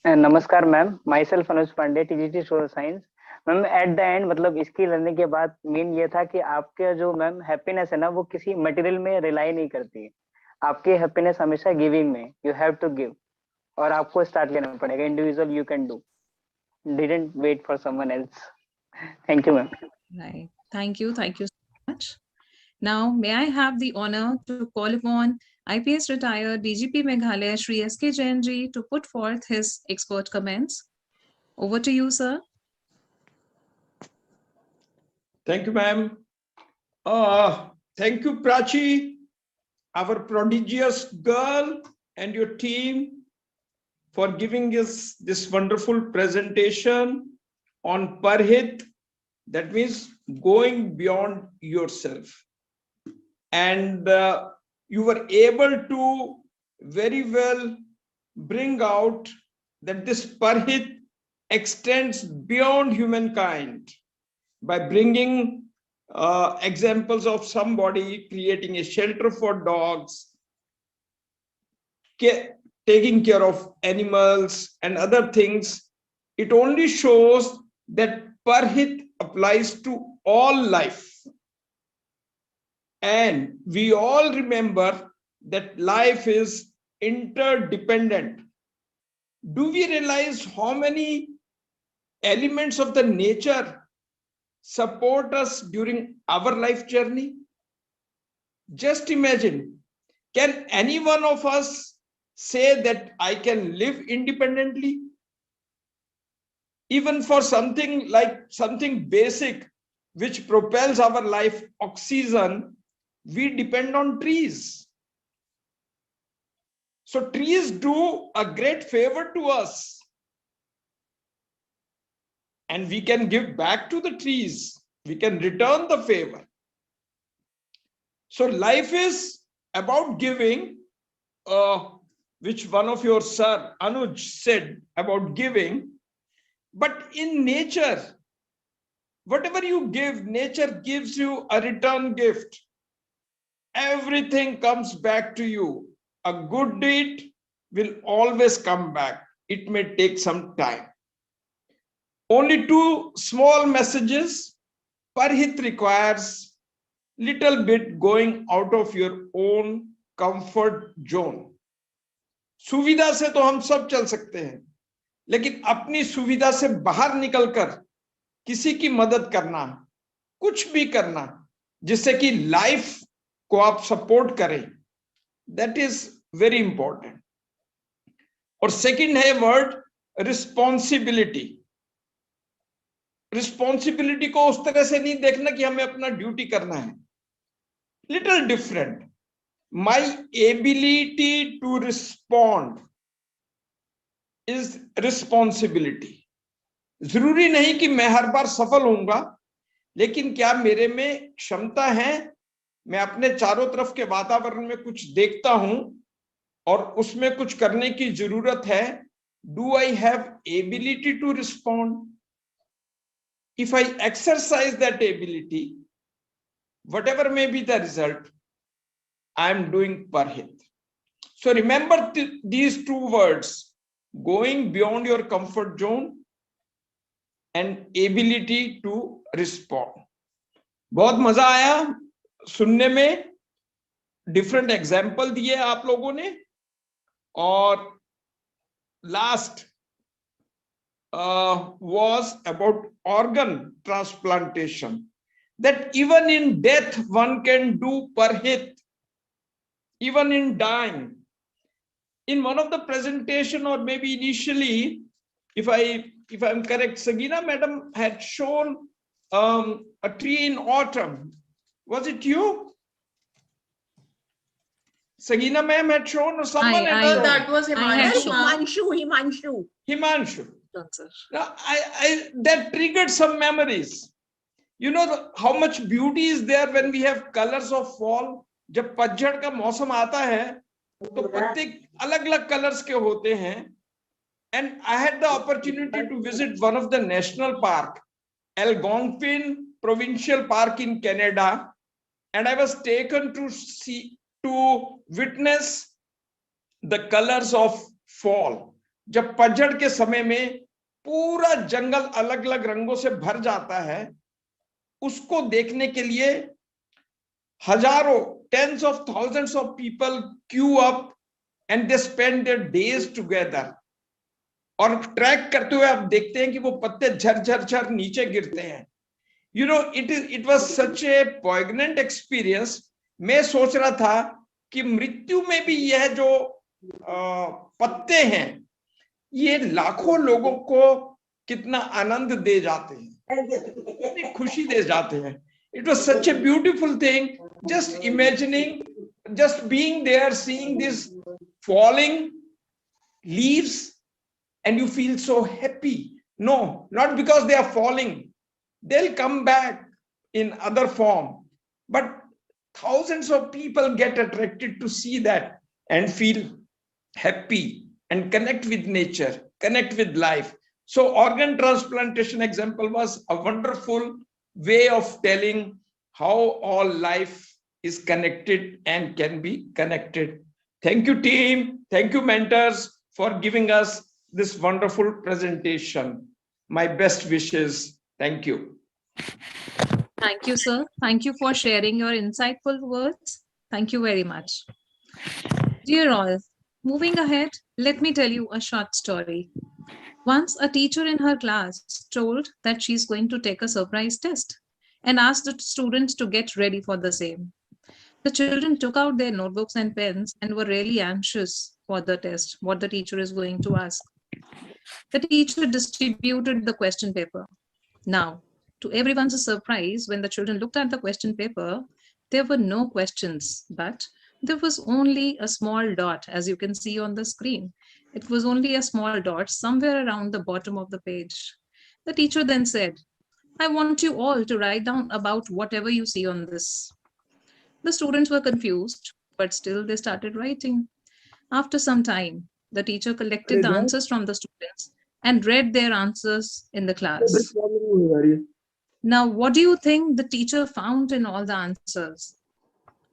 Speaker 4: नमस्कार ma'am, my self Anuj Pandey, TGT social science. Ma'am at the end मतलब इसकी learning के बाद main ये था कि आपके जो मैम हैप्पीनेस है ना वो किसी मटेरियल में रिलाई नहीं करती. आपकी हैप्पीनेस हमेशा गिविंग में, यू हैव टू गिव, और आपको स्टार्ट लेना पड़ेगा. Individual you can do, didn't wait for someone else. Thank you ma'am.
Speaker 7: Right. Thank you so much. Now, may I have the honor to call upon IPS retired DGP Meghalaya Shri S.K. Jain ji to put forth his expert comments. Over to you, sir.
Speaker 21: Thank you, ma'am. Thank you, Prachi, our prodigious girl, and your team for giving us this wonderful presentation on Parhit. That means going beyond yourself. And you were able to very well bring out that this Parhit extends beyond humankind by bringing examples of somebody creating a shelter for dogs, taking care of animals and other things. It only shows that Parhit applies to all life. And we all remember that life is interdependent. Do we realize how many elements of the nature support us during our life journey? Just imagine, can any one of us say that I can live independently? Even for something like something basic which propels our life, oxygen, we depend on trees. So trees do a great favor to us. And we can give back to the trees. We can return the favor. So life is about giving, which one of your sir, Anuj, said about giving. But in nature, whatever you give, nature gives you a return gift. Everything comes back to you. A good deed will always come back. It may take some time. Only two small messages. Parhit requires little bit going out of your own comfort zone. सुविधा से तो हम सब चल सकते हैं, लेकिन अपनी सुविधा से बाहर निकलकर किसी की मदद करना, कुछ भी करना जिससे कि लाइफ को आप सपोर्ट करें, दैट इज वेरी इंपॉर्टेंट. और सेकंड है वर्ड रिस्पॉन्सिबिलिटी. रिस्पॉन्सिबिलिटी को उस तरह से नहीं देखना कि हमें अपना ड्यूटी करना है. Little different. My ability to respond is responsibility. जरूरी नहीं कि मैं हर बार सफल होऊंगा, लेकिन क्या मेरे में क्षमता है, मैं अपने चारों तरफ के वातावरण में कुछ देखता हूं और उसमें कुछ करने की जरूरत है. Do I have ability to respond? If I exercise that ability, whatever may be the result, I am doing parhit. So remember these two words, going beyond your comfort zone and ability to respond. बहुत मजा आया सुनने में. Different example दिए आप लोगों ने. और last was about organ transplantation, that even in death one can do parhit, even in dying. In one of the presentation, or maybe initially, if I'm correct, Sagina madam had shown a tree in autumn. Was it you? Sagina ma'am had shown, or someone had shown?
Speaker 1: That was Himanshu.
Speaker 21: Himanshu. Now, that triggered some memories. You know how much beauty is there when we have colors of fall. जब पतझड़ का मौसम आता है तो पत्ते अलग अलग कलर्स के होते हैं. And I had the opportunity to visit one of the national park, Algonquin Provincial Park in Canada, and I was taken to witness the colors of fall. जब पतझड़ के समय में पूरा जंगल अलग अलग रंगों से भर जाता है, उसको देखने के लिए हजारों, tens of thousands of people queue up and they spend their days together. और ट्रैक करते हुए आप देखते हैं कि वो पत्ते झर नीचे गिरते हैं. You know, it was such a poignant experience. मैं सोच रहा था कि मृत्यु में भी यह जो पत्ते हैं, ये लाखों लोगों को कितना आनंद दे जाते हैं, कितनी खुशी दे जाते हैं. It was such a beautiful thing. Just imagining, just being there, seeing these falling leaves, and you feel so happy. No, not because they are falling. They'll come back in other form. But thousands of people get attracted to see that and feel happy and connect with nature, connect with life. So organ transplantation example was a wonderful way of telling how all life is connected and can be connected. Thank you, team. Thank you, mentors, for giving us this wonderful presentation. My best wishes. Thank you.
Speaker 7: Thank you, sir. Thank you for sharing your insightful words. Thank you very much. Dear all, moving ahead, let me tell you a short story. Once a teacher in her class told that she's going to take a surprise test and asked the students to get ready for the same. The children took out their notebooks and pens and were really anxious for the test, what the teacher is going to ask. The teacher distributed the question paper. Now, to everyone's surprise, when the children looked at the question paper, there were no questions, but there was only a small dot, as you can see on the screen. It was only a small dot somewhere around the bottom of the page. The teacher then said, I want you all to write down about whatever you see on this. The students were confused, but still they started writing. After some time, the teacher collected the answers from the students and read their answers in the class. Now, what do you think the teacher found in all the answers?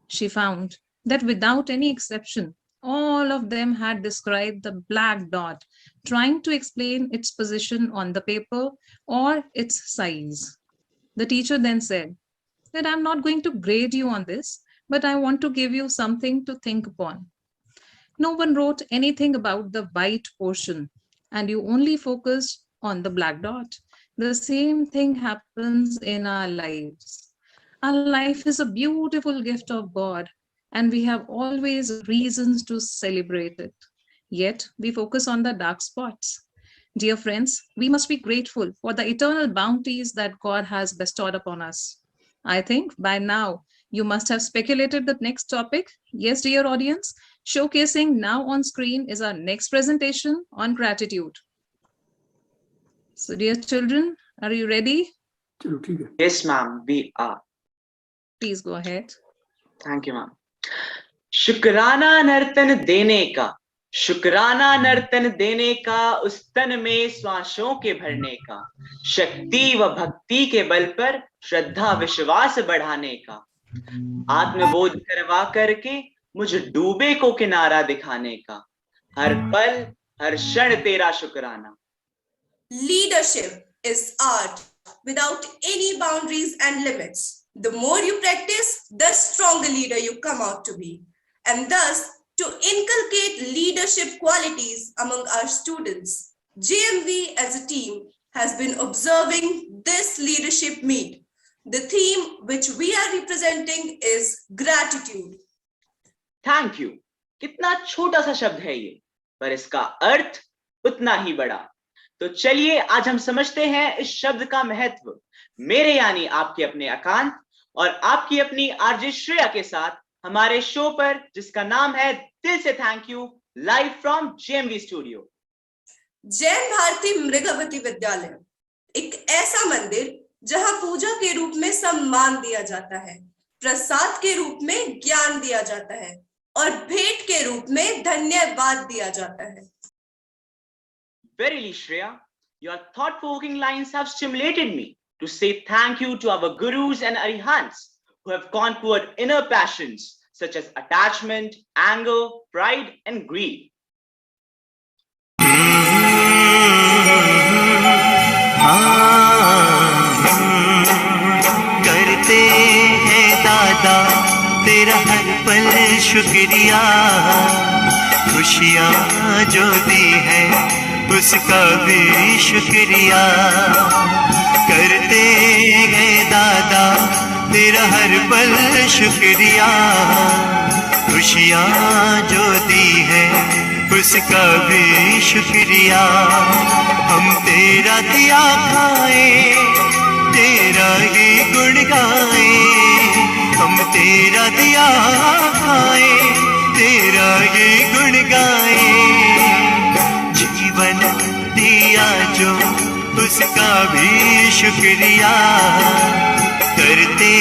Speaker 7: She found that without any exception, all of them had described the black dot, trying to explain its position on the paper or its size. The teacher then said, that I'm not going to grade you on this, but I want to give you something to think upon. No one wrote anything about the white portion, and you only focused on the black dot. The same thing happens in our lives. Our life is a beautiful gift of God, and we have always reasons to celebrate it. Yet we focus on the dark spots. Dear friends, we must be grateful for the eternal bounties that God has bestowed upon us. I think by now you must have speculated the next topic. Yes, dear audience, showcasing now on screen is our next presentation on gratitude. So, dear children, are you ready?
Speaker 6: Yes, ma'am, we are.
Speaker 7: Please go ahead.
Speaker 6: Thank you, ma'am. शुक्राना नर्तन देने का, शुक्राना नर्तन देने का, उस तन में श्वासों के भरने का, शक्ति व भक्ति के बल पर श्रद्धा विश्वास बढ़ाने का, आत्मबोध करवा करके मुझ डूबे को किनारा दिखाने का, हर पल हर क्षण तेरा शुक्राना.
Speaker 15: Leadership is art without any boundaries and limits. The more you practice, the stronger leader you come out to be. And thus, to inculcate leadership qualities among our students, JMV as a team has been observing this leadership meet. The theme which we are representing is gratitude.
Speaker 6: Thank you. कितना छोटा सा शब्द है ये, पर इसका अर्थ उतना ही बड़ा. तो चलिए आज हम समझते हैं इस शब्द का महत्व. मेरे यानी आपके अपने आकांत और आपकी अपनी आरजे श्रेया के साथ हमारे शो पर, जिसका नाम है दिल से thank you, live from JMV studio.
Speaker 15: Jain Bharati Mrigavati Vidyalaya एक ऐसा मंदिर जहां पूजा के रूप में सम्मान दिया जाता है, प्रसाद के रूप में ज्ञान दिया जाता है और भेंट के रूप में धन्यवाद दिया जाता है.
Speaker 6: Verily, Shreya, your thought-provoking lines have stimulated me to say thank you to our gurus and arihants who have conquered inner passions such as attachment, anger, pride, and greed.
Speaker 12: करते हैं दादा तेरा हर पल शुक्रिया, खुशियाँ जो दी है उसका भी शुक्रिया. करते हैं दादा तेरा हर पल शुक्रिया, खुशियाँ जो दी है उसका भी शुक्रिया. हम तेरा दिया खाए, तेरा ही गुण गाए, हम तेरा दिया खाए, तेरा ही गुण गाए. जीवन दिया जो उसका भी शुक्रिया, करते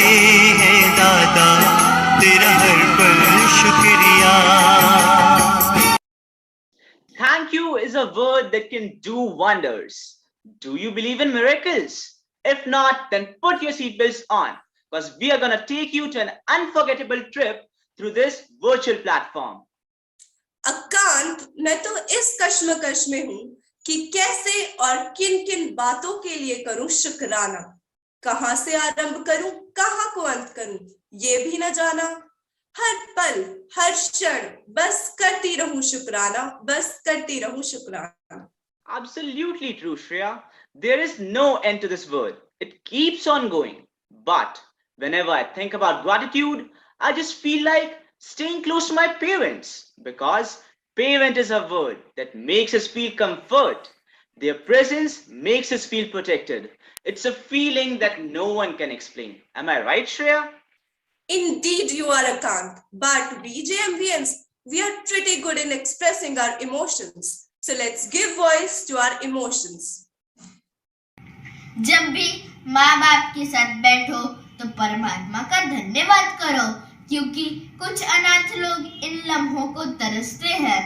Speaker 12: हैं दादा तेरा हर पल शुक्रिया.
Speaker 6: Thank you is a word that can do wonders. Do you believe in miracles? If not, then put your seatbelts on, because we are going to take you to an unforgettable trip through this virtual platform.
Speaker 15: अकांत, मैं तो इस कश्मकश में हूँ कि कैसे और किन किन बातों के लिए करूं शुक्राना. कहां से आरंभ करूं, कहां को अंत करूं, ये भी न जाना. हर पल हर क्षण बस करती रहूं शुक्राना, बस करती रहूं शुक्राना.
Speaker 6: Absolutely true, Shreya. There is no end to this word. It keeps on going. But whenever I think about gratitude, I just feel like staying close to my parents, because parent is a word that makes us feel comfort. Their presence makes us feel protected. It's a feeling that no one can explain. Am I right, Shreya?
Speaker 15: Indeed, you are Akant. But we JMVians, we are pretty good in expressing our emotions. So let's give voice to our emotions.
Speaker 22: जब भी माँ बाप के साथ बैठो तो परमात्मा का धन्यवाद करो, क्योंकि कुछ अनाथ लोग इन लम्हों को तरसते हैं.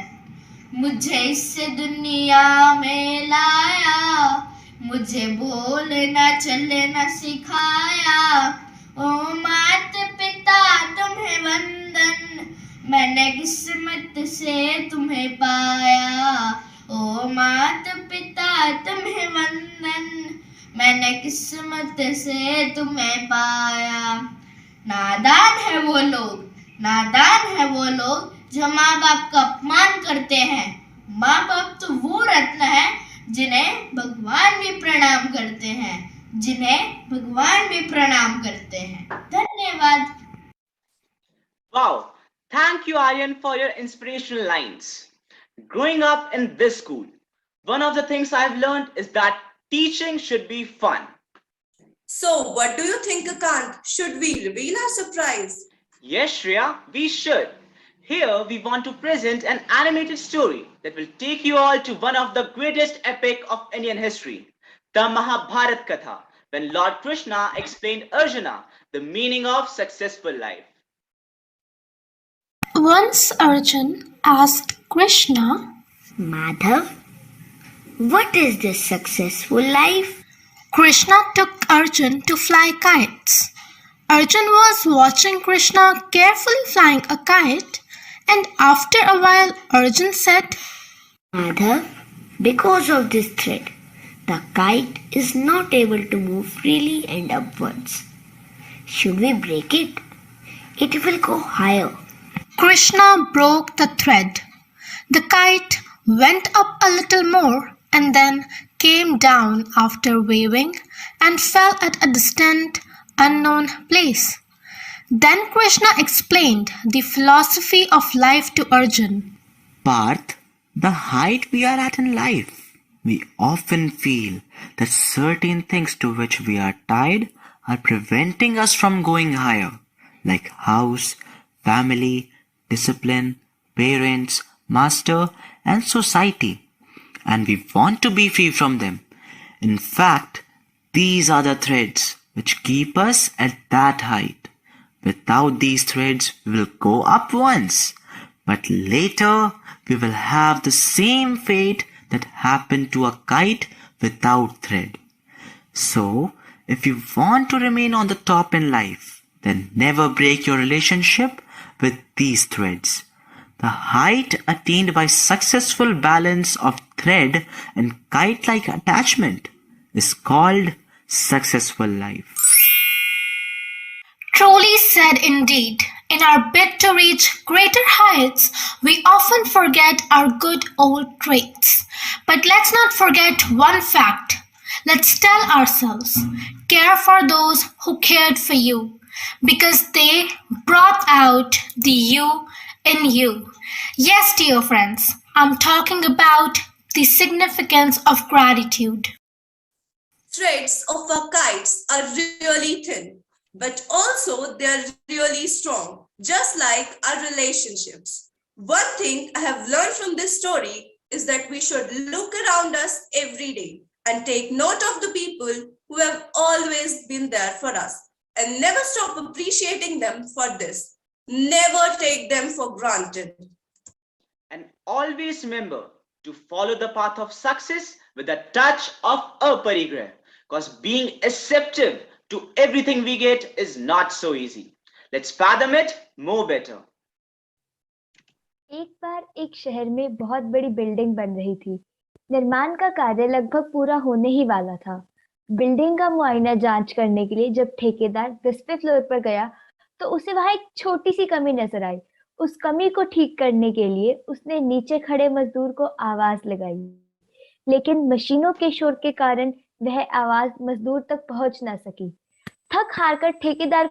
Speaker 22: मुझे इससे दुनिया में लाया, मुझे बोलना चलना सिखाया. ओ माता पिता तुम्हें वंदन, मैंने किस्मत से तुम्हें पाया. ओ माता पिता तुम्हें वंदन, मैंने किस्मत से तुम्हें पाया। नादान है वो लोग, नादान है वो लोग जो माँ बाप का अपमान करते हैं। माँ बाप तो वो रत्न है जिन्हें भगवान भी प्रणाम करते हैं, जिन्हें भगवान भी प्रणाम करते हैं। धन्यवाद।
Speaker 6: Wow, thank you, Aryan, for your inspirational lines. Growing up in this school, one of the things I've learned is that teaching should be fun.
Speaker 15: So, what do you think, Akant? Should we reveal our surprise?
Speaker 6: Yes, Shreya, we should. Here, we want to present an animated story that will take you all to one of the greatest epic of Indian history, the Mahabharat Katha, when Lord Krishna explained Arjuna the meaning of successful life.
Speaker 9: Once Arjun asked Krishna,
Speaker 22: Madhav, what is this successful life?
Speaker 9: Krishna took Arjun to fly kites. Arjun was watching Krishna carefully flying a kite, and after a while Arjun said,
Speaker 22: Madhav, because of this thread, the kite is not able to move freely and upwards. Should we break it? It will go higher.
Speaker 9: Krishna broke the thread. The kite went up a little more and then came down after waving and fell at a distant, unknown place. Then Krishna explained the philosophy of life to Arjun.
Speaker 16: Parth, the height we are at in life, we often feel that certain things to which we are tied are preventing us from going higher, like house, family, discipline, parents, master, and society. And we want to be free from them. In fact, these are the threads which keep us at that height. Without these threads, we will go up once, but later we will have the same fate that happened to a kite without thread. So, if you want to remain on the top in life, then never break your relationship with these threads. The height attained by successful balance of thread and kite-like attachment is called successful life.
Speaker 9: Truly said indeed. In our bid to reach greater heights, we often forget our good old traits. But let's not forget one fact. Let's tell ourselves, care for those who cared for you, because they brought out the you in you. Yes, dear friends, I'm talking about the significance of gratitude.
Speaker 15: Threads of our kites are really thin, but also they're really strong, just like our relationships. One thing I have learned from this story is that we should look around us every day and take note of the people who have always been there for us and never stop appreciating them for this. Never take them for granted.
Speaker 6: And always remember to follow the path of success with a touch of aparigraha, because being acceptive to everything we get is not so easy. Let's fathom it more better.
Speaker 18: एक बार एक शहर में बहुत बड़ी building बन रही थी। निर्माण का कार्य लगभग पूरा होने ही वाला था। बिल्डिंग का मुआयना जांच करने के लिए जब ठेकेदार 10वें फ्लोर पर गया तो उसे वहां एक छोटी सी कमी नजर आई। उस कमी को ठीक करने के लिए उसने नीचे खड़े मजदूर को आवाज लगाई, लेकिन मशीनों के शोर के कारण वह आवाज मजदूर तक पहुंच ना सकी। थक हारकर ठेकेदार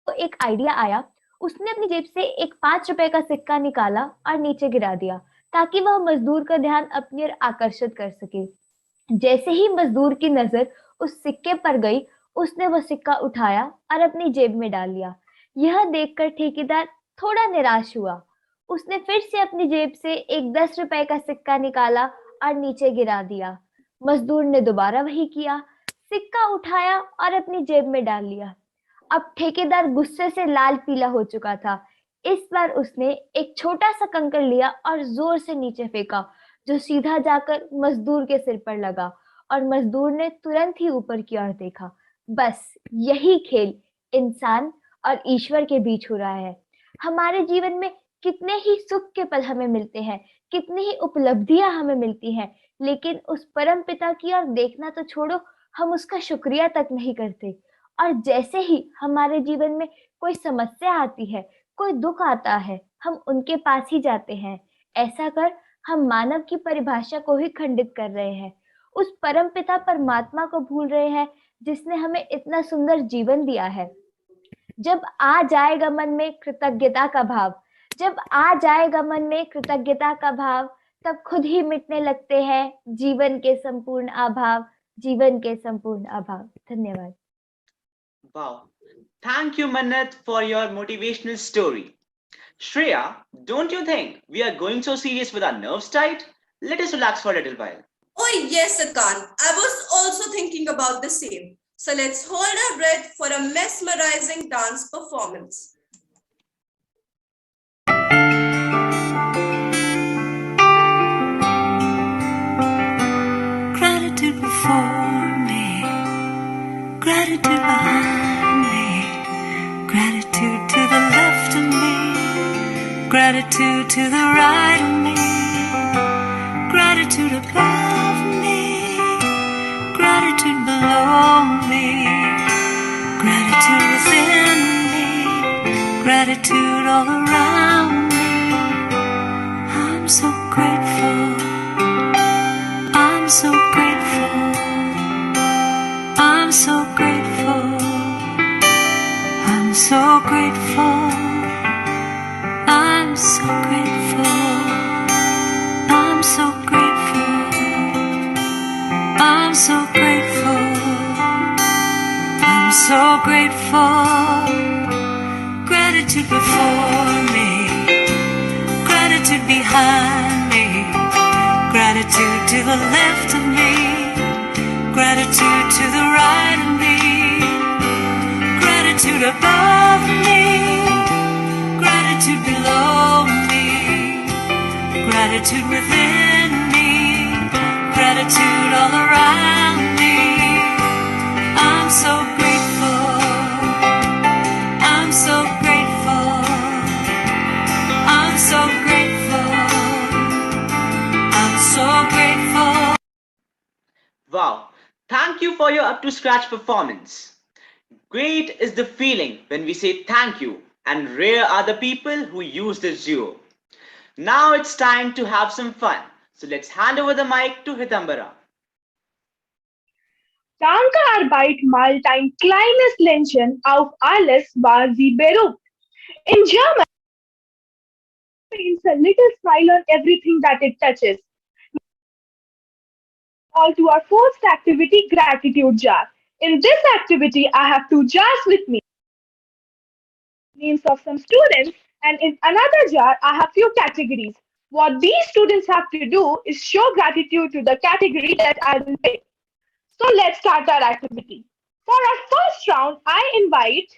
Speaker 18: को एक आइडिया आया। उसने अपनी जेब से एक 5 रुपए का सिक्का निकाला और नीचे गिरा दिया ताकि वह मजदूर का ध्यान अपनी ओर आकर्षित कर सके। जैसे ही मजदूर की नजर उस सिक्के पर गई, उसने वो सिक्का उठाया और अपनी जेब में डाल लिया। यह देखकर ठेकेदार थोड़ा निराश हुआ। उसने फिर से अपनी जेब से एक 10 रुपए का सिक्का निकाला और नीचे गिरा दिया। मजदूर ने दोबारा वही किया, सिक्का उठाया और अपनी जेब में डाल लिया। अब ठेकेदार गुस्से से लाल पीला हो चुका था। इस बार उसने एक छोटा सा कंकड़ लिया और जोर से नीचे फेंका, जो सीधा जाकर मजदूर के सिर पर लगा और मजदूर ने तुरंत ही ऊपर की ओर देखा। बस यही खेल इंसान और ईश्वर के बीच हो रहा है। हमारे जीवन में कितने ही सुख के पल हमें मिलते हैं, कितनी ही उपलब्धियां हमें मिलती हैं, लेकिन उस परम पिता की ओर देखना तो छोड़ो, हम उसका शुक्रिया तक नहीं करते। और जैसे ही हमारे जीवन में कोई समस्या आती है, कोई दुख आता है, हम उनके पास ही जाते हैं। ऐसा कर हम मानव की परिभाषा को ही खंडित कर रहे हैं, उस परम पिता परमात्मा को भूल रहे हैं जिसने हमें इतना सुंदर जीवन दिया है। जब आ जाएगा मन में कृतज्ञता का भाव, जब आ जाएगा मन में कृतज्ञता का भाव, तब खुद ही मिटने लगते हैं जीवन के संपूर्ण अभाव, जीवन के संपूर्ण अभाव। धन्यवाद।
Speaker 6: Wow. Thank you, Mannat, for your motivational story. Shreya, don't you think we are going so serious with our nerves tight? Let us relax for a little while.
Speaker 15: Oh yes, Akan. I was also thinking about the same. So let's hold our breath for a mesmerizing dance performance.
Speaker 12: Gratitude before me, gratitude behind me, gratitude to the left of me, gratitude to the right of me, gratitude above me, gratitude below me, gratitude within me, gratitude all around me. I'm so grateful, I'm so grateful, I'm so grateful, I'm so grateful, I'm so grateful, I'm so grateful, I'm so grateful, I'm so grateful. Gratitude before me, gratitude behind me, gratitude to the left of me, gratitude to the right of me, gratitude above me, gratitude below me, gratitude within me, gratitude all around me. I'm so grateful, I'm so grateful, I'm so grateful, I'm so grateful.
Speaker 6: Wow. Thank you for your up to scratch performance. Great is the feeling when we say thank you, and rare are the people who use this duo. Now it's time to have some fun. So let's hand over the mic to Hitambara.
Speaker 8: Danke Arbeit mal dein kleines Ländchen auf alles, was sie beruht. In German, means a little smile on everything that it touches. All to our first activity, gratitude jar. In this activity, I have two jars with me. Names of some students, and in another jar, I have few categories. What these students have to do is show gratitude to the category that I will pick. So let's start our activity. For our first round, I invite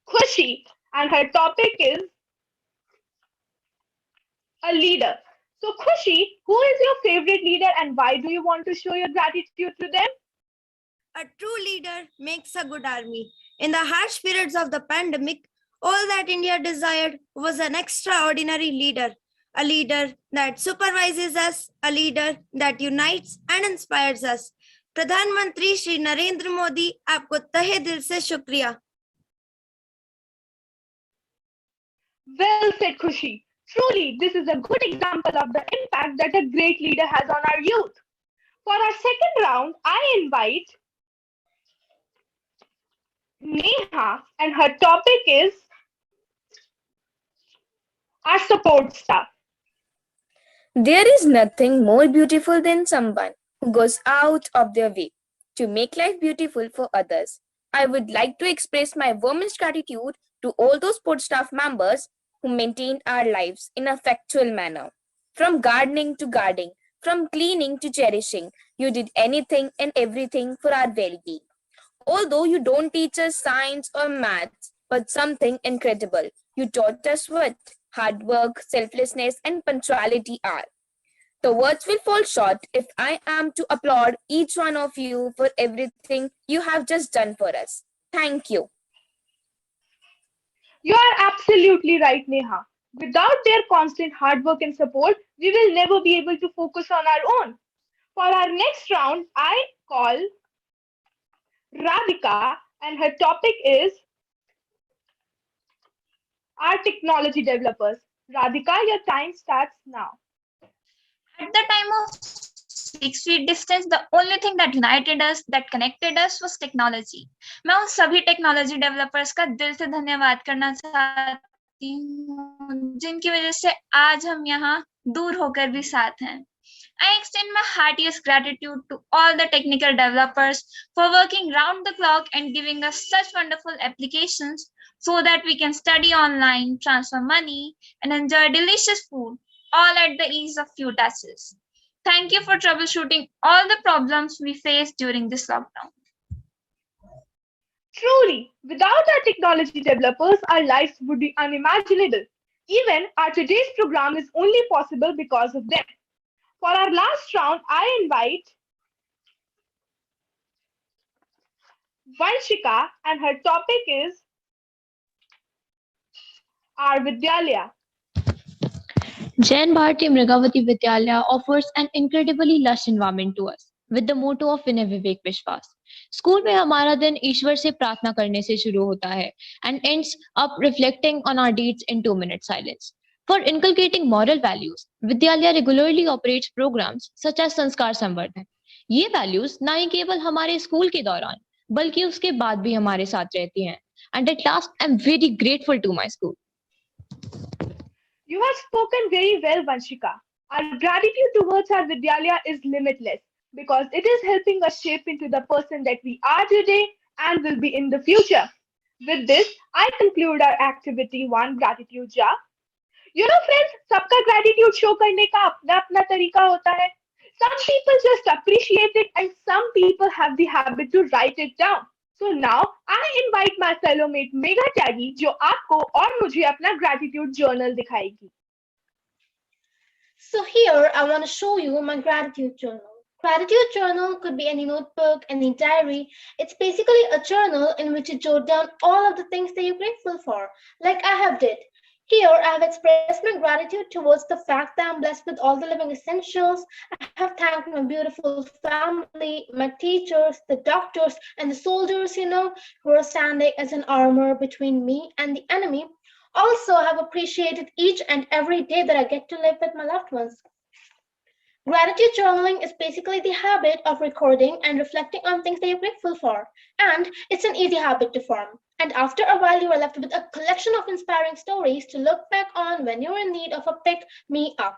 Speaker 8: Khushi, and her topic is a leader. So, Khushi, who is your favorite leader and why do you want to show your gratitude to them?
Speaker 11: A true leader makes a good army. In the harsh periods of the pandemic, all that India desired was an extraordinary leader. A leader that supervises us, a leader that unites and inspires us. प्रधानमंत्री श्री नरेंद्र मोदी आपको तहे दिल से शुक्रिया.
Speaker 8: Well said, Khushi. Truly, this is a good example of the impact that a great leader has on our youth. For our second round, I invite Neha, and her topic is our support staff.
Speaker 13: There is nothing more beautiful than someone who goes out of their way to make life beautiful for others. I would like to express my warmest gratitude to all those support staff members who maintained our lives in a factual manner. From gardening to guarding, from cleaning to cherishing, you did anything and everything for our well-being. Although you don't teach us science or maths, but something incredible. You taught us what hard work, selflessness, and punctuality are. The words will fall short if I am to applaud each one of you for everything you have just done for us. Thank you.
Speaker 8: You are absolutely right, Neha. Without their constant hard work and support, we will never be able to focus on our own. For our next round, I called Radhika, and her topic is our technology developers. Radhika, your time starts now.
Speaker 10: At the time of 6 feet distance, the only thing that united us, that connected us was technology. मैं उन सभी technology developers का दिल से धन्यवाद करना चाहती हूँ जिनकी वजह से आज हम यहाँ दूर होकर भी साथ हैं. I extend my heartiest gratitude to all the technical developers for working round the clock and giving us such wonderful applications so that we can study online, transfer money, and enjoy delicious food, all at the ease of few touches. Thank you for troubleshooting all the problems we faced during this lockdown.
Speaker 8: Truly, without our technology developers, our lives would be unimaginable. Even our today's program is only possible because of them. For our last round, I invite Vanshika, and her topic is our Vidyalaya.
Speaker 14: Jain Bharati Mrigavati Vidyalaya offers an incredibly lush environment to us with the motto of Vinay Vivek Vishwas. School में हमारा दिन ईश्वर से प्रार्थना करने से शुरू होता है and ends up reflecting on our deeds in 2-minute silence. For inculcating moral values, Vidyalaya regularly operates programs such as Sanskar Samvardhan. ये values ना ही केवल हमारे स्कूल के दौरान बल्कि उसके बाद भी हमारे साथ रहती हैं. And at last, I'm very grateful to my school.
Speaker 8: You have spoken very well, Vanshika. Our gratitude towards our Vidyalaya is limitless because it is helping us shape into the person that we are today and will be in the future. With this, I conclude our activity 1, Gratitude Jar. You know, friends, सबका gratitude show करने का अपना अपना तरीका होता है. Some people just appreciate it and some people have the habit to write it down. So now I invite my fellow mate Megha Tyagi जो आपको और मुझे अपना gratitude journal दिखाएगी.
Speaker 17: So here I want to show you my gratitude journal. Gratitude journal could be any notebook, any diary. It's basically a journal in which you jot down all of the things that you're grateful for, like I have did. Here, I have expressed my gratitude towards the fact that I'm blessed with all the living essentials. I have thanked my beautiful family, my teachers, the doctors, and the soldiers, who are standing as an armor between me and the enemy. Also, I have appreciated each and every day that I get to live with my loved ones. Gratitude journaling is basically the habit of recording and reflecting on things that you're grateful for. And it's an easy habit to form. And after a while, you are left with a collection of inspiring stories to look back on when you're in need of a pick-me-up.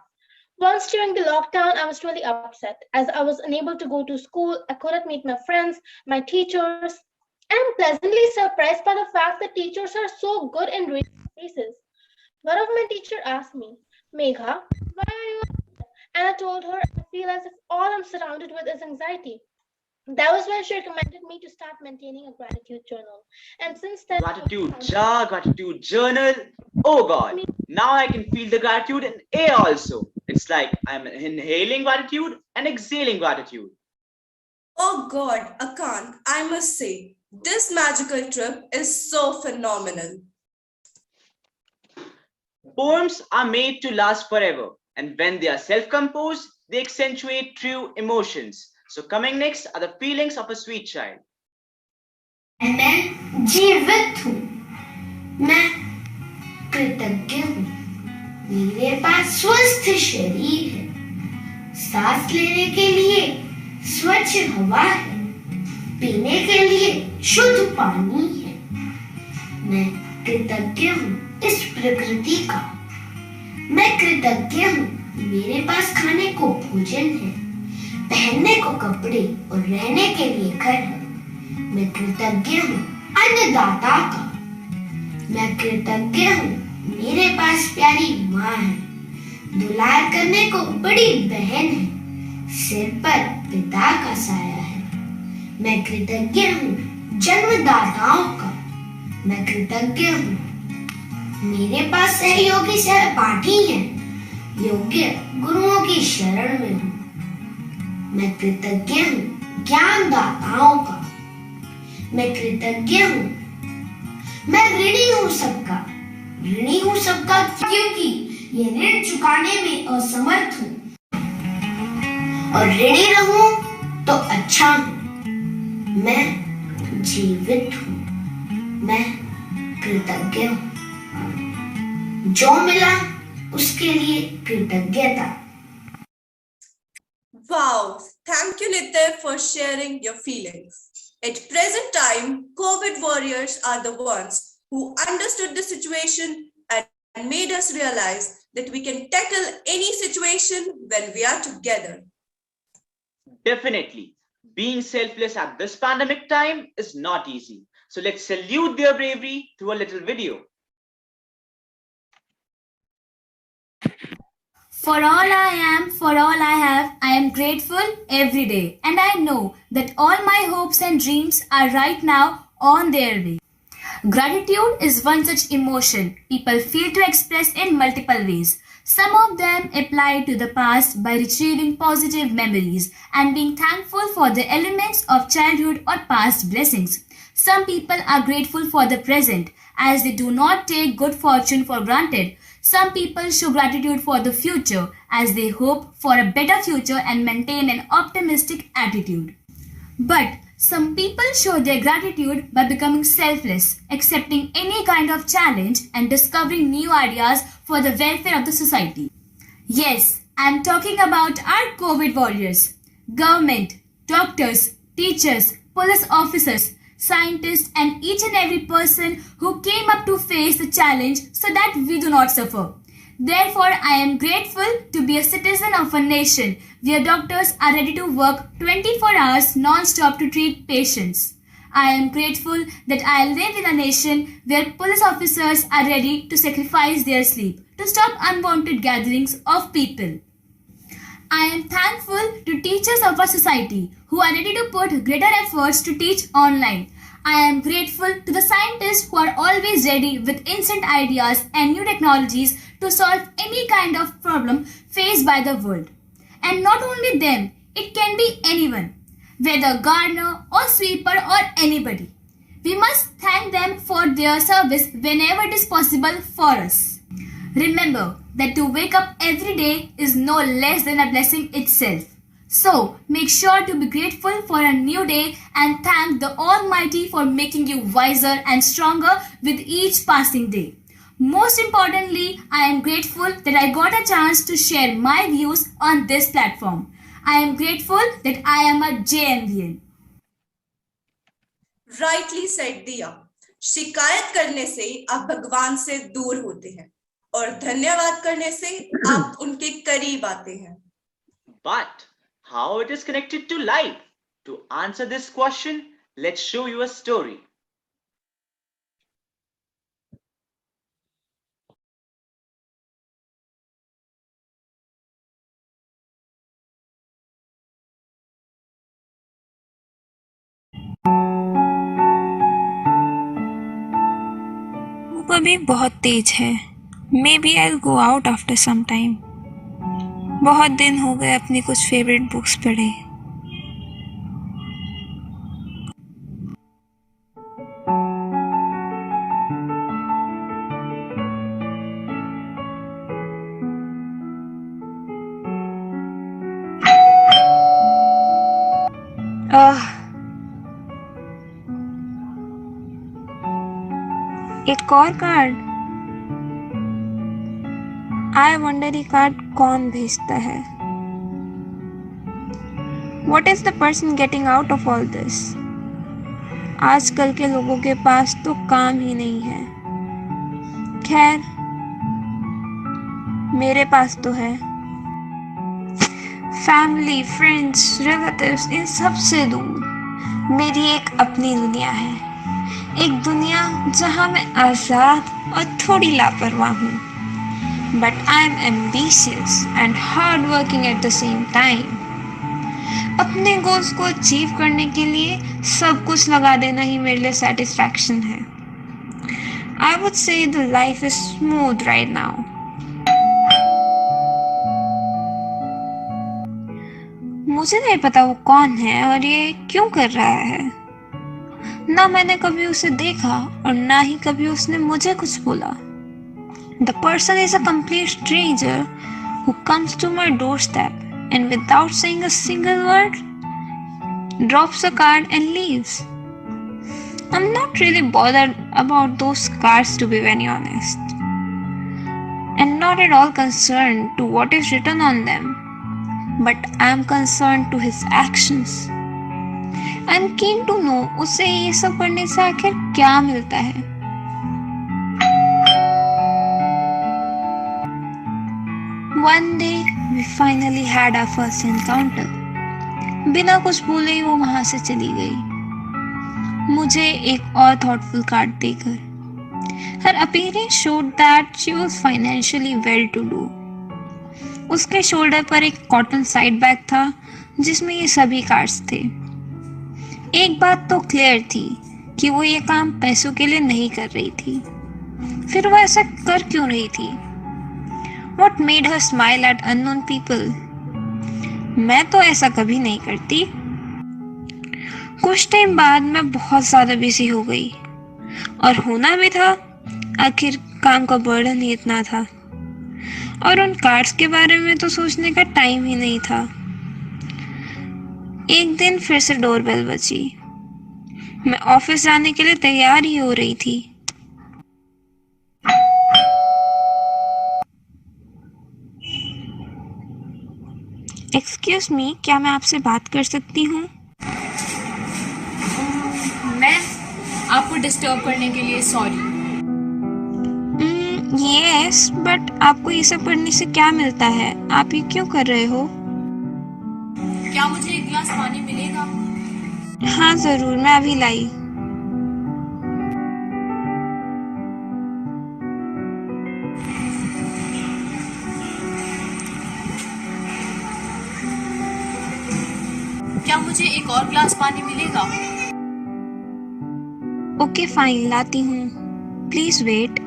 Speaker 17: Once during the lockdown, I was really upset as I was unable to go to school. I couldn't meet my friends, my teachers. And I'm pleasantly surprised by the fact that teachers are so good in reading faces. One of my teachers asked me, Megha, why are you upset? And I told her I feel as if all I'm surrounded with is anxiety. That was when she recommended me to start maintaining a gratitude journal. And since then...
Speaker 6: Gratitude jar, gratitude journal. Oh God, now I can feel the gratitude in air also. It's like I'm inhaling gratitude and exhaling gratitude.
Speaker 15: Oh God, Akant, I must say, this magical trip is so phenomenal.
Speaker 6: Poems are made to last forever. And when they are self-composed, they accentuate true emotions. So coming next are the feelings of a sweet child.
Speaker 22: मैं जीवित हूँ, मैं कृतज्ञ हूँ, मेरे पास स्वस्थ शरीर है, सांस लेने के लिए स्वच्छ हवा है, पीने के लिए शुद्ध पानी है। मैं कृतज्ञ हूँ इस प्रकृति का, मैं कृतज्ञ हूँ मेरे पास खाने को भोजन है, पहनने को कपड़े और रहने के लिए घर है। मैं कृतज्ञ हूँ अन्नदाता का, मैं कृतज्ञ हूँ मेरे पास प्यारी माँ है, दुलार करने को बड़ी बहन है, सिर पर पिता का साया है। मैं कृतज्ञ हूँ जन्मदाताओं का, मैं कृतज्ञ हूँ मेरे पास सहयोगी सहपाठी हैं, योग्य गुरुओं की शरण में हूँ। मैं कृतज्ञ हूँ ज्ञानदाताओं का, मैं कृतज्ञ हूँ, मैं ऋणी हूँ सबका, ऋणी हूँ सबका क्योंकि ये ऋण चुकाने में असमर्थ हूँ, और ऋणी रहूं तो अच्छा हूँ। मैं जीवित हूँ, मैं कृतज्ञ हूँ, जो मिला उसके लिए कृतज्ञता।
Speaker 15: Wow, thank you Nitin for sharing your feelings. At present time, COVID warriors are the ones who understood the situation and made us realize that we can tackle any situation when we are together.
Speaker 6: Definitely. Being selfless at this pandemic time is not easy. So let's salute their bravery through a little video.
Speaker 5: For all I am, for all I have, I am grateful every day. And I know that all my hopes and dreams are right now on their way. Gratitude is one such emotion people feel to express in multiple ways. Some of them apply to the past by retrieving positive memories and being thankful for the elements of childhood or past blessings. Some people are grateful for the present as they do not take good fortune for granted. Some people show gratitude for the future as they hope for a better future and maintain an optimistic attitude. But some people show their gratitude by becoming selfless, accepting any kind of challenge and discovering new ideas for the welfare of the society. Yes, I am talking about our COVID warriors. Government, doctors, teachers, police officers, scientists, and each and every person who came up to face the challenge so that we do not suffer. Therefore, I am grateful to be a citizen of a nation where doctors are ready to work 24 hours non-stop to treat patients. I am grateful that I live in a nation where police officers are ready to sacrifice their sleep to stop unwanted gatherings of people. I am thankful to teachers of our society who are ready to put greater efforts to teach online. I am grateful to the scientists who are always ready with instant ideas and new technologies to solve any kind of problem faced by the world. And not only them, it can be anyone, whether gardener or sweeper or anybody. We must thank them for their service whenever it is possible for us. Remember that to wake up every day is no less than a blessing itself. So, make sure to be grateful for a new day and thank the Almighty for making you wiser and stronger with each passing day. Most importantly, I am grateful that I got a chance to share my views on this platform. I am grateful that I am a JMVN.
Speaker 15: Rightly said Diya. शिकायत करने से आप भगवान से दूर होते हैं और धन्यवाद करने से आप उनके करीब आते हैं.
Speaker 6: But how it is connected to life? To answer this question, let's show you a story.
Speaker 19: धूप अभी बहुत तेज है. Maybe I'll go out after some time. बहुत दिन हो गए अपनी कुछ फेवरेट बुक्स पढ़े. एक और कार्ड. आई वंडर ये कार्ड कौन भेजता है. What is the person getting out of all this? आजकल के लोगों के पास तो काम ही नहीं है. खैर, मेरे पास तो है. फैमिली, फ्रेंड्स, रिलेटिव्स, इन सब से दूर मेरी एक अपनी दुनिया है. एक दुनिया जहां मैं आजाद और थोड़ी लापरवाह हूँ. But I am ambitious and hardworking at the same time. अपने गोल्स को अचीव करने के लिए सब कुछ लगा देना ही मेरे लिए सेटिस्फैक्शन है. I would say the life is smooth right now. मुझे नहीं पता वो कौन है और ये क्यों कर रहा है. ना मैंने कभी उसे देखा और ना ही कभी उसने मुझे कुछ बोला. The person is a complete stranger who comes to my doorstep and without saying a single word drops a card, and leaves. I'm not really bothered about those cards, to be very honest, and not at all concerned to what is written on them, but I'm concerned to his actions. I'm keen to know उसे ये सब करने से आखिर क्या मिलता है. One day we finally had our first encounter. बिना कुछ बोले ही वो वहां से चली गई, मुझे एक और thoughtful कार्ड देकर. Her appearance showed that she was financially well-to-do. उसके शोल्डर पर एक कॉटन साइड बैग था जिसमें ये सभी कार्ड्स थे. एक बात तो क्लियर थी कि वो ये काम पैसों के लिए नहीं कर रही थी. फिर वो ऐसा कर क्यों रही थी? What made her smile at unknown people? मैं तो ऐसा कभी नहीं करती. कुछ टाइम बाद मैं बहुत ज्यादा बिजी हो गई, और होना भी था, आखिर काम का बर्डन ही इतना था, और उन कार्ड्स के बारे में तो सोचने का टाइम ही नहीं था. एक दिन फिर से डोरबेल बजी. मैं ऑफिस जाने के लिए तैयार ही हो रही थी. एक्सक्यूज मी, क्या मैं आपसे बात कर सकती हूँ?
Speaker 5: मैं आपको डिस्टर्ब करने के लिए सॉरी.
Speaker 19: यस, बट आपको ये सब करने से क्या मिलता है? आप ये क्यों कर रहे हो?
Speaker 5: क्या मुझे एक गिलास पानी मिलेगा?
Speaker 19: हाँ जरूर, मैं अभी लाई.
Speaker 5: क्या मुझे एक और गिलास पानी मिलेगा?
Speaker 19: ओके फाइन, लाती हूँ. Please wait.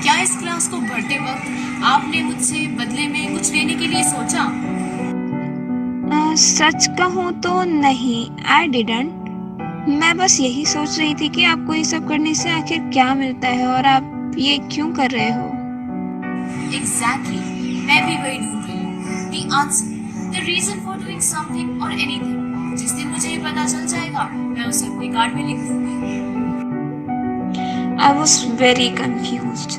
Speaker 5: क्या इस गिलास को भरते वक्त आपने मुझसे बदले में कुछ लेने के लिए सोचा?
Speaker 19: सच कहूँ तो नहीं, आई डिडंट. मैं बस यही सोच रही थी कि आपको ये सब करने से आखिर क्या मिलता है और आप ये क्यों कर रहे हो.
Speaker 5: Exactly. मैं भी वही ढूंढ रही हूँ. The answer, the reason for doing something or anything. जिस दिन मुझे ये पता चल जाएगा, मैं उसे अपने कार्ड में लिख दूंगी.
Speaker 19: I was very confused.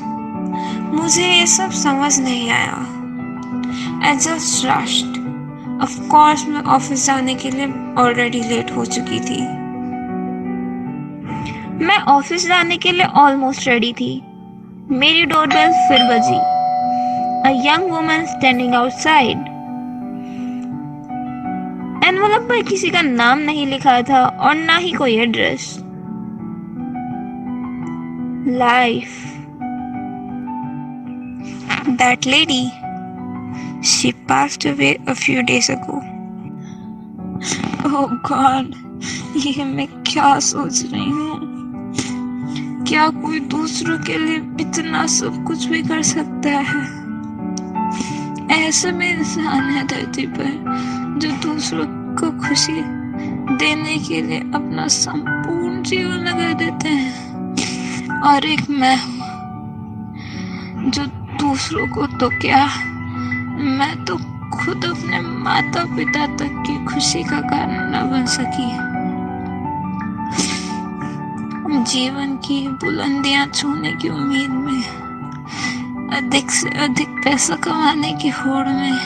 Speaker 19: मुझे ये सब समझ नहीं आया. I just rushed. Of course, मैं ऑफिस जाने के लिए ऑलरेडी लेट हो चुकी थी. मैं ऑफिस जाने के लिए ऑलमोस्ट रेडी थी. मेरी डोरबेल फिर बजी. A young woman standing outside. Envelope पर किसी का नाम नहीं लिखा था और ना ही कोई address. Life. That lady, she passed away a few days ago. Oh God, ये मैं क्या सोच रही हूँ? क्या कोई दूसरों के लिए इतना सब कुछ भी कर सकता है? ऐसे में इंसान है धरती पर जो दूसरों को खुशी देने के लिए अपना संपूर्ण जीवन लगा देते हैं, और एक मैं हूँ जो दूसरों को तो क्या, मैं तो खुद अपने माता पिता तक की खुशी का कारण न बन सकी. जीवन की बुलंदियां छूने की उम्मीद में, अधिक से अधिक पैसा कमाने की होड़ में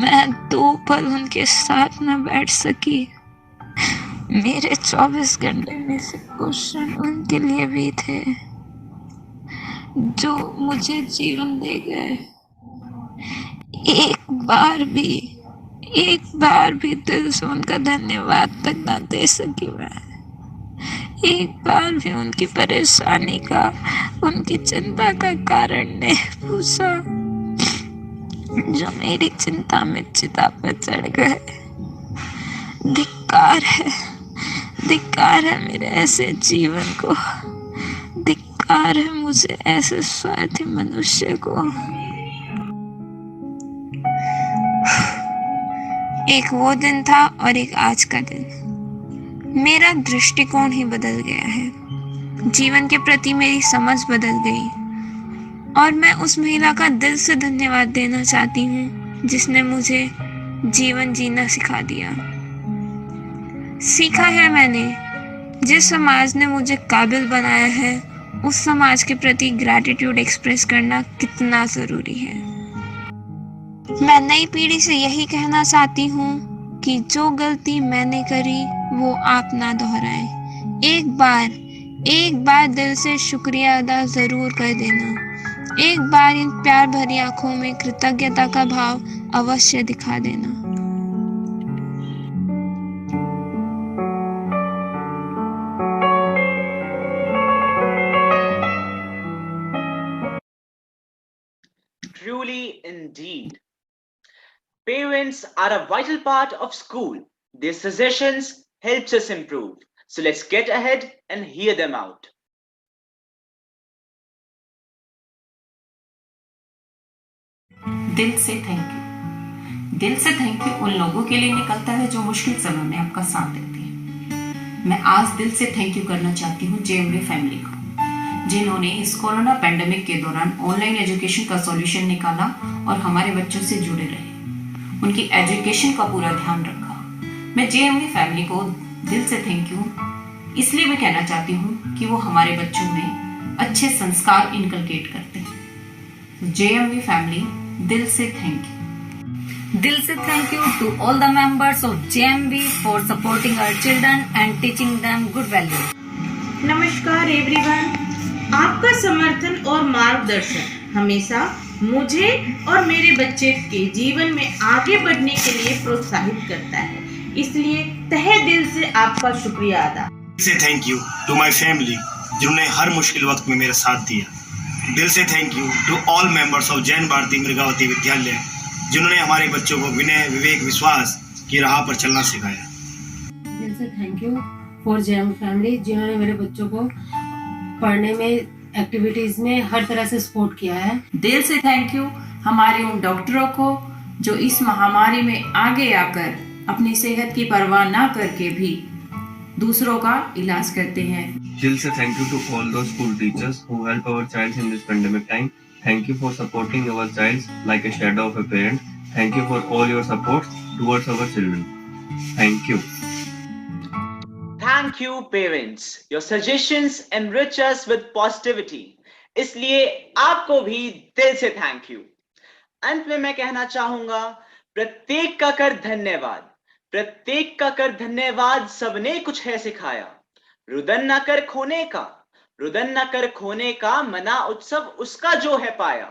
Speaker 19: मैं 2 पल उनके साथ न बैठ सकी. मेरे 24 घंटे में से कुछ क्षण उनके लिए भी थे जो मुझे जीवन दे गए. एक बार भी दिल से उनका धन्यवाद तक ना दे सकी मैं. एक बार भी उनकी परेशानी का, उनकी चिंता का कारण नहीं पूछा, जो मेरी चिंता में चिता पर चढ़ गए. धिक्कार है मेरे ऐसे जीवन को. धिक्कार है मुझे ऐसे स्वार्थी मनुष्य को. एक वो दिन था और एक आज का दिन. मेरा दृष्टिकोण ही बदल गया है. जीवन के प्रति मेरी समझ बदल गई. और मैं उस महिला का दिल से धन्यवाद देना चाहती हूँ जिसने मुझे जीवन जीना सिखा दिया। सीखा है मैंने, जिस समाज ने मुझे काबिल बनाया है उस समाज के प्रति ग्रैटिट्यूड एक्सप्रेस करना कितना जरूरी है। मैं नई पीढ़ी से यही कहना चाहती हूँ कि जो गलती मैंने करी वो आप ना दोहराएं। एक बार दिल से शुक्रिया अदा जरूर कर देना। एक बार इन प्यार भरी आंखों में कृतज्ञता का भाव अवश्य दिखा देना।
Speaker 6: Truly indeed. Parents are a vital part of school. Their suggestions helps us improve. So let's get ahead and hear them out.
Speaker 3: दिल से थैंक यू। दिल से थैंक यू उन लोगों के लिए निकलता है जो मुश्किल समय में आपका साथ देते हैं। मैं आज दिल से थैंक यू करना चाहती हूँ जेएमवी फैमिली को, जिन्होंने इस कोरोना पैंडेमिक के दौरान ऑनलाइन एजुकेशन का सॉल्यूशन निकाला और हमारे बच्चों से जुड़े रहे, उनकी एजुकेशन का पूरा ध्यान रखा। मैं जेएमवी फैमिली को दिल से थैंक यू इसलिए भी कहना चाहती हूँ कि वो हमारे बच्चों में अच्छे संस्कार इनकलकेट करते हैं। जेएमवी फैमिली, दिल से थैंक यू।
Speaker 20: दिल से thank you to all the members of JMV for supporting our children and teaching them good values.
Speaker 23: नमस्कार एवरीवन, आपका समर्थन और मार्गदर्शन हमेशा मुझे और मेरे बच्चे के जीवन में आगे बढ़ने के लिए प्रोत्साहित करता है, इसलिए तहे दिल से आपका शुक्रिया अदा।
Speaker 24: दिल से thank you to my family जिन्होंने हर मुश्किल वक्त में मेरा साथ दिया। दिल से thank you to all members of Jain Bharati Mrigavati Vidyalaya जिन्होंने हमारे बच्चों को विनय, विवेक, विश्वास की राह पर चलना सिखाया।
Speaker 25: दिल से thank you for JM family जिन्होंने मेरे बच्चों को पढ़ने में, एक्टिविटीज में हर तरह से सपोर्ट किया है।
Speaker 3: दिल से थैंक यू हमारे उन डॉक्टरों को जो इस महामारी में आगे आकर अपनी सेहत की परवाह ना करके भी दूसरों का इलाज करते हैं।
Speaker 26: दिल से thank you to all those school teachers who help our child in this pandemic time. Thank you for supporting our child like a shadow of a parent. Thank you for all your support towards our children. Thank you.
Speaker 6: Thank you, parents. Your suggestions enrich us with positivity. इसलिए आपको भी दिल से thank you. अंत में मैं कहना चाहूंगा, प्रत्येक का कर धन्यवाद, प्रत्येक का कर धन्यवाद, सबने कुछ है सिखाया। रुदन न कर खोने का, रुदन न कर खोने का, मना उत्सव उसका जो है पाया।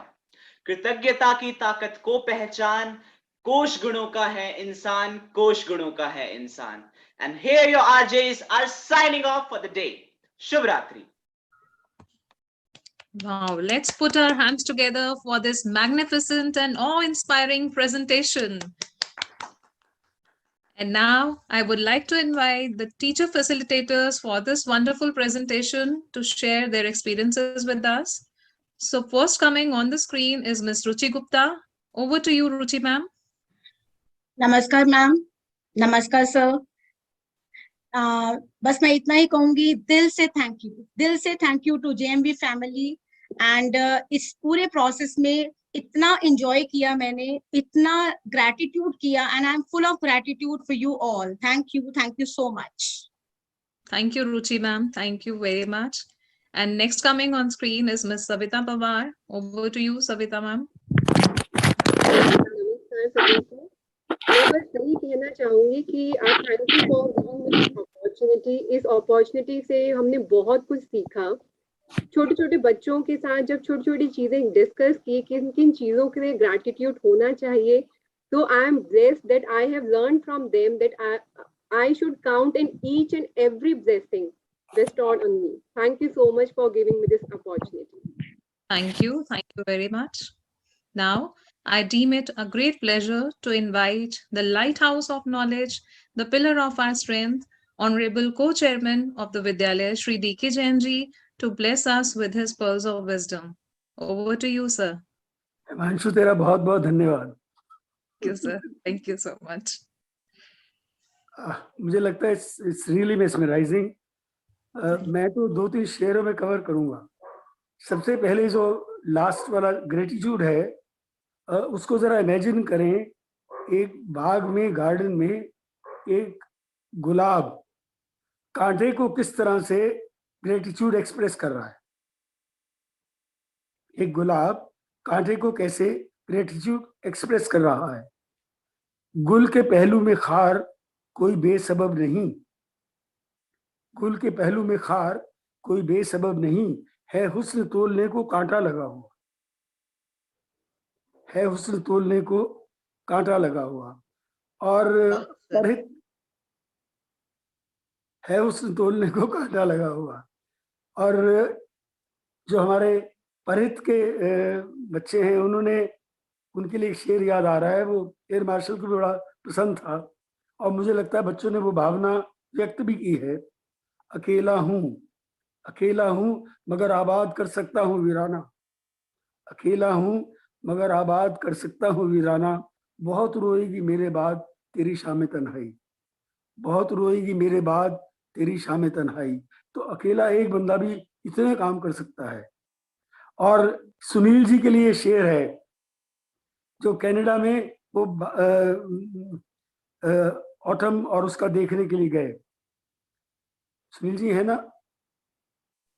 Speaker 6: कृतज्ञता की ताकत को पहचान, कोश गुणों का है इंसान, कोश गुणों का है इंसान। And here your RJs are signing off for the day. Shubh Ratri.
Speaker 7: Wow, let's put our hands together for this magnificent and awe-inspiring presentation. And now I would like to invite the teacher facilitators for this wonderful presentation to share their experiences with us. So first coming on the screen is Ms. Ruchi Gupta. Over to you, Ruchi ma'am.
Speaker 1: नमस्कार ma'am, नमस्कार sir. बस मैं इतना ही कहूंगी, दिल से thank you to JMV family. And इस पूरे प्रोसेस में इतना एंजॉय किया मैंने, इतना ग्रैटिट्यूड किया, and I am full of gratitude for you all. Thank you so much.
Speaker 7: Thank you, Ruchi ma'am. Thank you very much. And next coming on screen is Ms. Savita Pawar. Over to you, Savita ma'am.
Speaker 27: मैं बस यही कहना चाहूंगी कि thank you for giving me this opportunity. इस opportunity से हमने बहुत कुछ सीखा। छोटे छोटे बच्चों के साथ जब छोटी छोटी चीजें डिस्कस की, किन किन चीजों के लिए ग्रैटिट्यूड होना चाहिए, तो I am blessed that I have learn from them that I should count in each and every blessing bestowed on me. Thank you so much for giving me this opportunity.
Speaker 7: Thank you very much. Now I deem it a great pleasure to invite the lighthouse of knowledge, the pillar of our strength, Honorable Co-Chairman of the Vidyalaya, Shri D.K. Jain ji, to bless us with his pearls of wisdom. Over to you, sir.
Speaker 28: Himanshu, तेरा बहुत बहुत धन्यवाद।
Speaker 7: Thank you, sir. Thank you so much.
Speaker 28: मुझे लगता है it's really mesmerizing. मैं तो 2-3 शेयरों में कवर करूंगा। सबसे पहले जो लास्ट वाला ग्रेटिट्यूड है, उसको जरा इमेजिन करें, एक बाग में, गार्डन में एक गुलाब कांटे को किस तरह से ग्रेटिट्यूड एक्सप्रेस कर रहा है। एक गुलाब कांटे को कैसे ग्रेटिट्यूड एक्सप्रेस कर रहा है। गुल के पहलू में खार कोई बेसबब नहीं, गुल के पहलू में खार कोई बेसबब नहीं, है हुस्न तोलने को कांटा लगा हुआ, है हुस्न तोलने को कांटा लगा हुआ। और परित है हुस्न तोलने को कांटा लगा हुआ। और जो हमारे परित के बच्चे हैं, उन्होंने, उनके लिए एक शेर याद आ रहा है, वो एयर मार्शल को भी बड़ा पसंद था और मुझे लगता है बच्चों ने वो भावना व्यक्त भी की है। अकेला हूं मगर आबाद कर सकता हूँ वीराना, अकेला हूं मगर आबाद कर सकता हूँ वीराना, बहुत रोएगी मेरे बाद तेरी शाम तन्हाई, बहुत रोएगी मेरे बाद तेरी शाम तन्हाई। तो अकेला एक बंदा भी इतने काम कर सकता है। और सुनील जी के लिए शेर है, जो कनाडा में वो ऑटम और उसका देखने के लिए गए। सुनील जी है ना?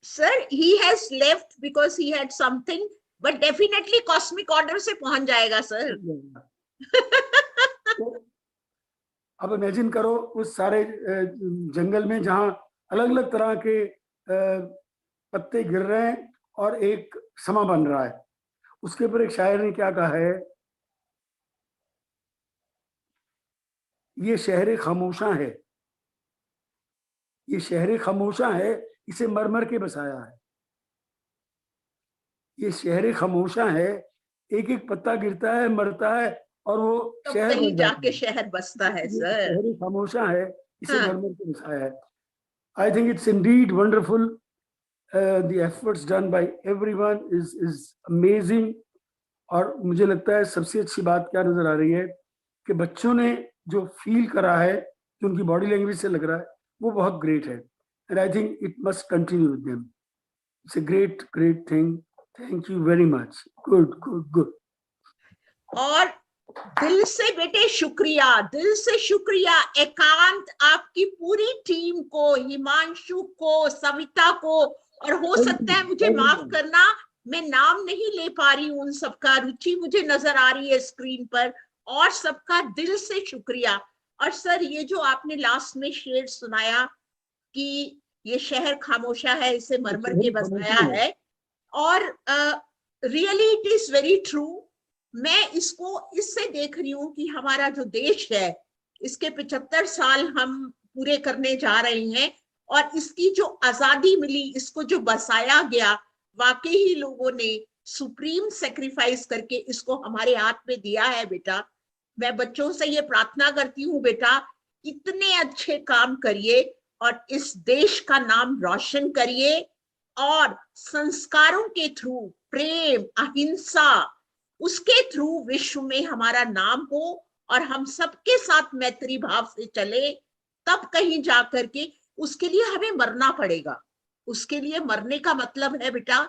Speaker 2: Sir, he has left because he had something, but definitely cosmic order से पहुंच जाएगा सर।
Speaker 28: अब इमेजिन करो उस सारे जंगल में जहां अलग अलग तरह के पत्ते गिर रहे हैं और एक समा बन रहा है, उसके ऊपर एक शायर ने क्या कहा है, ये शहर खामोशा है, ये शहर खामोशा है, इसे मरमर के बसाया है। ये शहर खामोशा है, एक एक पत्ता गिरता है, मरता है और वो शहर
Speaker 2: कहीं जाके शहर बसता है सर।
Speaker 28: शहर खामोशा है, इसे मरमर के बसाया है। I think it's indeed wonderful. The efforts done by everyone is amazing. और मुझे लगता है सबसे अच्छी बात क्या नजर आ रही है कि बच्चों ने जो फील करा है, जो उनकी बॉडी लैंग्वेज से लग रहा है, वो बहुत ग्रेट है। And I think it must continue with them. It's a great thing. Thank you very much. Good.
Speaker 2: और दिल से बेटे शुक्रिया, दिल से शुक्रिया एकांत, आपकी पूरी टीम को, हिमांशु को, सविता को, और हो सकता है मुझे माफ करना, मैं नाम नहीं ले पा रही हूँ उन सबका, रुचि मुझे नजर आ रही है स्क्रीन पर, और सबका दिल से शुक्रिया। और सर ये जो आपने लास्ट में शेर सुनाया कि ये शहर खामोशा है, इसे मरमर के बसाया है, और really it is very true. मैं इसको इससे देख रही हूँ कि हमारा जो देश है, इसके 75 साल हम पूरे करने जा रहे हैं, और इसकी जो आजादी मिली, इसको जो बसाया गया, वाकई ही लोगों ने सुप्रीम सेक्रीफाइस करके इसको हमारे हाथ में दिया है। बेटा मैं बच्चों से ये प्रार्थना करती हूँ, बेटा इतने अच्छे काम करिए और इस देश का नाम रोशन करिए, और संस्कारों के थ्रू, प्रेम, अहिंसा, उसके थ्रू विश्व में हमारा नाम हो, और हम सबके साथ मैत्री भाव से चले, तब कहीं जाकर के उसके लिए हमें मरना पड़ेगा। उसके लिए मरने का मतलब है बेटा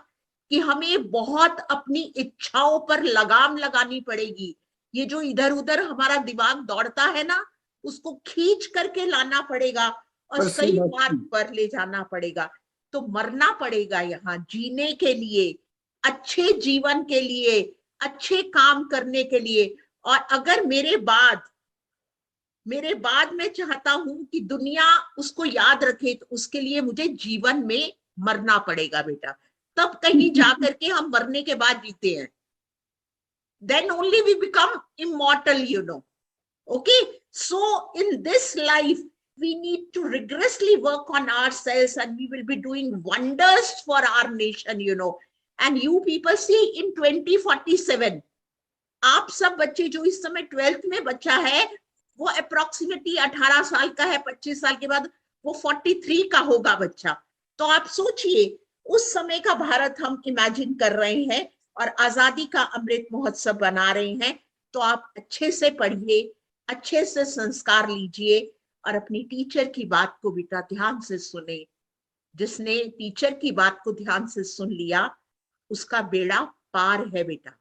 Speaker 2: कि हमें बहुत अपनी इच्छाओं पर लगाम लगानी पड़ेगी। ये जो इधर उधर हमारा दिमाग दौड़ता है ना, उसको खींच करके लाना पड़ेगा और सही मार्ग पर ले जाना पड़ेगा। तो मरना पड़ेगा यहाँ जीने के लिए, अच्छे जीवन के लिए, अच्छे काम करने के लिए। और अगर मेरे बाद मैं चाहता हूं कि दुनिया उसको याद रखे, तो उसके लिए मुझे जीवन में मरना पड़ेगा बेटा, तब कहीं जाकर के हम मरने के बाद जीते हैं। Then only we become immortal, you know. Okay, so in this life we need to rigorously work on ourselves, and we will be doing wonders for our nation, you know. And you people see in 2047, आप सब बच्चे जो इस समय 12th में बच्चा है, वो अप्रोक्सीमेटली 18 साल का है, 25 साल के बाद वो 43 का होगा बच्चा। तो आप सोचिए उस समय का भारत हम इमेजिन कर रहे हैं और आजादी का अमृत महोत्सव बना रहे हैं। तो आप अच्छे से पढ़िए, अच्छे से संस्कार लीजिए, और अपनी टीचर की बात को बेटा ध्यान से सुने। जिसने टीचर की बात को ध्यान से सुन लिया, उसका बेड़ा पार है बेटा.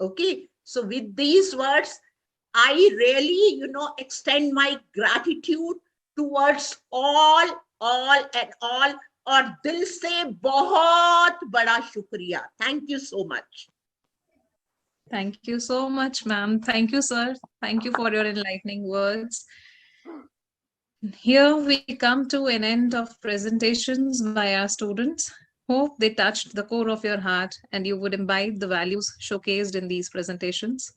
Speaker 2: Okay, so with these words, I really, extend my gratitude towards all and all. और दिल से बहुत बड़ा शुक्रिया. Thank you so much.
Speaker 7: Thank you so much, ma'am. Thank you, sir. Thank you for your enlightening words. Here we come to an end of presentations by our students. Hope they touched the core of your heart and you would imbibe the values showcased in these presentations.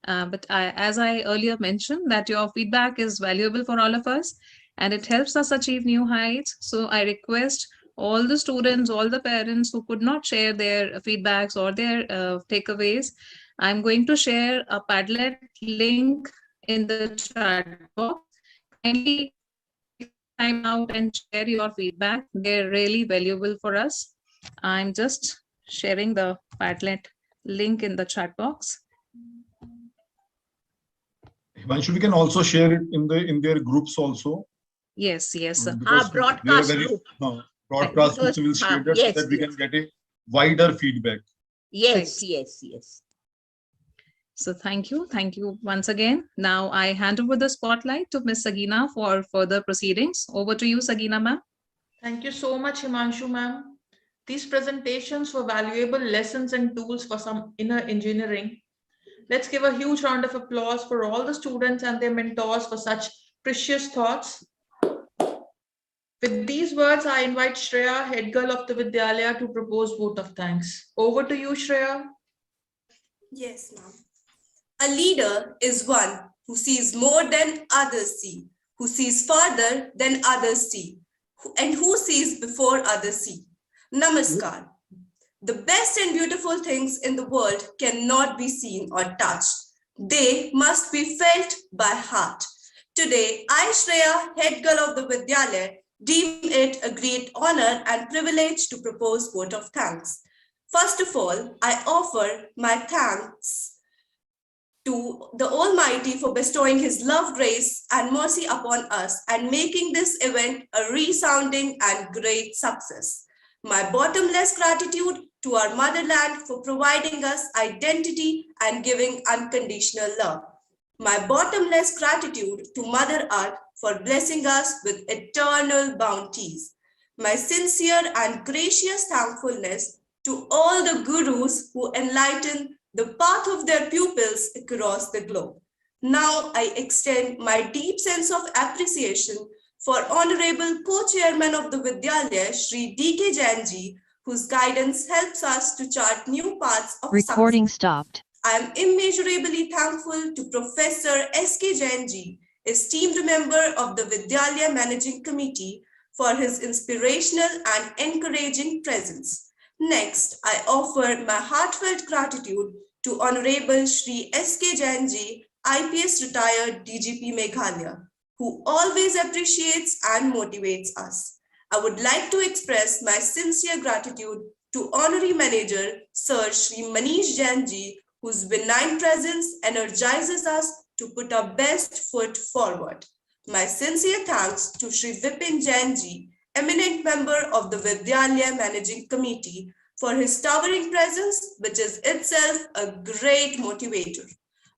Speaker 7: But as I earlier mentioned, that your feedback is valuable for all of us and it helps us achieve new heights. So I request all the students, all the parents who could not share their feedbacks or their takeaways, I'm going to share a Padlet link in the chat box. Kindly take time out and share your feedback. They're really valuable for us. I'm just sharing the Padlet link in the chat box.
Speaker 4: Himanshu, we can also share it in their groups also.
Speaker 7: Yes.
Speaker 2: Broadcast group.
Speaker 4: Broadcast groups will share that so that we can get a wider feedback.
Speaker 2: Yes.
Speaker 7: So thank you once again. Now I hand over the spotlight to Ms. Sagina for further proceedings. Over to you, Sagina ma'am.
Speaker 9: Thank you so much, Himanshu ma'am. These presentations were valuable lessons and tools for some inner engineering. Let's give a huge round of applause for all the students and their mentors for such precious thoughts. With these words, I invite Shreya, head girl of the Vidyalaya, to propose vote of thanks. Over to you, Shreya.
Speaker 15: Yes, ma'am. A leader is one who sees more than others see, who sees farther than others see, and who sees before others see. Namaskar. The best and beautiful things in the world cannot be seen or touched. They must be felt by heart. Today, I, Shreya, head girl of the Vidyalaya, deem it a great honor and privilege to propose vote of thanks. First of all, I offer my thanks to the Almighty for bestowing His love, grace, and mercy upon us and making this event a resounding and great success. My bottomless gratitude to our motherland for providing us identity and giving unconditional love. My bottomless gratitude to Mother Earth for blessing us with eternal bounties. My sincere and gracious thankfulness to all the gurus who enlighten the path of their pupils across the globe. Now I extend my deep sense of appreciation for Honorable Co-Chairman of the Vidyalaya, Shri D.K. Jainji, whose guidance helps us to chart new paths of
Speaker 11: Recording
Speaker 15: success.
Speaker 11: stopped.
Speaker 15: I am immeasurably thankful to Professor S.K. Jainji, esteemed member of the Vidyalaya Managing Committee, for his inspirational and encouraging presence. Next, I offer my heartfelt gratitude to Honorable Shri S.K. Jainji, IPS retired DGP Meghalaya, who always appreciates and motivates us. I would like to express my sincere gratitude to Honorary Manager Sir Shri Manish Jainji, whose benign presence energizes us to put our best foot forward. My sincere thanks to Shri Vipin Jainji, eminent member of the Vidyalaya Managing Committee, for his towering presence, which is itself a great motivator.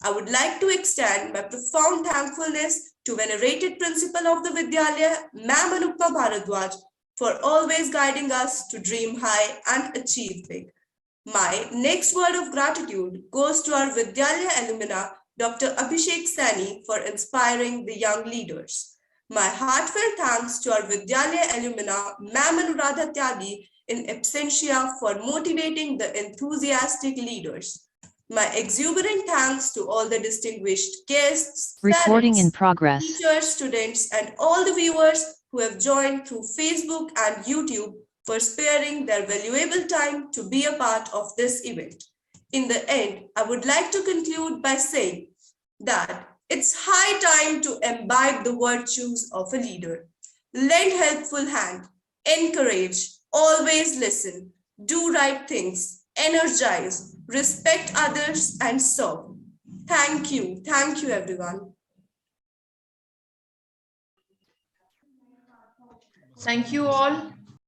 Speaker 15: I would like to extend my profound thankfulness to venerated principal of the Vidyalaya, Ma'am Anupma Bharadwaj, for always guiding us to dream high and achieve big. My next word of gratitude goes to our Vidyalaya alumna, Dr. Abhishek Sani, for inspiring the young leaders. My heartfelt thanks to our Vidyalaya alumna, Ma'am Anuradha Tyagi, in absentia, for motivating the enthusiastic leaders. My exuberant thanks to all the distinguished guests,
Speaker 11: Recording
Speaker 15: parents,
Speaker 11: in progress.
Speaker 15: teachers, students, and all the viewers who have joined through Facebook and YouTube for sparing their valuable time to be a part of this event. In the end, I would like to conclude by saying that it's high time to imbibe the virtues of a leader. Lend helpful hand, encourage, always listen, do right things, energize, respect others, and serve. Thank you everyone.
Speaker 9: Thank you all.